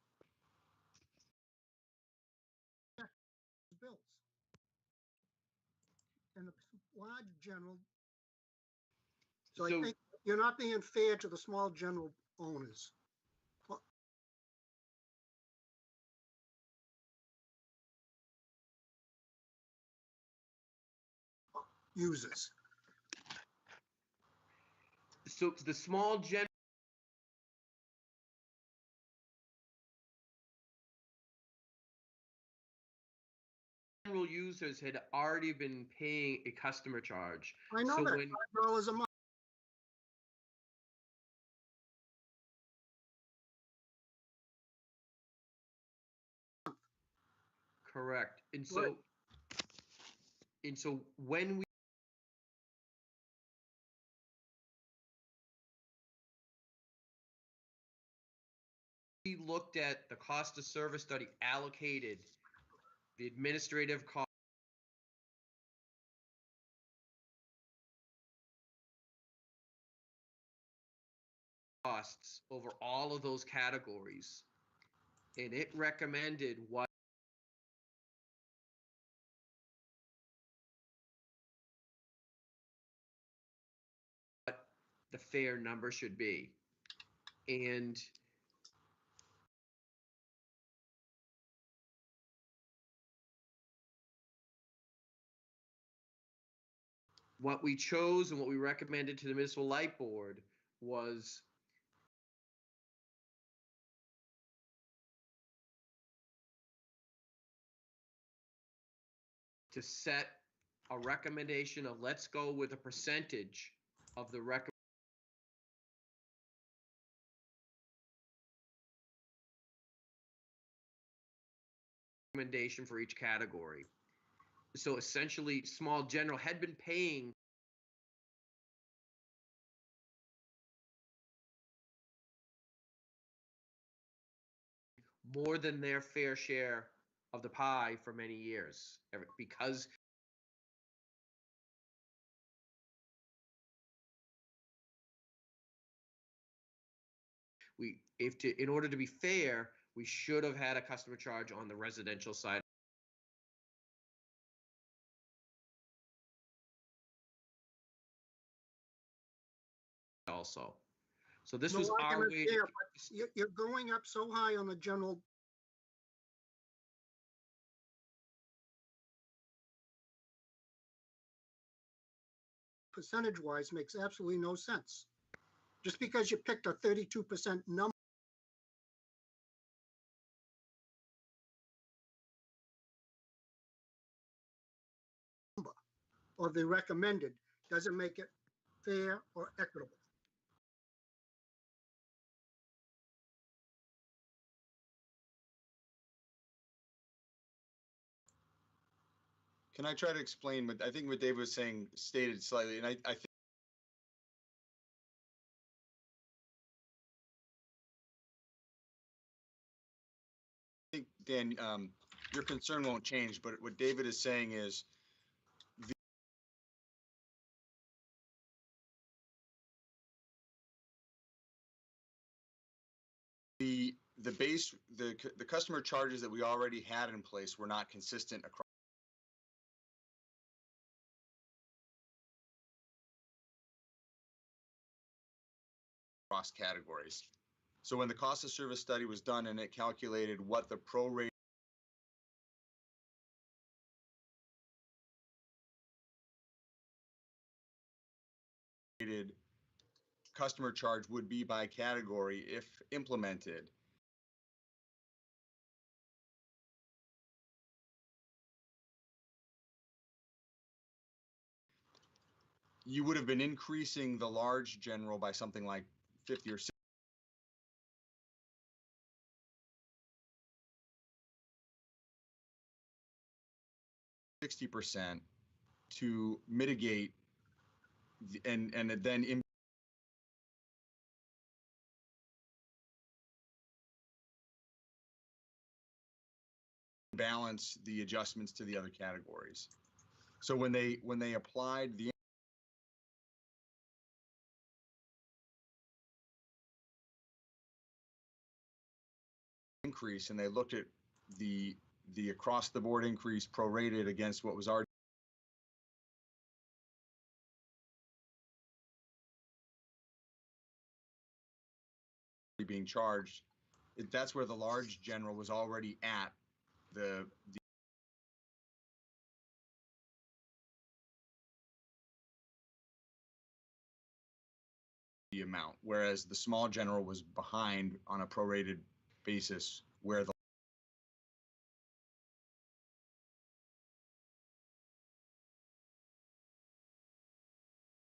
Bills. And the large general. So I think you're not being fair to the small general owners. Users. So the small general users had already been paying a customer charge. I know so that when, $5 a month. correct. And so, Right. and so when we looked at the cost of service study allocated the administrative costs over all of those categories, and it recommended what the fair number should be. And what we chose and what we recommended to the municipal light board was to set a recommendation of, let's go with a percentage of the recommendation for each category. So essentially, small general had been paying more than their fair share of the pie for many years because in order to be fair, we should have had a customer charge on the residential side also. So this No was our argument way there, to, but you're going up so high on the general percentage-wise makes absolutely no sense. Just because you picked a 32% number or the recommended doesn't make it fair or equitable. Can I try to explain what I think what Dave was saying stated slightly, and I think, Dan, your concern won't change, but what David is saying is the base, the customer charges that we already had in place were not consistent across categories. So when the cost of service study was done and it calculated what the prorated customer charge would be by category if implemented, you would have been increasing the large general by something like 50 or 60% to mitigate and then balance the adjustments to the other categories. So when they applied the increase and they looked at the across the board increase prorated against what was already being charged, that's where the large general was already at the amount, whereas the small general was behind on a prorated basis where the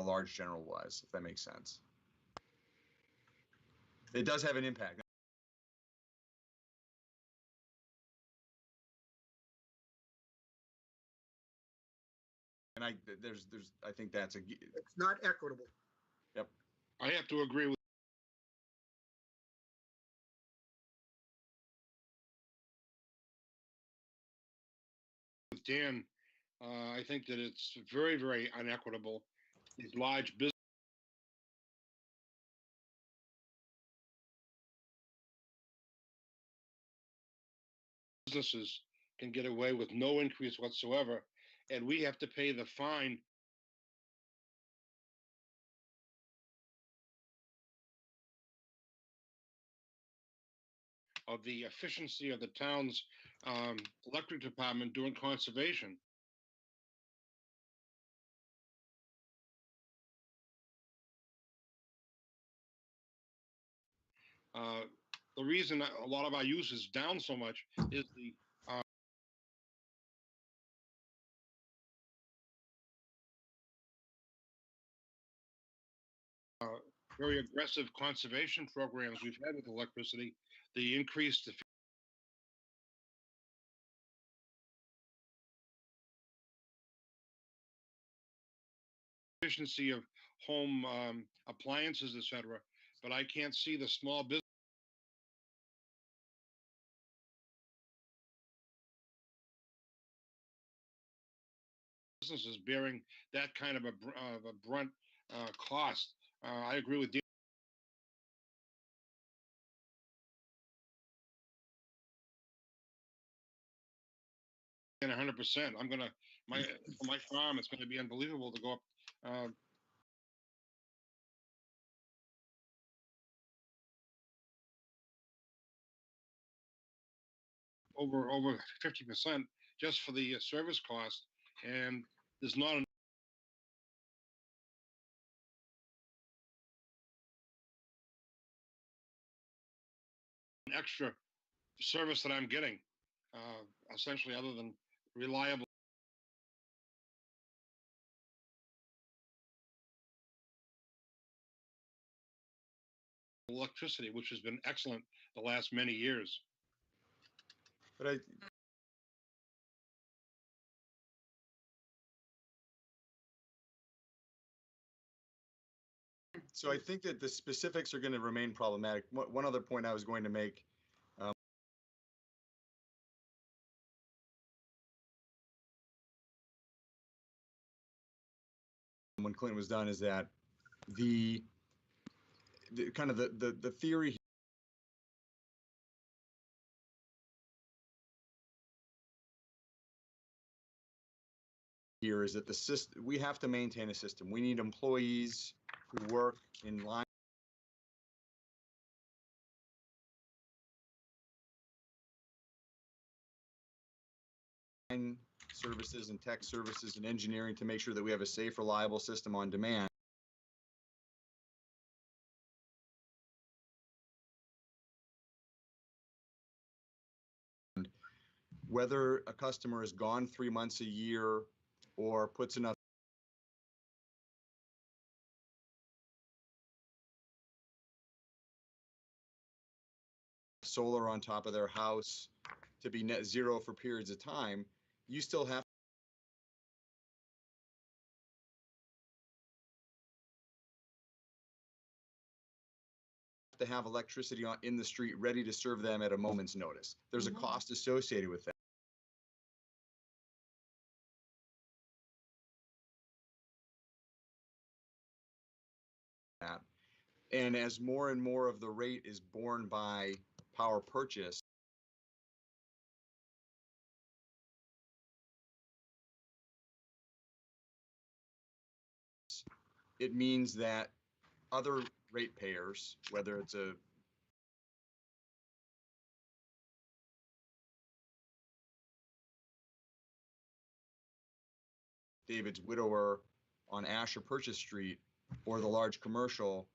large general was, if that makes sense. It does have an impact. And I think that's It's not equitable. Yep. I have to agree with Dan. I think that it's very, very unequitable. These large businesses can get away with no increase whatsoever, and we have to pay the fine of the efficiency of the town's electric department doing conservation. The reason a lot of our use is down so much is the very aggressive conservation programs we've had with electricity, the increased efficiency of home appliances, et cetera. But I can't see the small businesses bearing that kind of a brunt cost. I agree with Dan. 100%. I'm gonna for my farm. It's going to be unbelievable to go up. Over 50% just for the service cost, and there's not an extra service that I'm getting, essentially, other than reliable electricity, which has been excellent the last many years. But so I think that the specifics are going to remain problematic. One other point I was going to make, when Clinton was done, is that the kind of the theory here is that the system, we have to maintain a system. We need employees who work in line services and tech services and engineering to make sure that we have a safe, reliable system on demand. Whether a customer is gone 3 months a year or puts enough solar on top of their house to be net zero for periods of time, you still have to have electricity in the street ready to serve them at a moment's notice. There's a cost associated with that. And as more and more of the rate is borne by power purchase, it means that other ratepayers, whether it's a David's widower on Asher Purchase Street or the large commercial,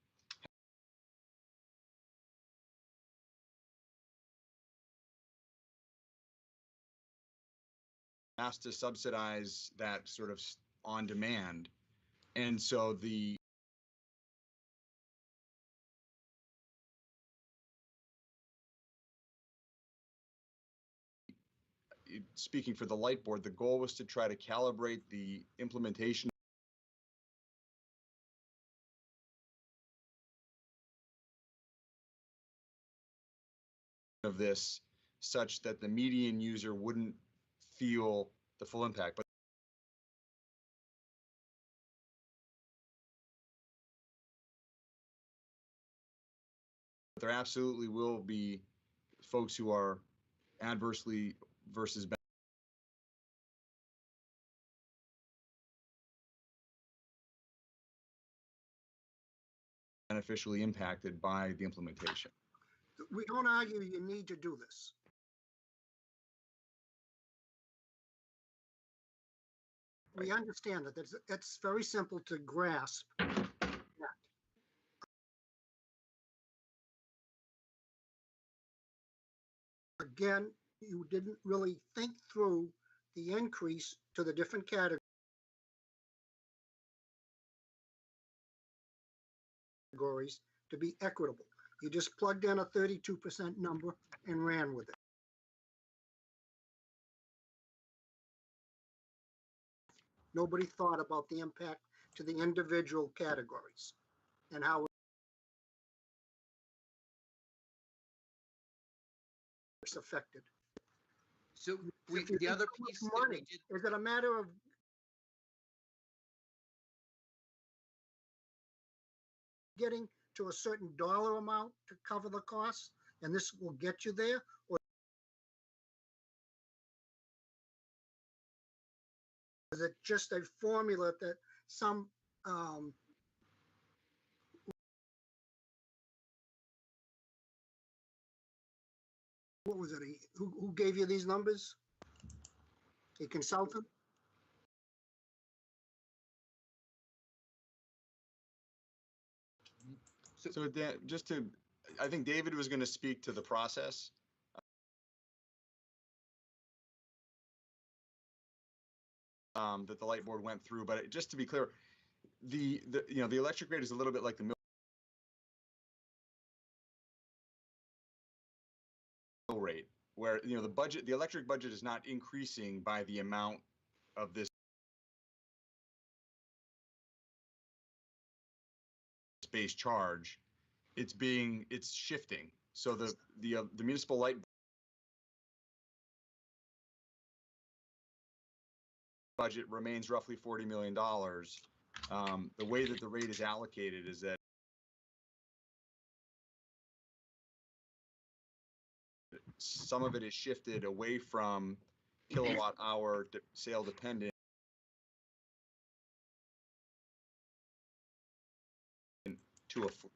has to subsidize that sort of on demand. And so speaking for the light board, the goal was to try to calibrate the implementation of this such that the median user wouldn't feel the full impact. But there absolutely will be folks who are adversely versus beneficially impacted by the implementation. We don't argue you need to do this. We understand that. It's very simple to grasp. Again, you didn't really think through the increase to the different categories. categories to be equitable. You just plugged in a 32% number and ran with it. Nobody thought about the impact to the individual categories and how it's affected. So If you the need other so much piece that we money, did, is it a matter of getting to a certain dollar amount to cover the costs, and this will get you there? Or is it just a formula that some, what was it, who gave you these numbers? A consultant? So Dan, I think David was going to speak to the process. That the light board went through, but just to be clear, the electric rate is a little bit like the mill rate, where the electric budget is not increasing by the amount of this base charge. It's shifting. So the municipal light budget remains roughly $40 million. The way that the rate is allocated is that some of it is shifted away from kilowatt hour sale dependent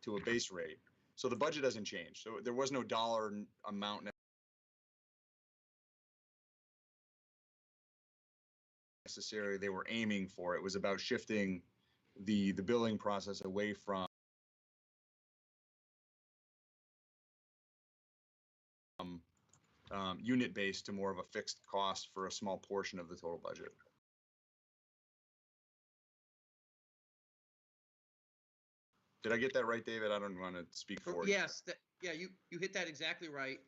to a base rate. So the budget doesn't change. So there was no dollar amount necessarily they were aiming for. It was about shifting the billing process away from unit based to more of a fixed cost for a small portion of the total budget. Did I get that right, David? I don't want to speak for you. yes, you hit that exactly right.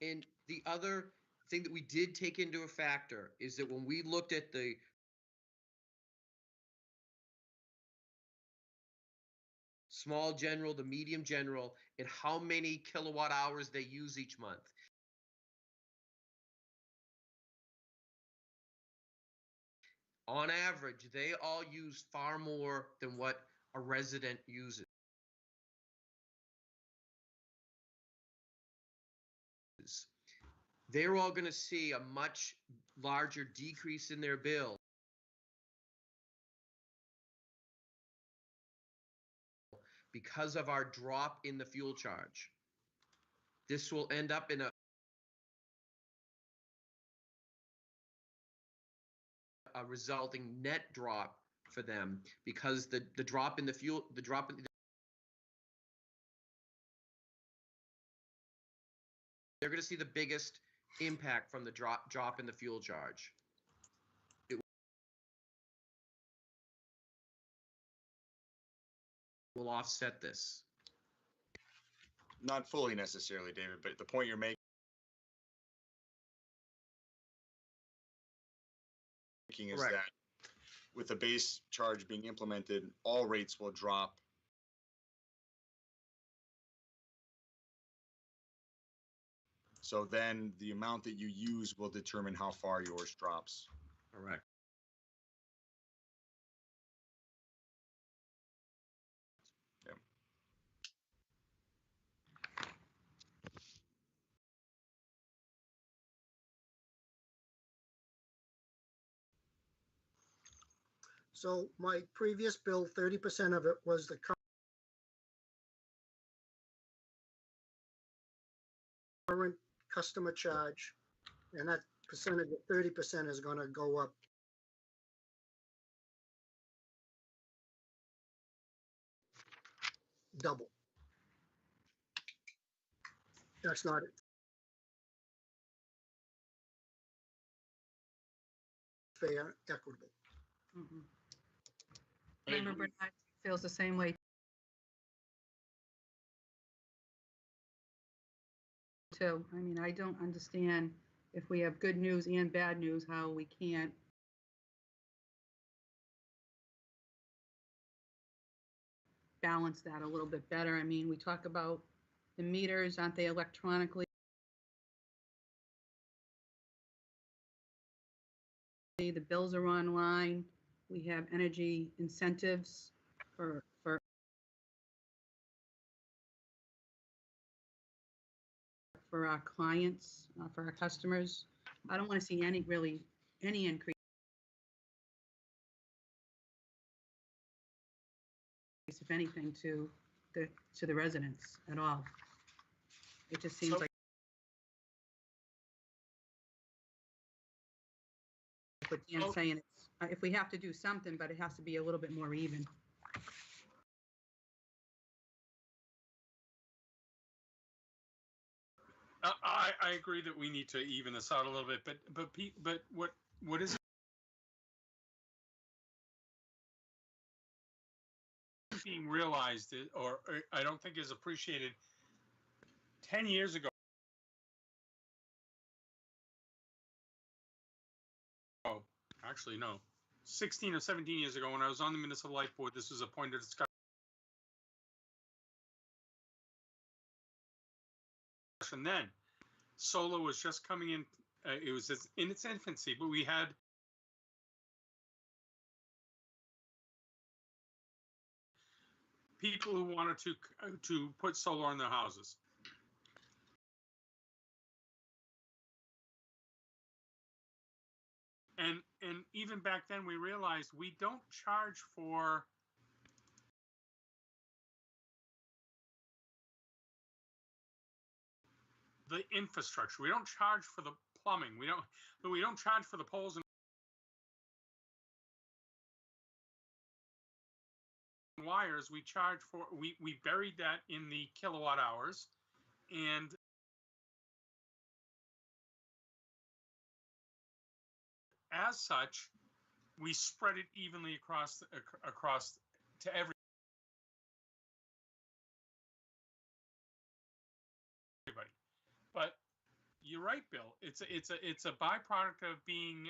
And the other thing that we did take into a factor is that when we looked at the small general, the medium general, and how many kilowatt hours they use each month. On average, they all use far more than what a resident uses. They're all going to see a much larger decrease in their bill because of our drop in the fuel charge. This will end up in a resulting net drop for them because the drop in the fuel, they're going to see the biggest impact from the drop in the fuel charge. It will offset this. Not fully necessarily, David, but the point you're making is Correct. that with the base charge being implemented, all rates will drop. So then the amount that you use will determine how far yours drops. Correct. Yeah. So my previous bill, 30% of it was the current customer charge, and that percentage of 30% is going to go up double. That's not fair, equitable. Mm-mm. I Member agree. Bernard feels the same way too. I mean, I don't understand if we have good news and bad news, how we can't balance that a little bit better. I mean, we talk about the meters, aren't they electronically? The bills are online. We have energy incentives for our clients, for our customers. I don't want to see any increase, if anything, to the residents at all. It just seems So- like what Dan's saying, if we have to do something, but it has to be a little bit more even. I agree that we need to even this out a little bit, but what is being realized or I don't think is appreciated 10 years ago. Oh, actually, no. 16 or 17 years ago, when I was on the Municipal Light Board, this was a point of discussion then. Solar was just coming in. It was in its infancy, but we had people who wanted to put solar on their houses. And even back then, we realized we don't charge for the infrastructure. We don't charge for the plumbing. We don't charge for the poles and wires. We charge for we buried that in the kilowatt hours, and as such, we spread it evenly across to everybody. But you're right, Bill. It's a byproduct of being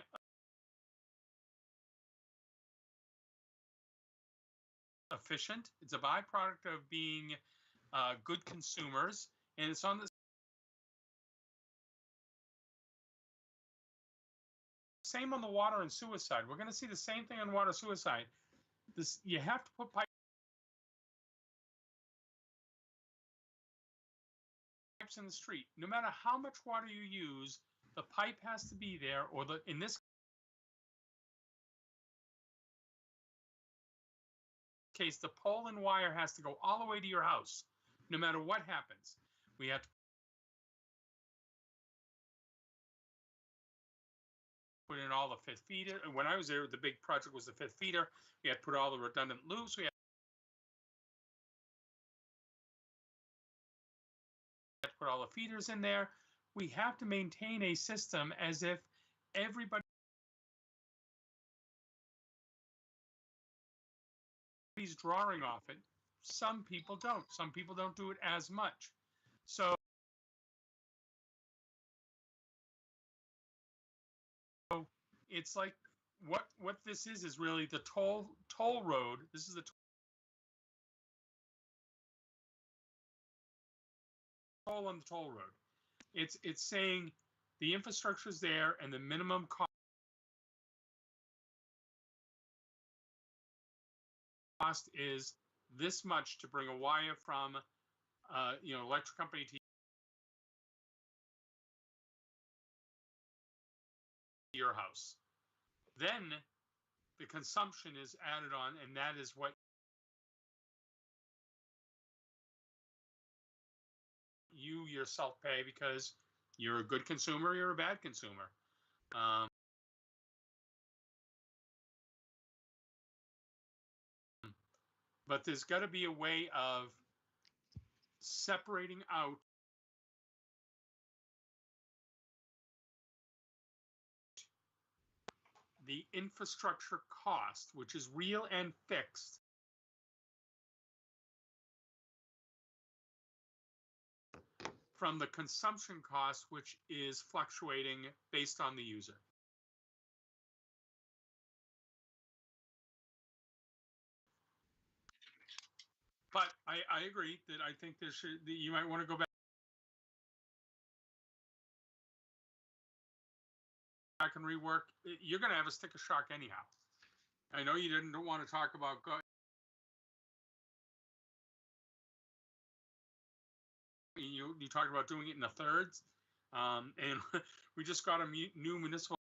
efficient. It's a byproduct of being good consumers, and it's on the same on the water and sewer side. We're going to see the same thing on water sewer side. You have to put pipes in the street. No matter how much water you use, the pipe has to be there, or in this case, the pole and wire has to go all the way to your house, no matter what happens. We have to put in all the fifth feeder. And when I was there, the big project was the fifth feeder. We had to put all the redundant loops. We had to put all the feeders in there. We have to maintain a system as if everybody's drawing off it. Some people don't. Some people don't do it as much. So it's like what this is really the toll road. This is the toll on the toll road. It's saying the infrastructure is there and the minimum cost is this much to bring a wire from electric company to your house. Then the consumption is added on, and that is what you yourself pay because you're a good consumer, you're a bad consumer. But there's got to be a way of separating out the infrastructure cost, which is real and fixed, from the consumption cost, which is fluctuating based on the user. But I agree that I think there should, that you might want to go back and rework. You're going to have a sticker shock anyhow. I know you didn't want to talk about you talked about doing it in the thirds, and we just got a new municipal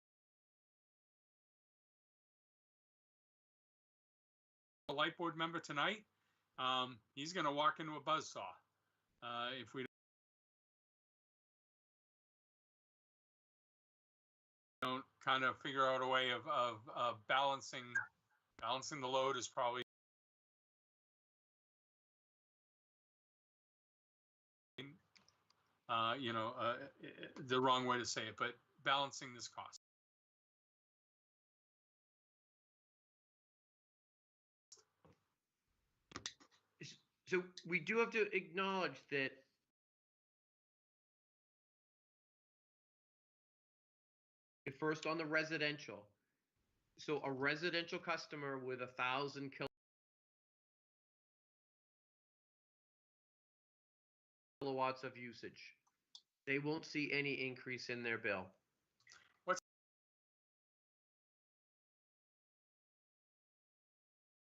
light board member tonight. He's going to walk into a buzzsaw if we don't kind of figure out a way of balancing the load is probably the wrong way to say it, but balancing this cost. So we do have to acknowledge that first on the residential. So a residential customer with 1,000 kilowatts of usage, they won't see any increase in their bill. What's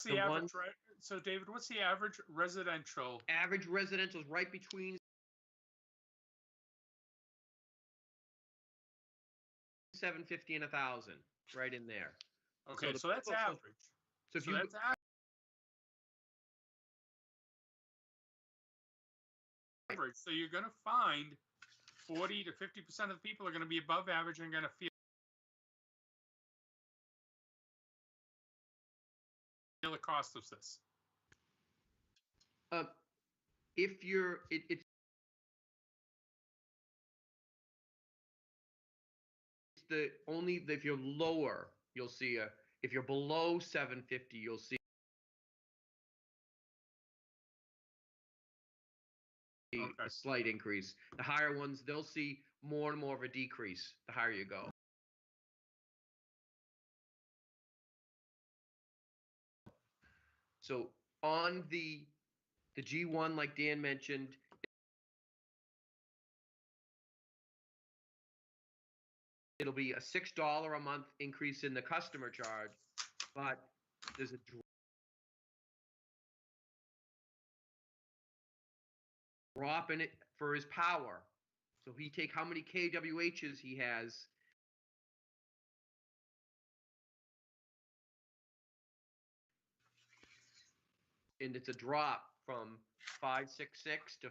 the average, right? So David, what's the average residential? Average residential is right between 750 and 1,000, right in there. Okay, so that's average. So if So you that's average. So you're going to find 40 to 50% of the people are going to be above average and going to feel the cost of this. if you're it's the only if you're lower, you'll see if you're below 750, you'll see a slight increase. The higher ones, they'll see more and more of a decrease the higher you go. So on the G1, like Dan mentioned, it'll be a $6 a month increase in the customer charge, but there's a drop in it for his power. So he take how many kWhs he has. And it's a drop from 566 to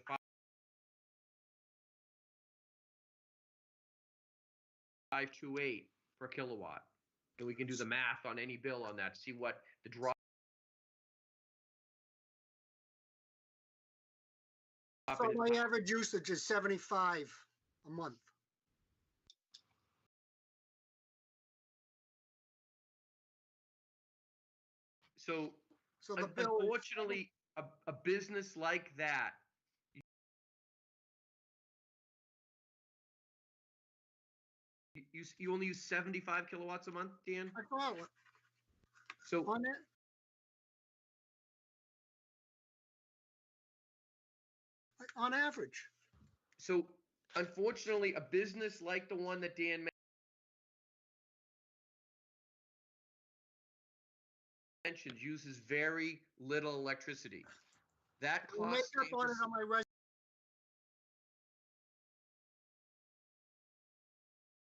528 per kilowatt. And we can do the math on any bill on that, see what the drop. So my average usage is 75 a month. So the bill unfortunately, a business like that, you only use 75 kilowatts a month, Dan? I follow it. So on that, on average. So unfortunately, a business like the one that Dan mentioned uses very little electricity. That We'll make cost up on it on my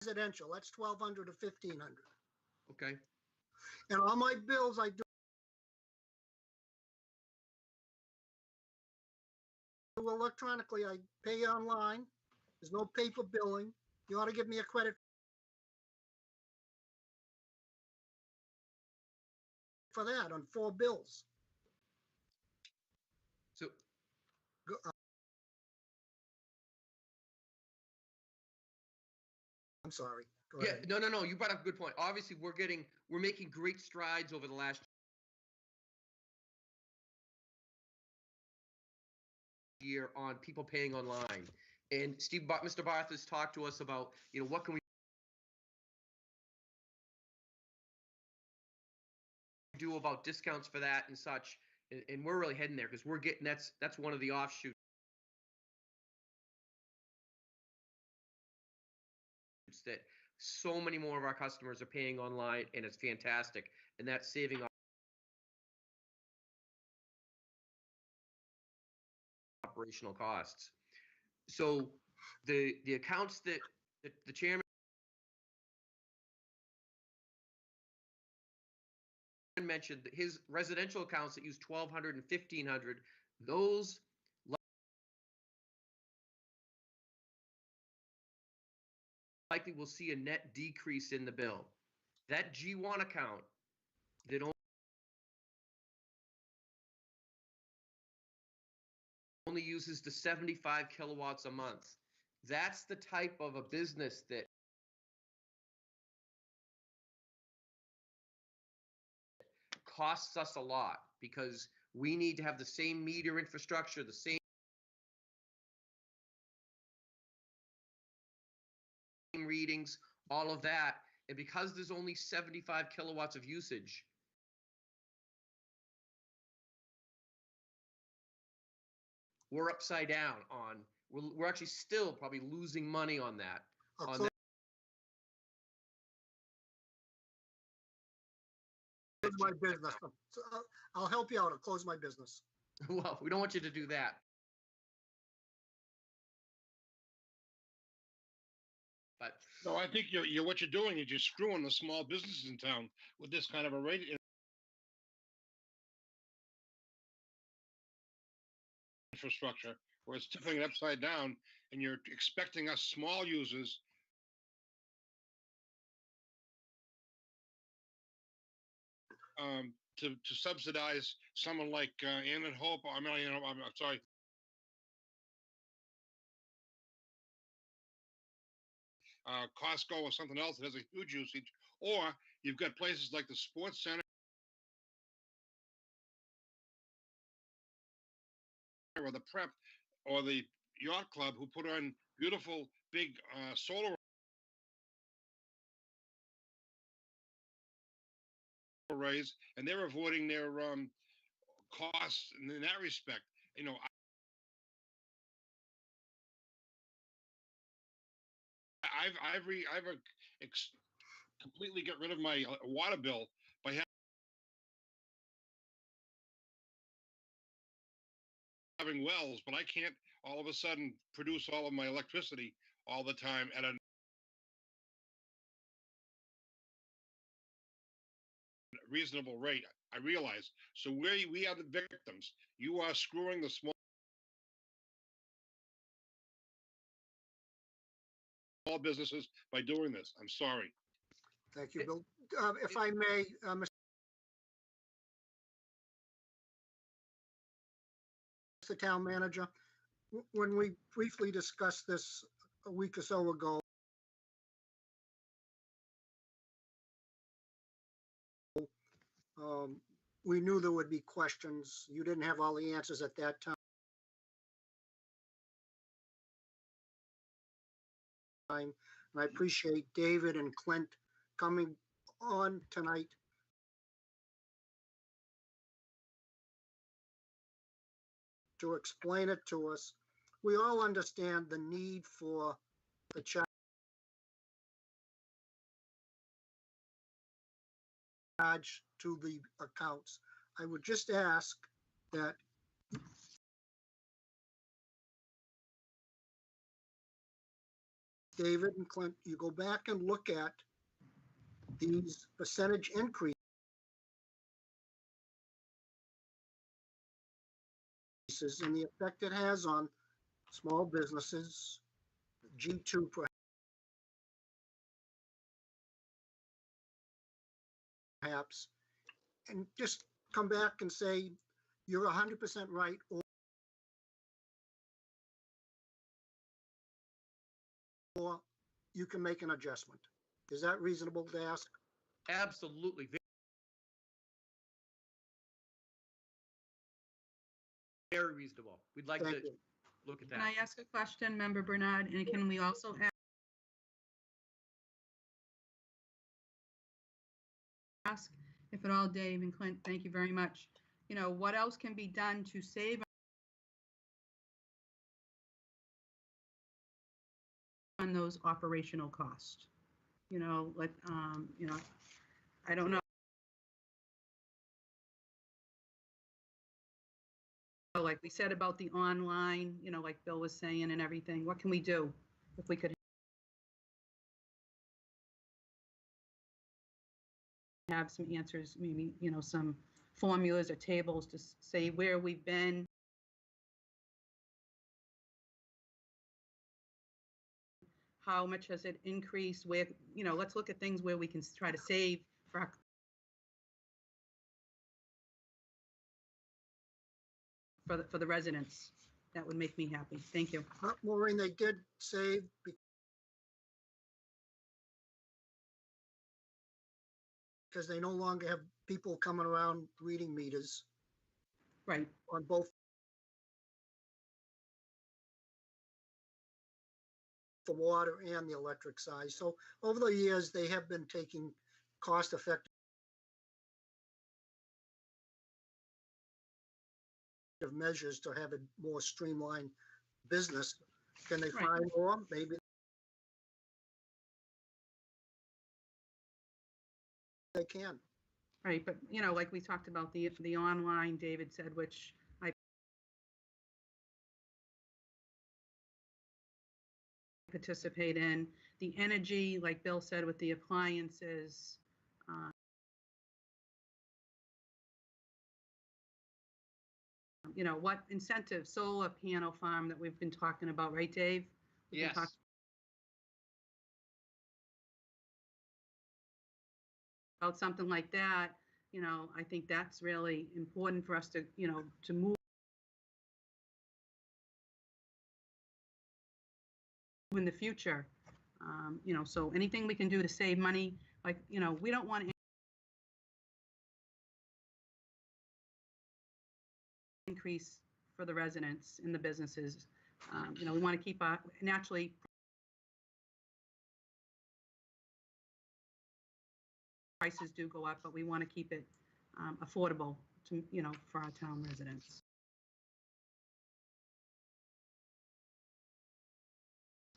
residential. That's 1,200 to 1,500. Okay. And on my bills, I do electronically. I pay online. There's no paper billing. You ought to give me a credit for that on 4 bills. So I'm I'm sorry. Go Yeah, ahead. no. You brought up a good point. Obviously, we're making great strides over the last year on people paying online. And Mr. Barth has talked to us about, what can we do about discounts for that and such. And we're really heading there because we're getting that's one of the offshoots that so many more of our customers are paying online, and it's fantastic. And that's saving operational costs. So the accounts that the chairman mentioned, his residential accounts that use 1,200 and 1,500, those likely will see a net decrease in the bill. That G1 account that only uses the 75 kilowatts a month, that's the type of a business that costs us a lot because we need to have the same meter infrastructure, the same readings, all of that. And because there's only 75 kilowatts of usage, we're upside down on, we're actually still probably losing money on that. I'll close my business. So I'll help you out. I'll close my business. Well, we don't want you to do that. But No, I think what you're doing is you're screwing the small businesses in town with this kind of a rate infrastructure, where it's tipping it upside down, and you're expecting us small users to subsidize someone like Ann and Hope. I'm sorry. Costco or something else that has a huge usage, or you've got places like the Sports Center or the Prep or the Yacht Club who put on beautiful big solar arrays, and they're avoiding their costs in that respect. I've completely get rid of my water bill by having wells, but I can't all of a sudden produce all of my electricity all the time at a reasonable rate. I realize. So we are the victims. You are screwing the small businesses by doing this. I'm sorry. Thank you, Bill. If I may, Mr. Town Manager, when we briefly discussed this a week or so ago, we knew there would be questions. You didn't have all the answers at that time. And I appreciate David and Clint coming on tonight to explain it to us. We all understand the need for the charge to the accounts. I would just ask that David and Clint, you go back and look at these percentage increases and the effect it has on small businesses, G2 perhaps, and just come back and say, you're 100% right, or you can make an adjustment. Is that reasonable to ask? Absolutely. Very reasonable. We'd like Thank to you. look at Can that. I ask a question, Member Bernard? And can we also ask, if at all, Dave and Clint, thank you very much. You know, what else can be done to save on those operational costs? You know, like, you know, I don't know. Like we said about the online, you know, like Bill was saying and everything, what can we do if we could have some answers, maybe, you know, some formulas or tables to say where we've been, how much has it increased, where, you know, let's look at things where we can try to save for for the residents. That would make me happy. Thank you. Maureen, they did save because they no longer have people coming around reading meters Right. on both the water and the electric side. So over the years, they have been taking cost-effective measures to have a more streamlined business. Can they Right. find more? Maybe they can. Right, but you know, like we talked about the online, David said, which I participate in, the energy, like Bill said, with the appliances. You know, what incentive, solar panel farm that we've been talking about, right, Dave? We've been Yes. talking about something like that, you know, I think that's really important for us to, you know, to move in the future. You know, so anything we can do to save money, like, you know, we don't want to increase for the residents and the businesses. You know, we want to keep our, naturally, prices do go up, but we want to keep it affordable to, you know, for our town residents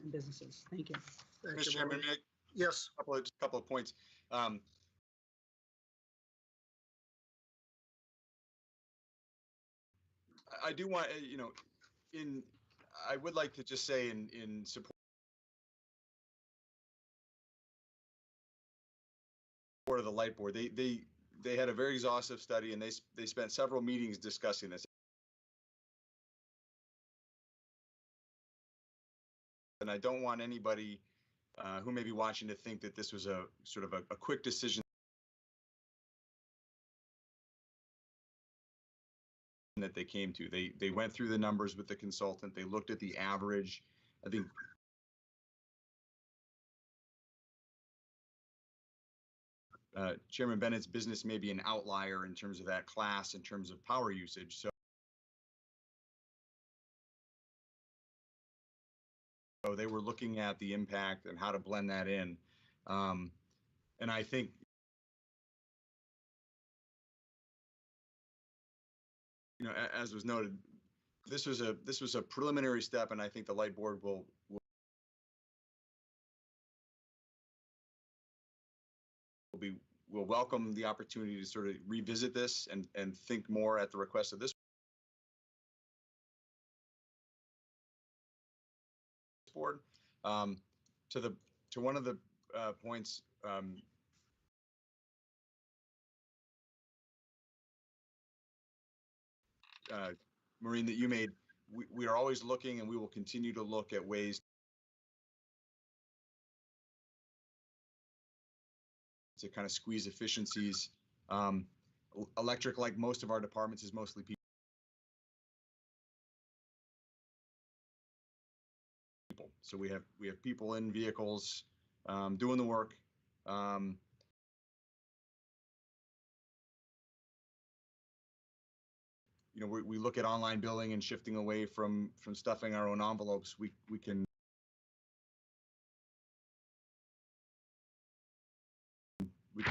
and businesses. Thank you. Thank Mr. you, Chairman, Maureen. may I- Yes, couple of points. I do want, you know, I would like to just say in support of the light board, they had a very exhaustive study and they spent several meetings discussing this. And I don't want anybody who may be watching to think that this was a sort of a quick decision that they came to. They went through the numbers with the consultant. They looked at the average. I think Chairman Bennett's business may be an outlier in terms of that class, in terms of power usage. So they were looking at the impact and how to blend that in. And I think you know, as was noted, this was a preliminary step, and I think the light board will welcome the opportunity to sort of revisit this and think more at the request of this board. To one of the points. Maureen, that you made, we are always looking and we will continue to look at ways to kind of squeeze efficiencies. Electric, like most of our departments, is mostly people. So we have people in vehicles doing the work. You know, we look at online billing and shifting away from stuffing our own envelopes. We can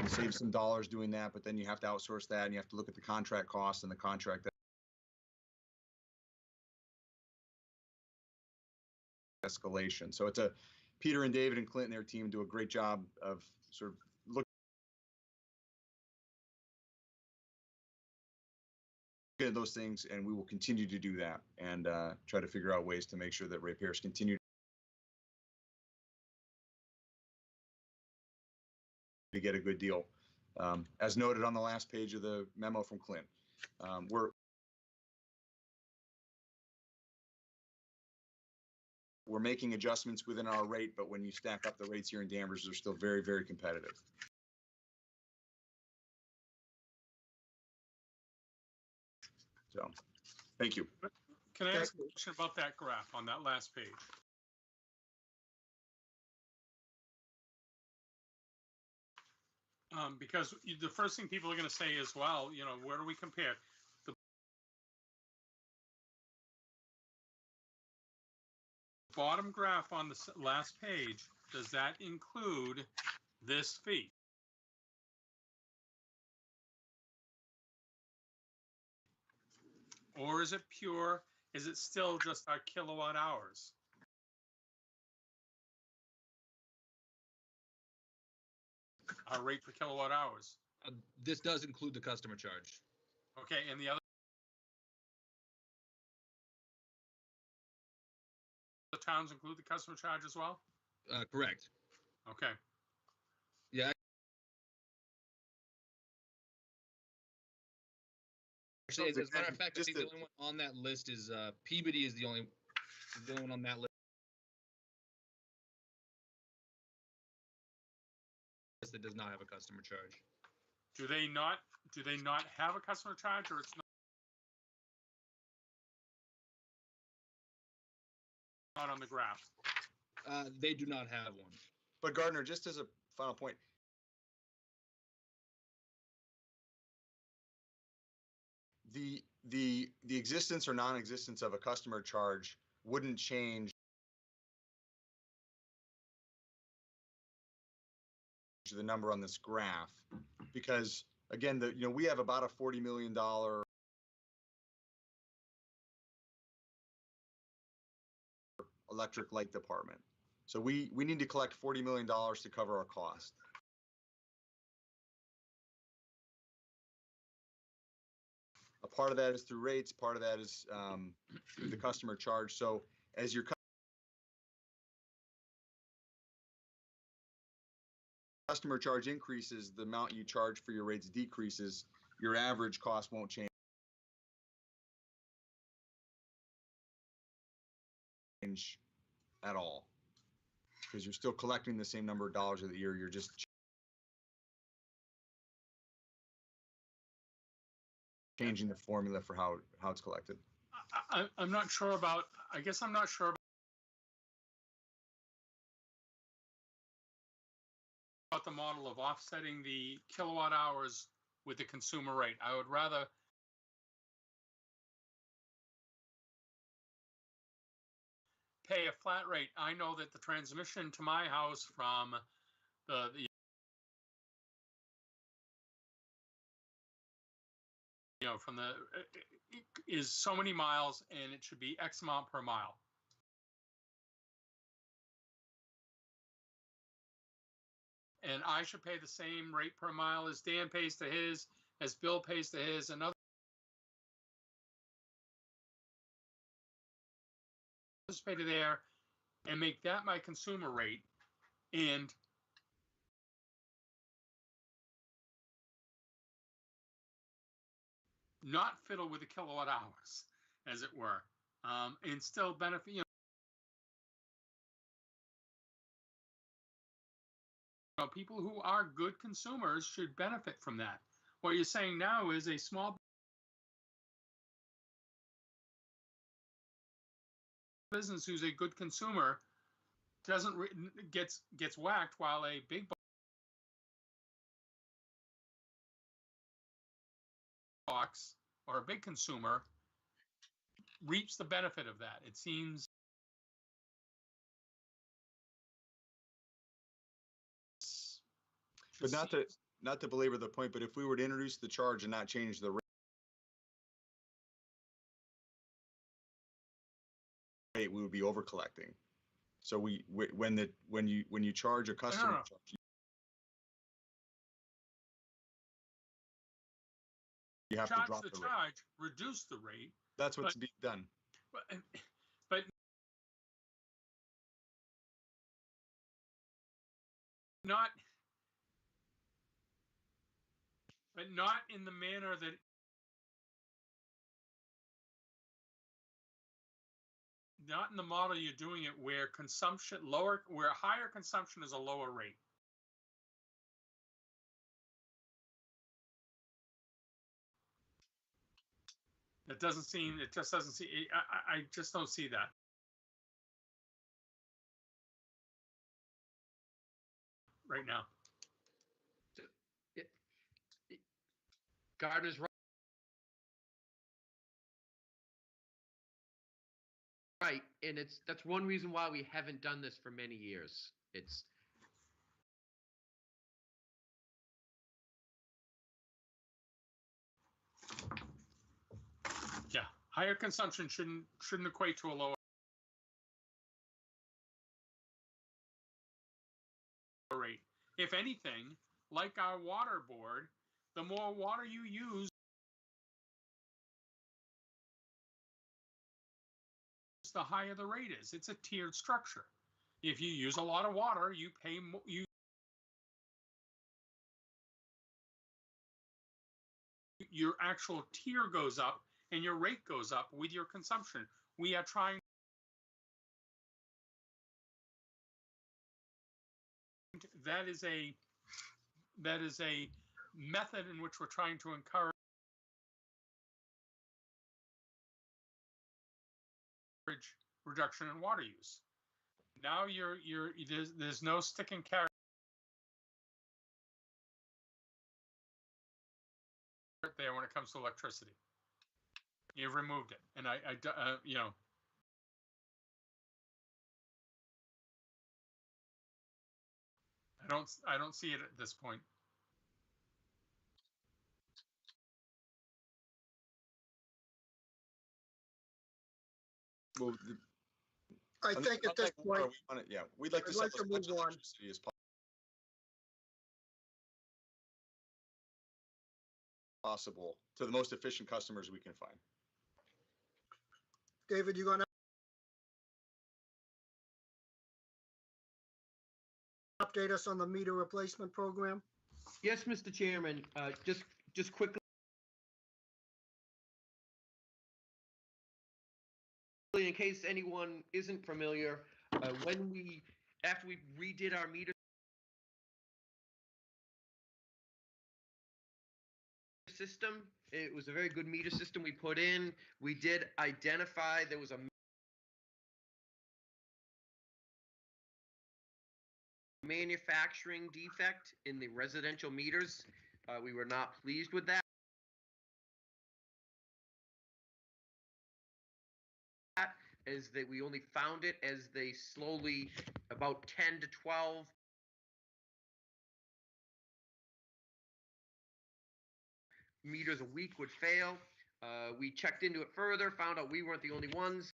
save some dollars doing that, but then you have to outsource that and you have to look at the contract costs and the contract escalation. So it's Peter and David and Clint and their team do a great job of sort of looking at those things, and we will continue to do that and try to figure out ways to make sure that ratepayers continue to get a good deal. As noted on the last page of the memo from Clint, we're making adjustments within our rate, but when you stack up the rates here in Danvers, they're still very, very competitive. So, thank you. Can I ask a question about that graph on that last page? Because the first thing people are going to say is, well, you know, where do we compare? The bottom graph on the last page, does that include this fee? Or is it pure? Is it still just our kilowatt hours? Our rate per kilowatt hours. This does include the customer charge. Okay, and the other towns include the customer charge as well? Correct. Okay. Yeah. Actually, as a matter of fact, I think the only one on that list is Peabody is the only one on that list that does not have a customer charge. Do they not have a customer charge, or it's not on the graph? They do not have one. But Gardner, just as a final point, the existence or non-existence of a customer charge wouldn't change the number on this graph, because again, we have about a $40 million electric light department. So we need to collect $40 million to cover our cost. A part of that is through rates, part of that is through the customer charge. So as your customer charge increases, the amount you charge for your rates decreases, your average cost won't change at all, because you're still collecting the same number of dollars of the year. You're just changing the formula for how it's collected. I'm not sure about, I guess I'm not sure about the model of offsetting the kilowatt hours with the consumer rate. I would rather pay a flat rate. I know that the transmission to my house from the from the is so many miles, and it should be X amount per mile. And I should pay the same rate per mile as Dan pays to his, as Bill pays to his, and others pay to there, and make that my consumer rate, and not fiddle with the kilowatt hours, as it were, and still benefit, people who are good consumers should benefit from that. What you're saying now is a small business who's a good consumer doesn't gets whacked, while a big box or a big consumer reaps the benefit of that. It seems But not to belabor the point, but if we were to introduce the charge and not change the rate, we would be over collecting. So when you charge a customer, No. you have to charge drop the the rate. charge, reduce the rate, That's what's being done. but not in the manner that not in the model you're doing it, where where higher consumption is a lower rate. It just doesn't seem, I just don't see that. Right now. Gardner's right, and that's one reason why we haven't done this for many years. It's Yeah, higher consumption shouldn't equate to a lower rate. If anything, like our water board, the more water you use, the higher the rate is. It's a tiered structure. If you use a lot of water, you pay more. Your actual tier goes up and your rate goes up with your consumption. We are trying that is a method in which we're trying to encourage reduction in water use. Now there's no stick and carrot there when it comes to electricity. You've removed it, and I don't see it at this point. Well, I think at this point, we'd like to I'd sell like as to much move on. electricity as possible to the most efficient customers we can find. David, you gonna update us on the meter replacement program? Yes, Mr. Chairman. Just quickly, in case anyone isn't familiar, after we redid our meter system, it was a very good meter system we put in. We did identify there was a manufacturing defect in the residential meters. We were not pleased with that. Is that we only found it as they slowly, about 10 to 12 meters a week would fail. We checked into it further, found out we weren't the only ones.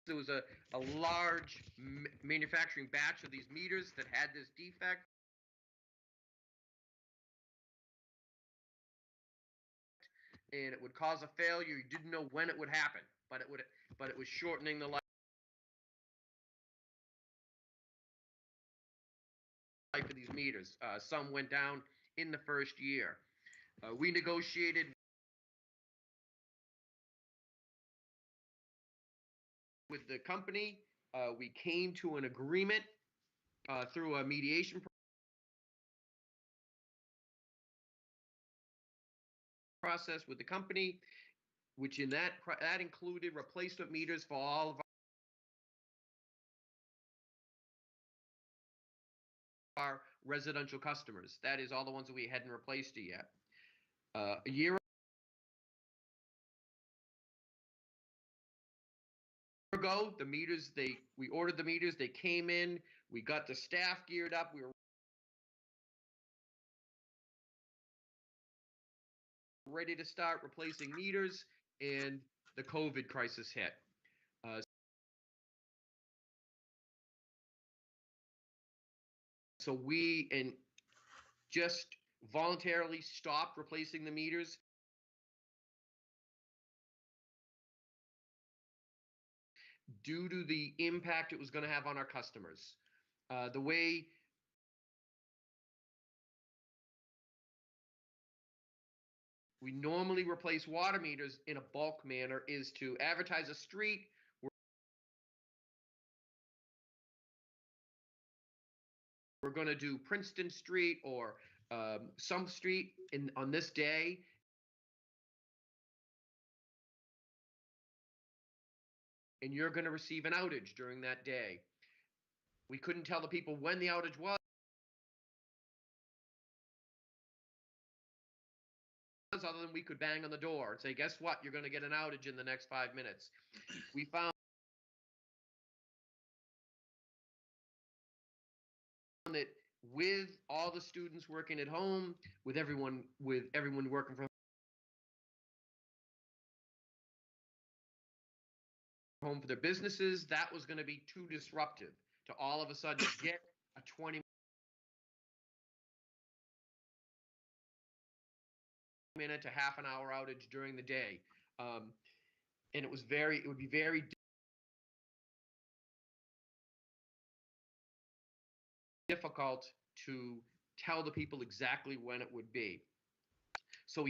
There was a large manufacturing batch of these meters that had this defect. And it would cause a failure. You didn't know when it would happen, but it was shortening the life of these meters. Some went down in the first year. We negotiated with the company. We came to an agreement through a mediation process with the company. which in that included replacement meters for all of our residential customers. That is all the ones that we hadn't replaced it yet. A year ago, the meters, we ordered the meters, they came in, we got the staff geared up, we were ready to start replacing meters, and the COVID crisis hit. So we just voluntarily stopped replacing the meters due to the impact it was going to have on our customers. The way we normally replace water meters in a bulk manner is to advertise a street. We're going to do Princeton Street or some street on this day. And you're going to receive an outage during that day. We couldn't tell the people when the outage was, other than we could bang on the door and say, guess what? You're going to get an outage in the next 5 minutes. We found that with all the students working at home, with everyone working from home for their businesses, that was going to be too disruptive to all of a sudden get a 20-minute to half an hour outage during the day. And it would be very difficult to tell the people exactly when it would be. So a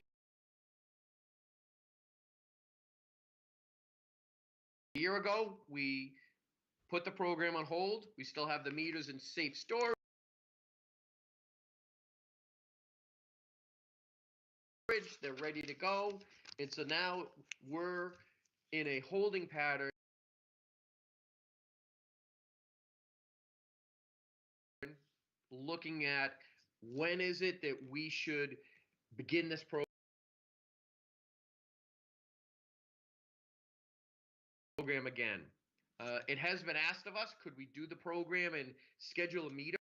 year ago, we put the program on hold. We still have the meters in safe storage. They're ready to go. And so now we're in a holding pattern, looking at when is it that we should begin this program again. It has been asked of us, could we do the program and schedule a meter?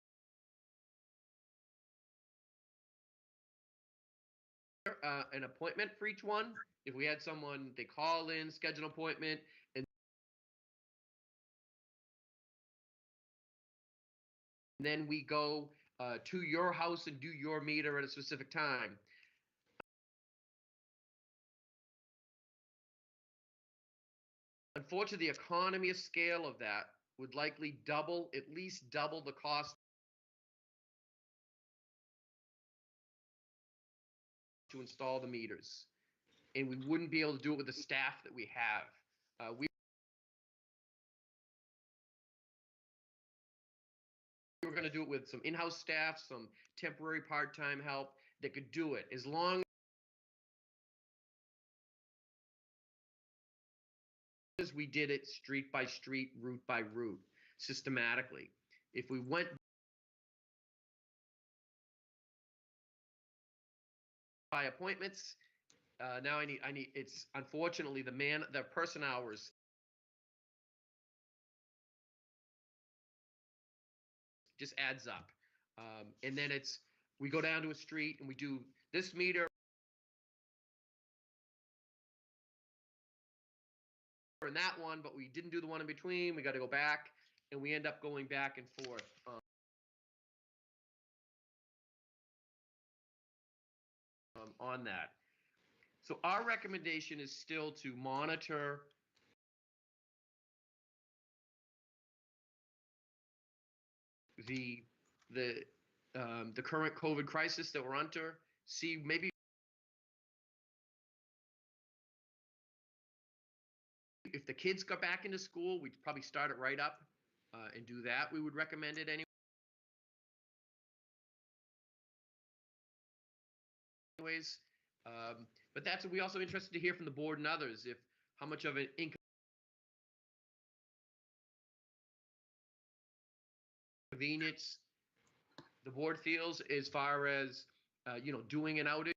An appointment for each one. If we had someone, they call in, schedule an appointment, and then we go to your house and do your meter at a specific time. Unfortunately, the economy of scale of that would likely at least double the cost to install the meters. And we wouldn't be able to do it with the staff that we have. We were going to do it with some in-house staff, some temporary part-time help that could do it, as long as we did it street by street, route by route, systematically. If we went by appointments, now it's unfortunately the person hours just adds up. And then we go down to a street and we do this meter and that one, but we didn't do the one in between. We got to go back, and we end up going back and forth on that. So our recommendation is still to monitor the current COVID crisis that we're under, see maybe if the kids got back into school, we'd probably start it right up and do that. We would recommend it anyways. But that's what we also interested to hear from the board and others, if how much of an inconvenience the board feels as far as, doing an outage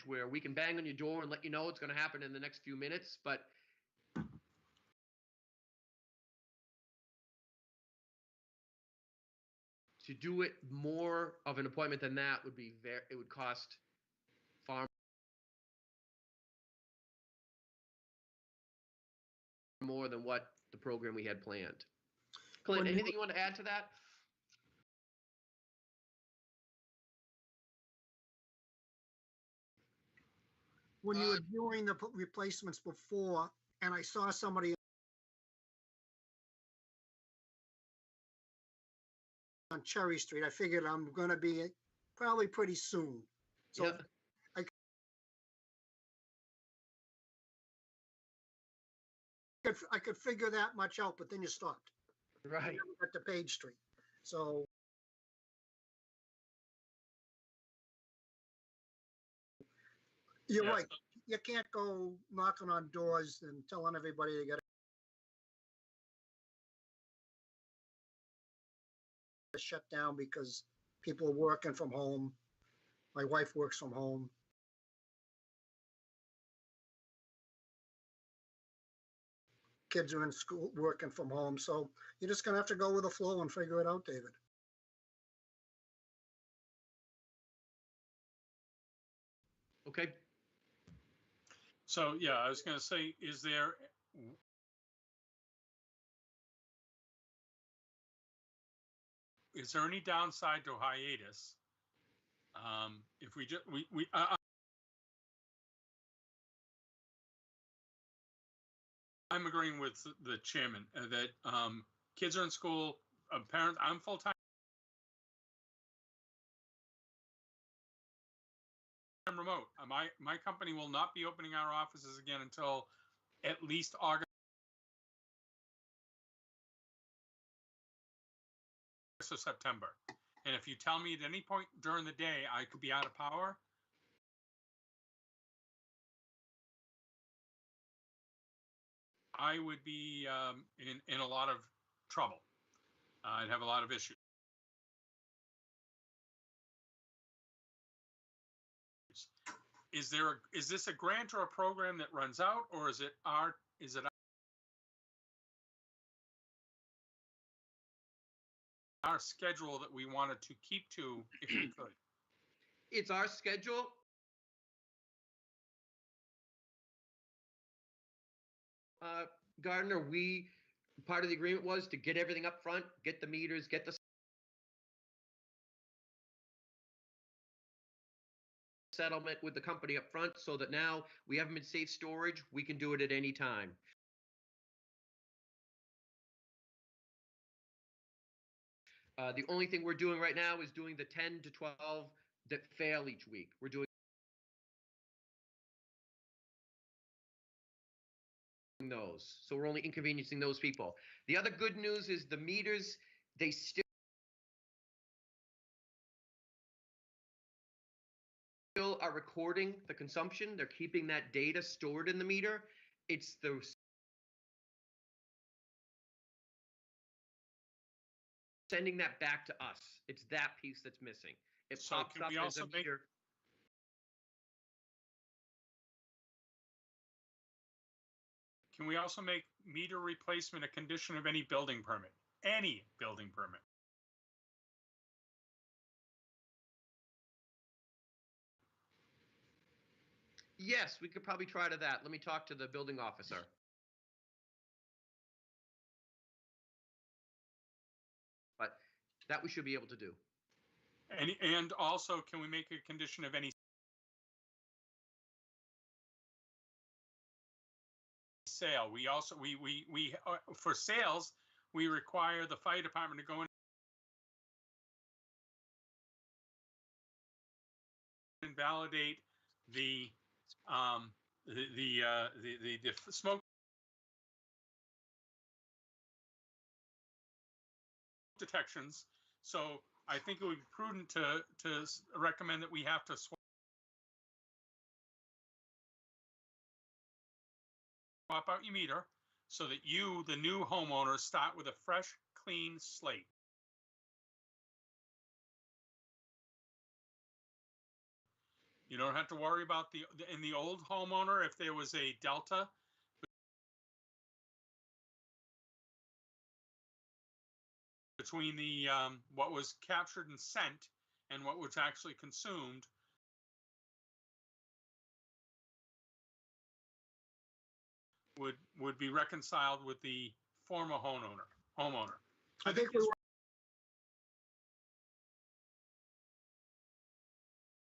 where we can bang on your door and let you know it's going to happen in the next few minutes, but to do it more of an appointment than that would be it would cost far more than what the program we had planned. Clint, When you- anything you want to add to that? When you were doing the replacements before, and I saw somebody on Cherry Street, I figured I'm gonna be probably pretty soon. So Yep. I could figure that much out, but then you stopped Right. at the Page Street. So you're Yeah, right. You can't go knocking on doors and telling everybody they got to shut down because people are working from home. My wife works from home. Kids are in school, working from home. So you're just gonna have to go with the flow and figure it out, David. Okay. So, yeah, I was gonna say, is there any downside to hiatus? If we just, I'm agreeing with the chairman that kids are in school, parents, I'm full-time remote. My company will not be opening our offices again until at least August or September. And if you tell me at any point during the day I could be out of power, I would be in a lot of trouble. I'd have a lot of issues. Is this a grant or a program that runs out, or is it our schedule that we wanted to keep to if we could? It's our schedule. Gardner, part of the agreement was to get everything up front, get the meters, get the settlement with the company up front, so that now we have them in safe storage. We can do it at any time. The only thing we're doing right now is doing the 10 to 12 that fail each week. We're doing those. So we're only inconveniencing those people. The other good news is the meters, they still are recording the consumption. They're keeping that data stored in the meter. It's the sending that back to us. It's that piece that's missing. It So pops can up we as also a make- meter. Can we also make meter replacement a condition of any building permit? Any building permit? Yes, we could probably try to that. Let me talk to the building officer. But that we should be able to do. And also, can we make a condition of any sale? We also, for sales, we require the fire department to go in and validate the smoke detections. So I think it would be prudent to recommend that we have to swap out your meter so that you, the new homeowner, start with a fresh, clean slate. You don't have to worry about in the old homeowner, if there was a delta between the what was captured and sent and what was actually consumed. Would be reconciled with the former homeowner. I think we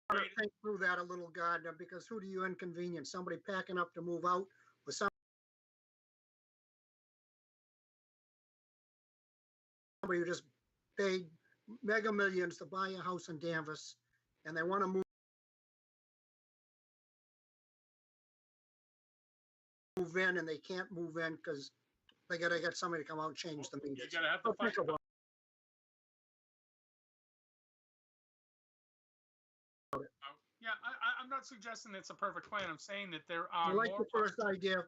want to think through that a little, Gardner, because who do you inconvenience? Somebody packing up to move out or somebody who just paid mega millions to buy a house in Danvers and they want to move in and they can't move in because they gotta get somebody to come out and change the You meters. gotta have to Think fight. about Yeah, I'm not suggesting it's a perfect plan. I'm saying that there I are like more. the first idea.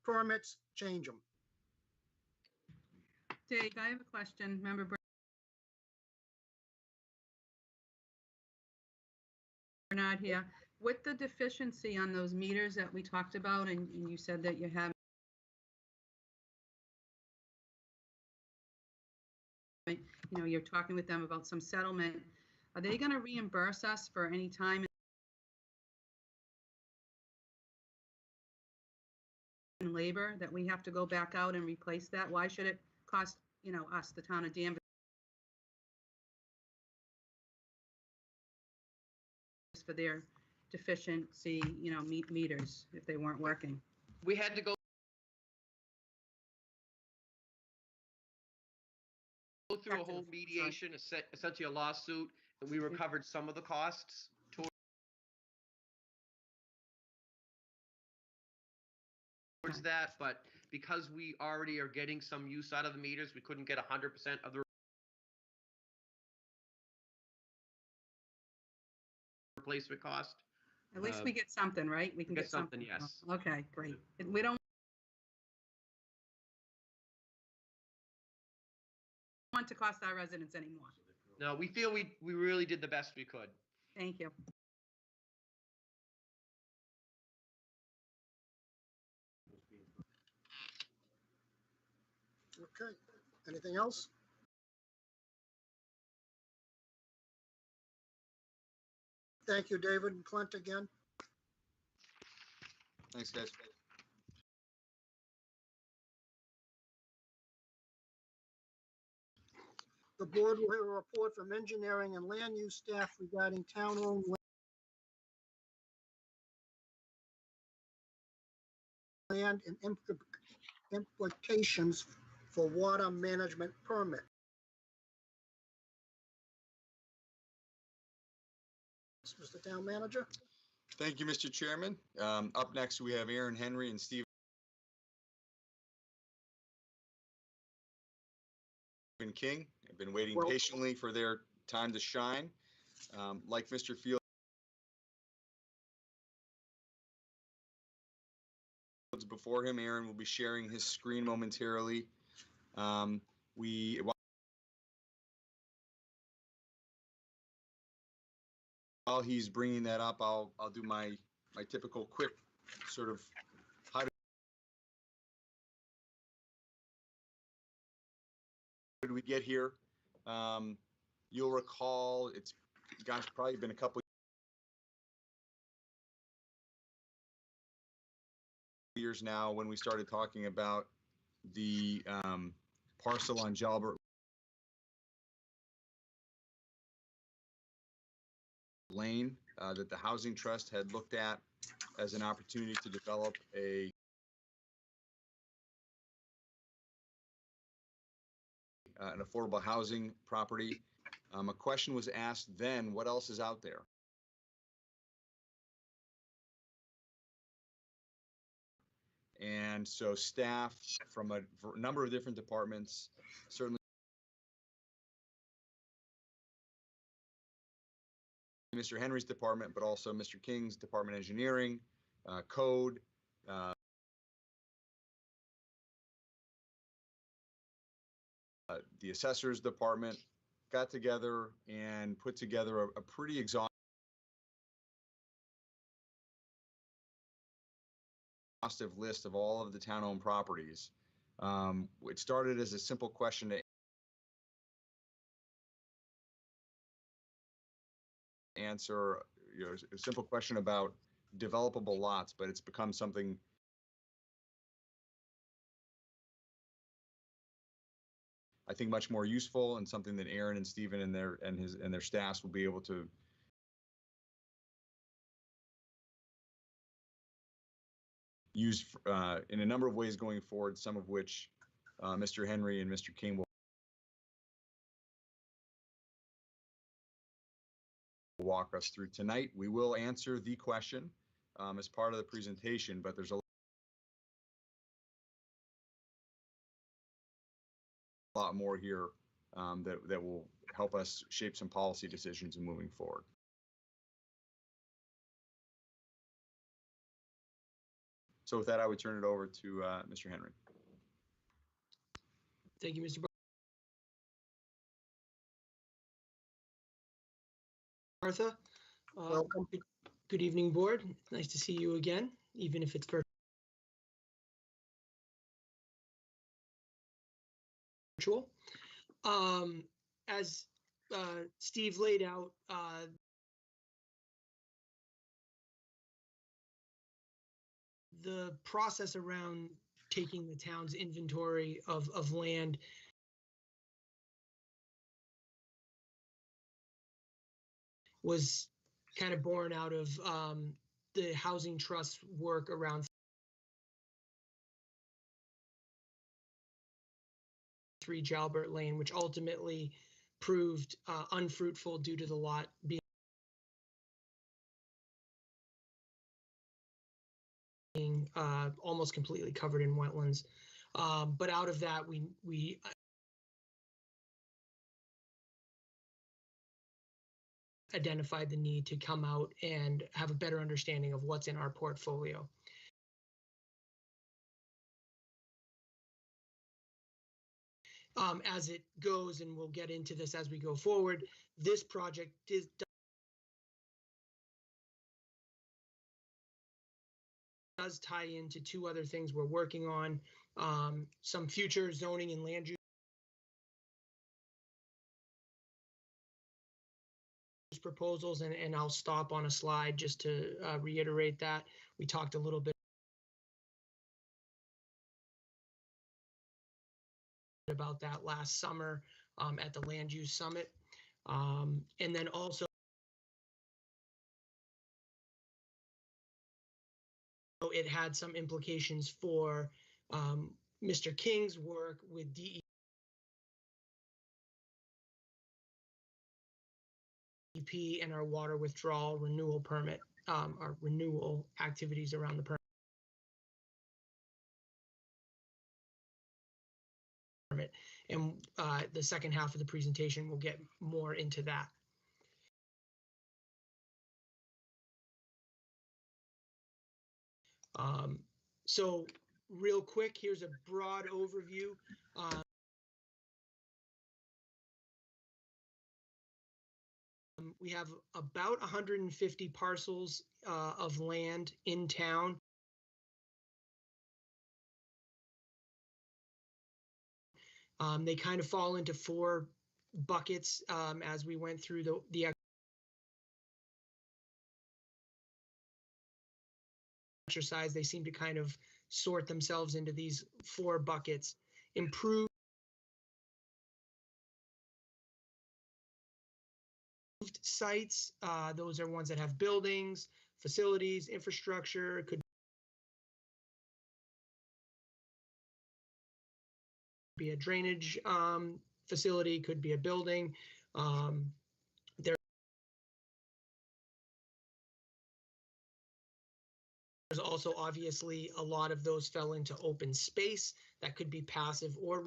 Permits, change them. Dave, I have a question. Member Bernard here. With the deficiency on those meters that we talked about, and you said that you have, you know, you're talking with them about some settlement. Are they going to reimburse us for any time and labor that we have to go back out and replace that? Why should it cost, you know, us, the town of Danvers, for their deficiency, you know, meters if they weren't working? We had to go through a whole mediation, essentially a lawsuit, and we recovered some of the costs towards that, but because we already are getting some use out of the meters, we couldn't get 100% of the replacement cost. At least we get something, right? We can Get get something. something, yes. Okay, great. And we don't want to cost our residents anymore. No, we feel we really did the best we could. Thank you. Okay, anything else? Thank you, David and Clint again. Thanks, guys. The board will hear a report from engineering and land use staff regarding town-owned land and implications for water management permit. Mr. Town Manager? Thank you, Mr. Chairman. Up next, we have Aaron Henry and Stephen King. I've been waiting Well- patiently for their time to shine. Like Mr. Fields before him, Aaron will be sharing his screen momentarily. While he's bringing that up, I'll do my typical quick sort of how did we get here? You'll recall it's probably been a couple years now when we started talking about the parcel on Jalbert Lane that the Housing Trust had looked at as an opportunity to develop an affordable housing property. A question was asked then, what else is out there? And so staff from a number of different departments, certainly Mr. Henry's department, but also Mr. King's department, engineering, code, the assessor's department, got together and put together a pretty exhaustive list of all of the town-owned properties. It started as a simple question to answer, a simple question about developable lots, but it's become something I think much more useful, and something that Aaron and Stephen and their staffs will be able to use in a number of ways going forward, some of which Mr. Henry and Mr. King will walk us through tonight. We will answer the question as part of the presentation, but there's a lot more here that will help us shape some policy decisions in moving forward. So with that, I would turn it over to Mr. Henry. Thank you, Mr. Martha. Welcome. Good evening, board. Nice to see you again, even if it's virtual. As Steve laid out, the process around taking the town's inventory of land was kind of born out of the Housing Trust work around 3 Jalbert Lane, which ultimately proved unfruitful due to the lot being almost completely covered in wetlands. But out of that, we identified the need to come out and have a better understanding of what's in our portfolio. As it goes, and we'll get into this as we go forward, this project does tie into 2 other things we're working on, some future zoning and land use proposals, and I'll stop on a slide just to reiterate that. We talked a little bit about that last summer at the Land Use Summit. And then also it had some implications for Mr. King's work with DEP and our water withdrawal renewal permit, our renewal activities around the permit. And the second half of the presentation will get more into that. So real quick, here's a broad overview. We have about 150 parcels of land in town. They kind of fall into 4 buckets as we went through the exercise. They seem to kind of sort themselves into these 4 buckets. Improved sites, those are ones that have buildings, facilities, infrastructure. Could be a drainage facility, could be a building. There's There's also obviously a lot of those fell into open space that could be passive or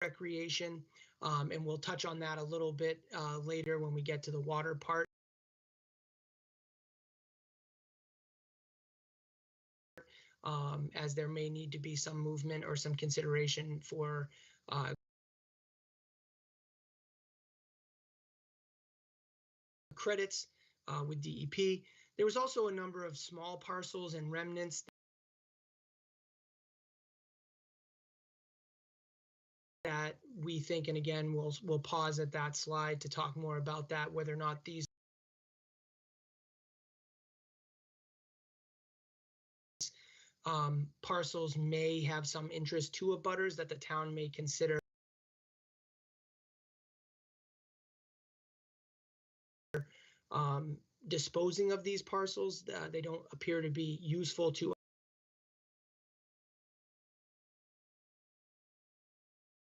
recreation. And we'll touch on that a little bit later when we get to the water part. As there may need to be some movement or some consideration for credits with DEP. There was also a number of small parcels and remnants that we think, and again, we'll pause at that slide to talk more about that, whether or not these parcels may have some interest to abutters that the town may consider disposing of these parcels. They don't appear to be useful to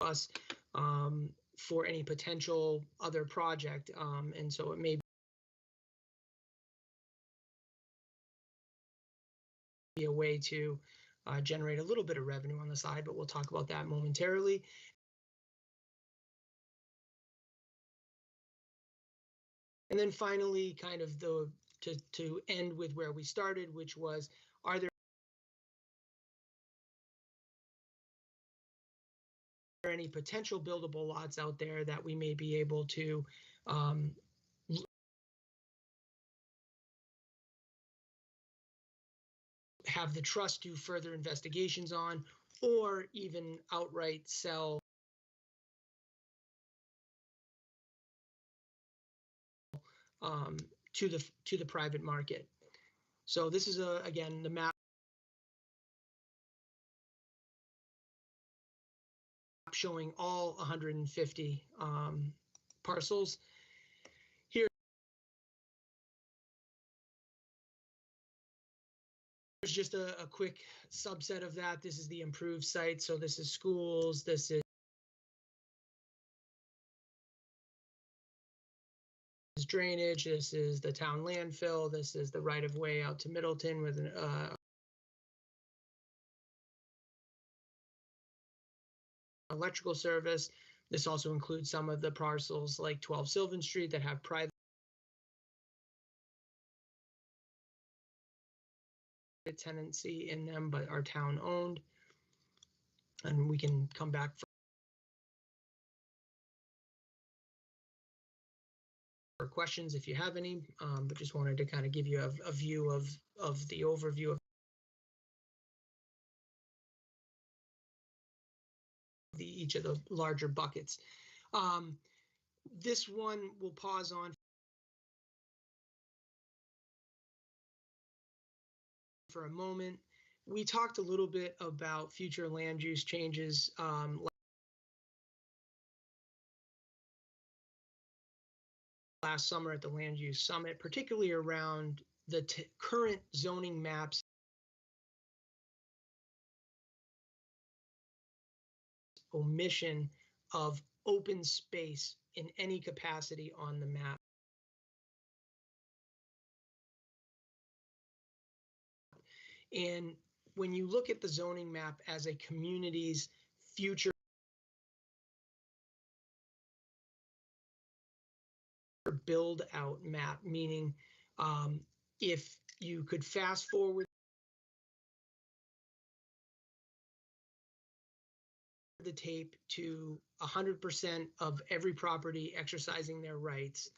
us for any potential other project. And so it may be a way to generate a little bit of revenue on the side, but we'll talk about that momentarily. And then finally, kind of to end with where we started, which was, are there any potential buildable lots out there that we may be able to have the trust do further investigations on, or even outright sell to the private market. So this is again the map showing all 150 parcels. Here's just a quick subset of that. This is the improved site. So this is schools, this is drainage, this is the town landfill, this is the right of way out to Middleton with an electrical service. This also includes some of the parcels like 12 Sylvan Street that have private tenancy in them, but are town owned. And we can come back for questions if you have any, but just wanted to kind of give you a view of the overview of each of the larger buckets. This one we'll pause on for a moment. We talked a little bit about future land use changes last summer at the Land Use Summit, particularly around the current zoning maps omission of open space in any capacity on the map. And when you look at the zoning map as a community's future build out map, meaning if you could fast forward the tape to 100% of every property exercising their rights,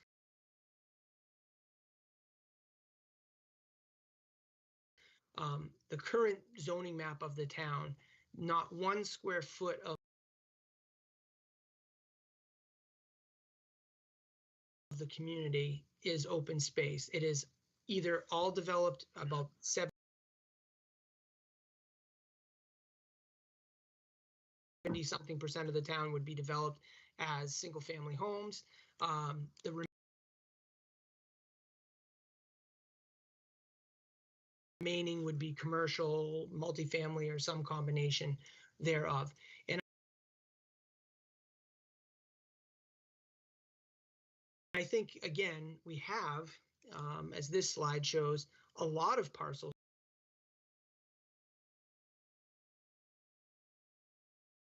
the current zoning map of the town, not 1 square foot of the community is open space. It is either all developed, about 70-something% of the town would be developed as single family homes. The remaining would be commercial, multifamily, or some combination thereof. And I think, again, we have, as this slide shows, a lot of parcels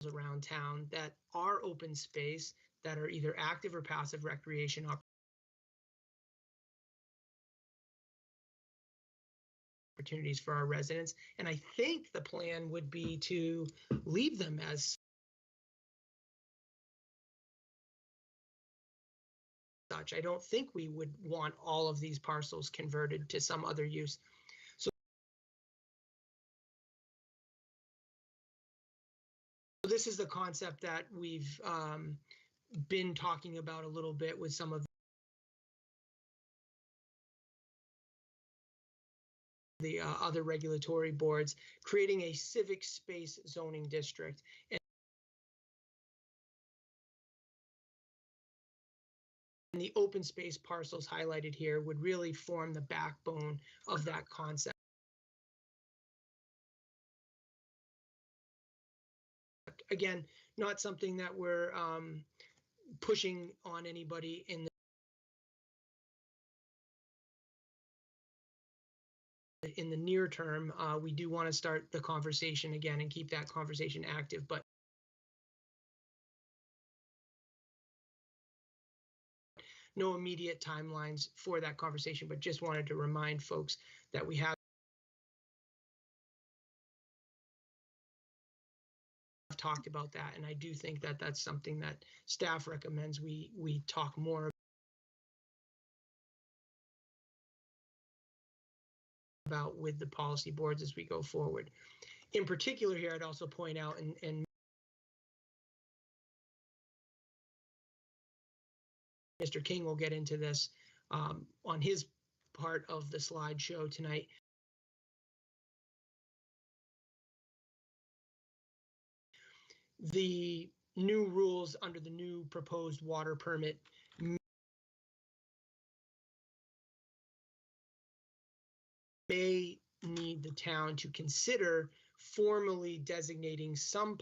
around town that are open space, that are either active or passive recreation opportunities for our residents. And I think the plan would be to leave them as such. I don't think we would want all of these parcels converted to some other use. So this is the concept that we've been talking about a little bit with some of the other regulatory boards, creating a civic space zoning district. And the open space parcels highlighted here would really form the backbone of that concept. Again, not something that we're pushing on anybody in the near term. We do want to start the conversation again and keep that conversation active, but no immediate timelines for that conversation, but just wanted to remind folks that we have talked about that. And I do think that that's something that staff recommends we talk more about with the policy boards as we go forward. In particular here, I'd also point out, and Mr. King will get into this on his part of the slideshow tonight. The new rules under the new proposed water permit may need the town to consider formally designating some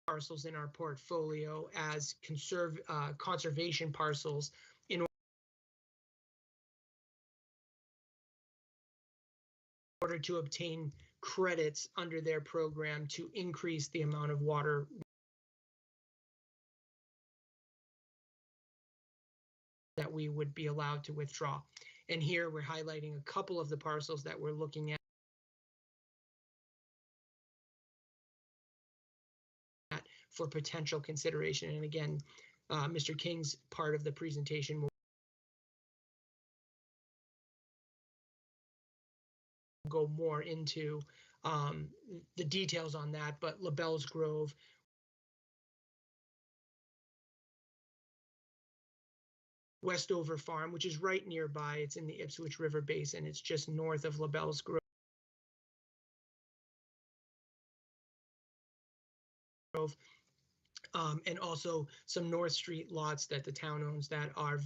parcels in our portfolio as conservation parcels in order to obtain credits under their program to increase the amount of water that we would be allowed to withdraw. And here we're highlighting a couple of the parcels that we're looking at for potential consideration. And again, Mr. King's part of the presentation will go more into the details on that, but LaBelle's Grove, Westover Farm, which is right nearby. It's in the Ipswich River Basin. It's just north of LaBelle's Grove. And also some North Street lots that the town owns that are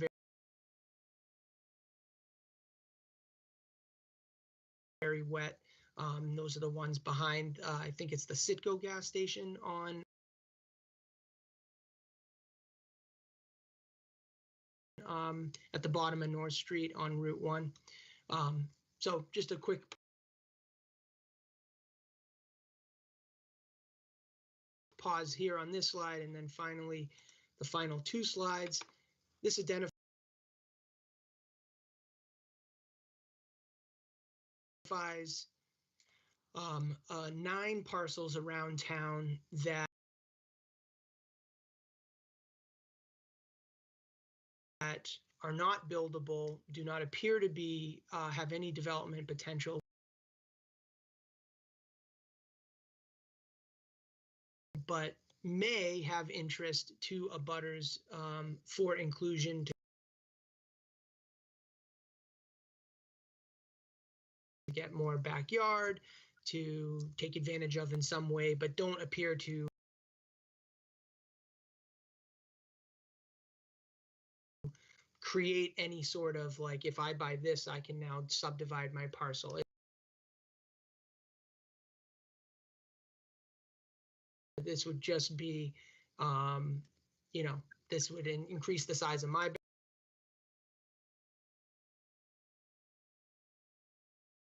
very wet. Those are the ones behind, I think it's the Citgo gas station on at the bottom of North Street on Route 1. So just a quick pause here on this slide, and then finally the final two slides. This identifies 9 parcels around town that are not buildable, do not appear to be have any development potential, but may have interest to abutters for inclusion to get more backyard, to take advantage of in some way, but don't appear to create any sort of like, if I buy this, I can now subdivide my parcel. This would just be You know, this would increase the size of my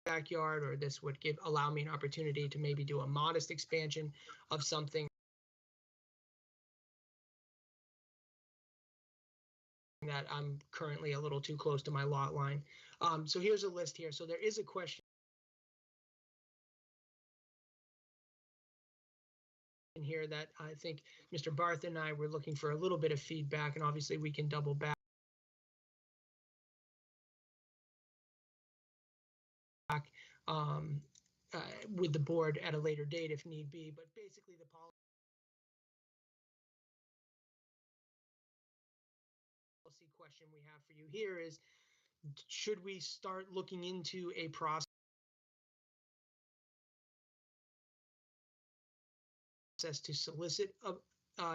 backyard, or this would allow me an opportunity to maybe do a modest expansion of something that I'm currently a little too close to my lot line. So here's a list here. So there is a question in here that I think Mr. Barth and I were looking for a little bit of feedback, and obviously we can double back with the board at a later date if need be. But basically the policy question we have for you here is, should we start looking into a process to solicit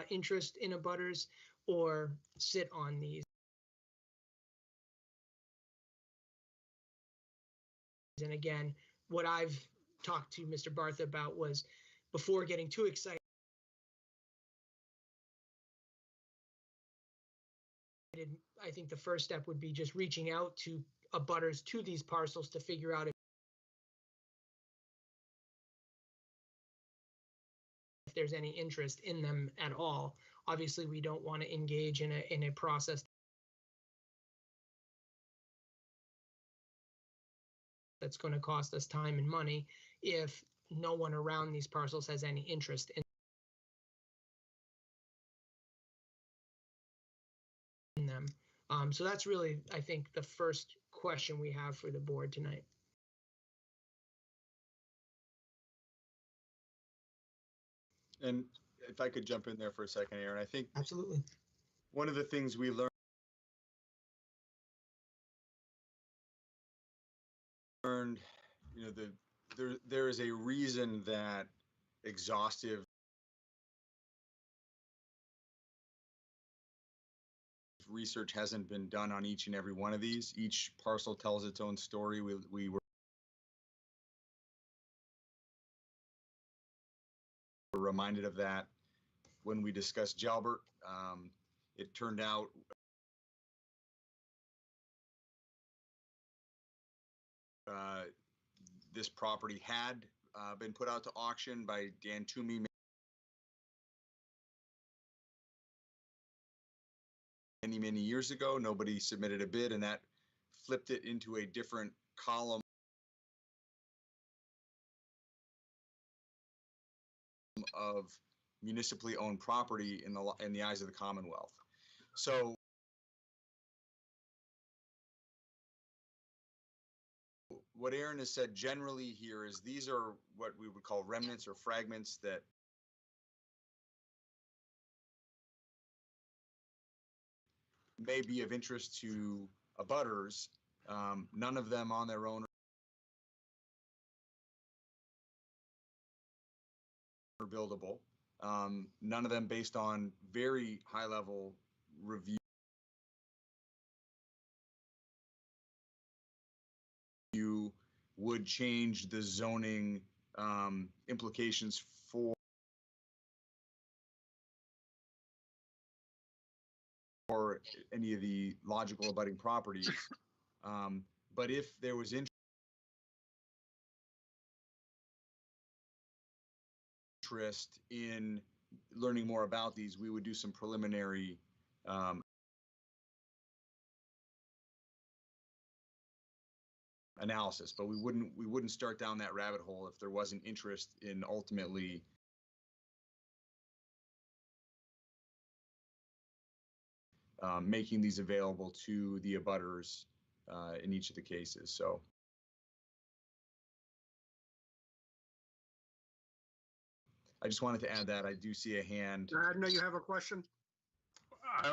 interest in abutters, or sit on these? And again, what I've talked to Mr. Barth about was, before getting too excited, I think the first step would be just reaching out to abutters to these parcels to figure out if there's any interest in them at all. Obviously, we don't want to engage in a process that's going to cost us time and money if no one around these parcels has any interest in them. So that's really, I think, the first question we have for the board tonight. And if I could jump in there for a second, Aaron, I think absolutely one of the things we learned, you know, there is a reason that exhaustive research hasn't been done on each and every one of these. Each parcel tells its own story. We were reminded of that when we discussed Jalbert. It turned out this property had been put out to auction by Dan Toomey many years ago. Nobody submitted a bid, and that flipped it into a different column of municipally owned property in the eyes of the Commonwealth. So what Aaron has said generally here is these are what we would call remnants or fragments that may be of interest to abutters. None of them on their own are buildable. None of them based on very high level review would change the zoning implications for any of the logical abutting properties. But if there was interest in learning more about these, we would do some preliminary analysis, but we wouldn't start down that rabbit hole if there wasn't interest in ultimately making these available to the abutters in each of the cases. So I just wanted to add that. I do see a hand. I know you have a question. I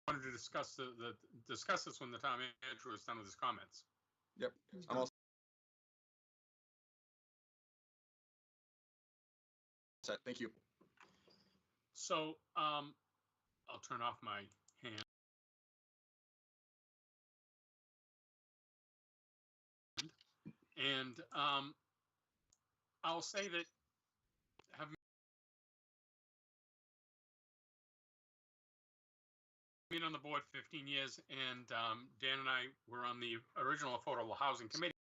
wanted to discuss discuss this when the town manager was done with his comments. Yep. I'm all set. Thank you. So I'll turn off my hand. And I'll say that having been on the board 15 years, and Dan and I were on the original Affordable Housing Committee.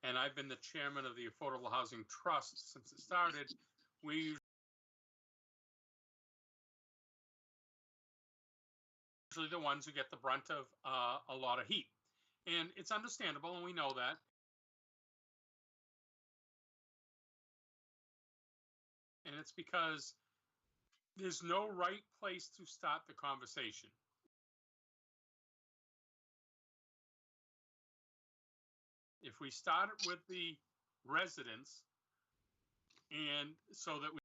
And I've been the chairman of the Affordable Housing Trust since it started. We usually the ones who get the brunt of a lot of heat. And it's understandable, and we know that. And it's because there's no right place to start the conversation. If we start it with the residents, and so that we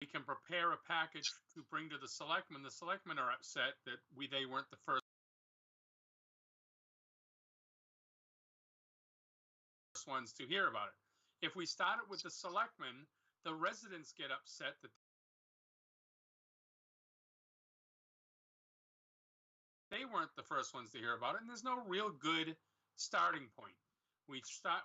can prepare a package to bring to the selectmen are upset that they weren't the first ones to hear about it. If we start it with the selectmen, the residents get upset that they weren't the first ones to hear about it, and there's no real good starting point. We start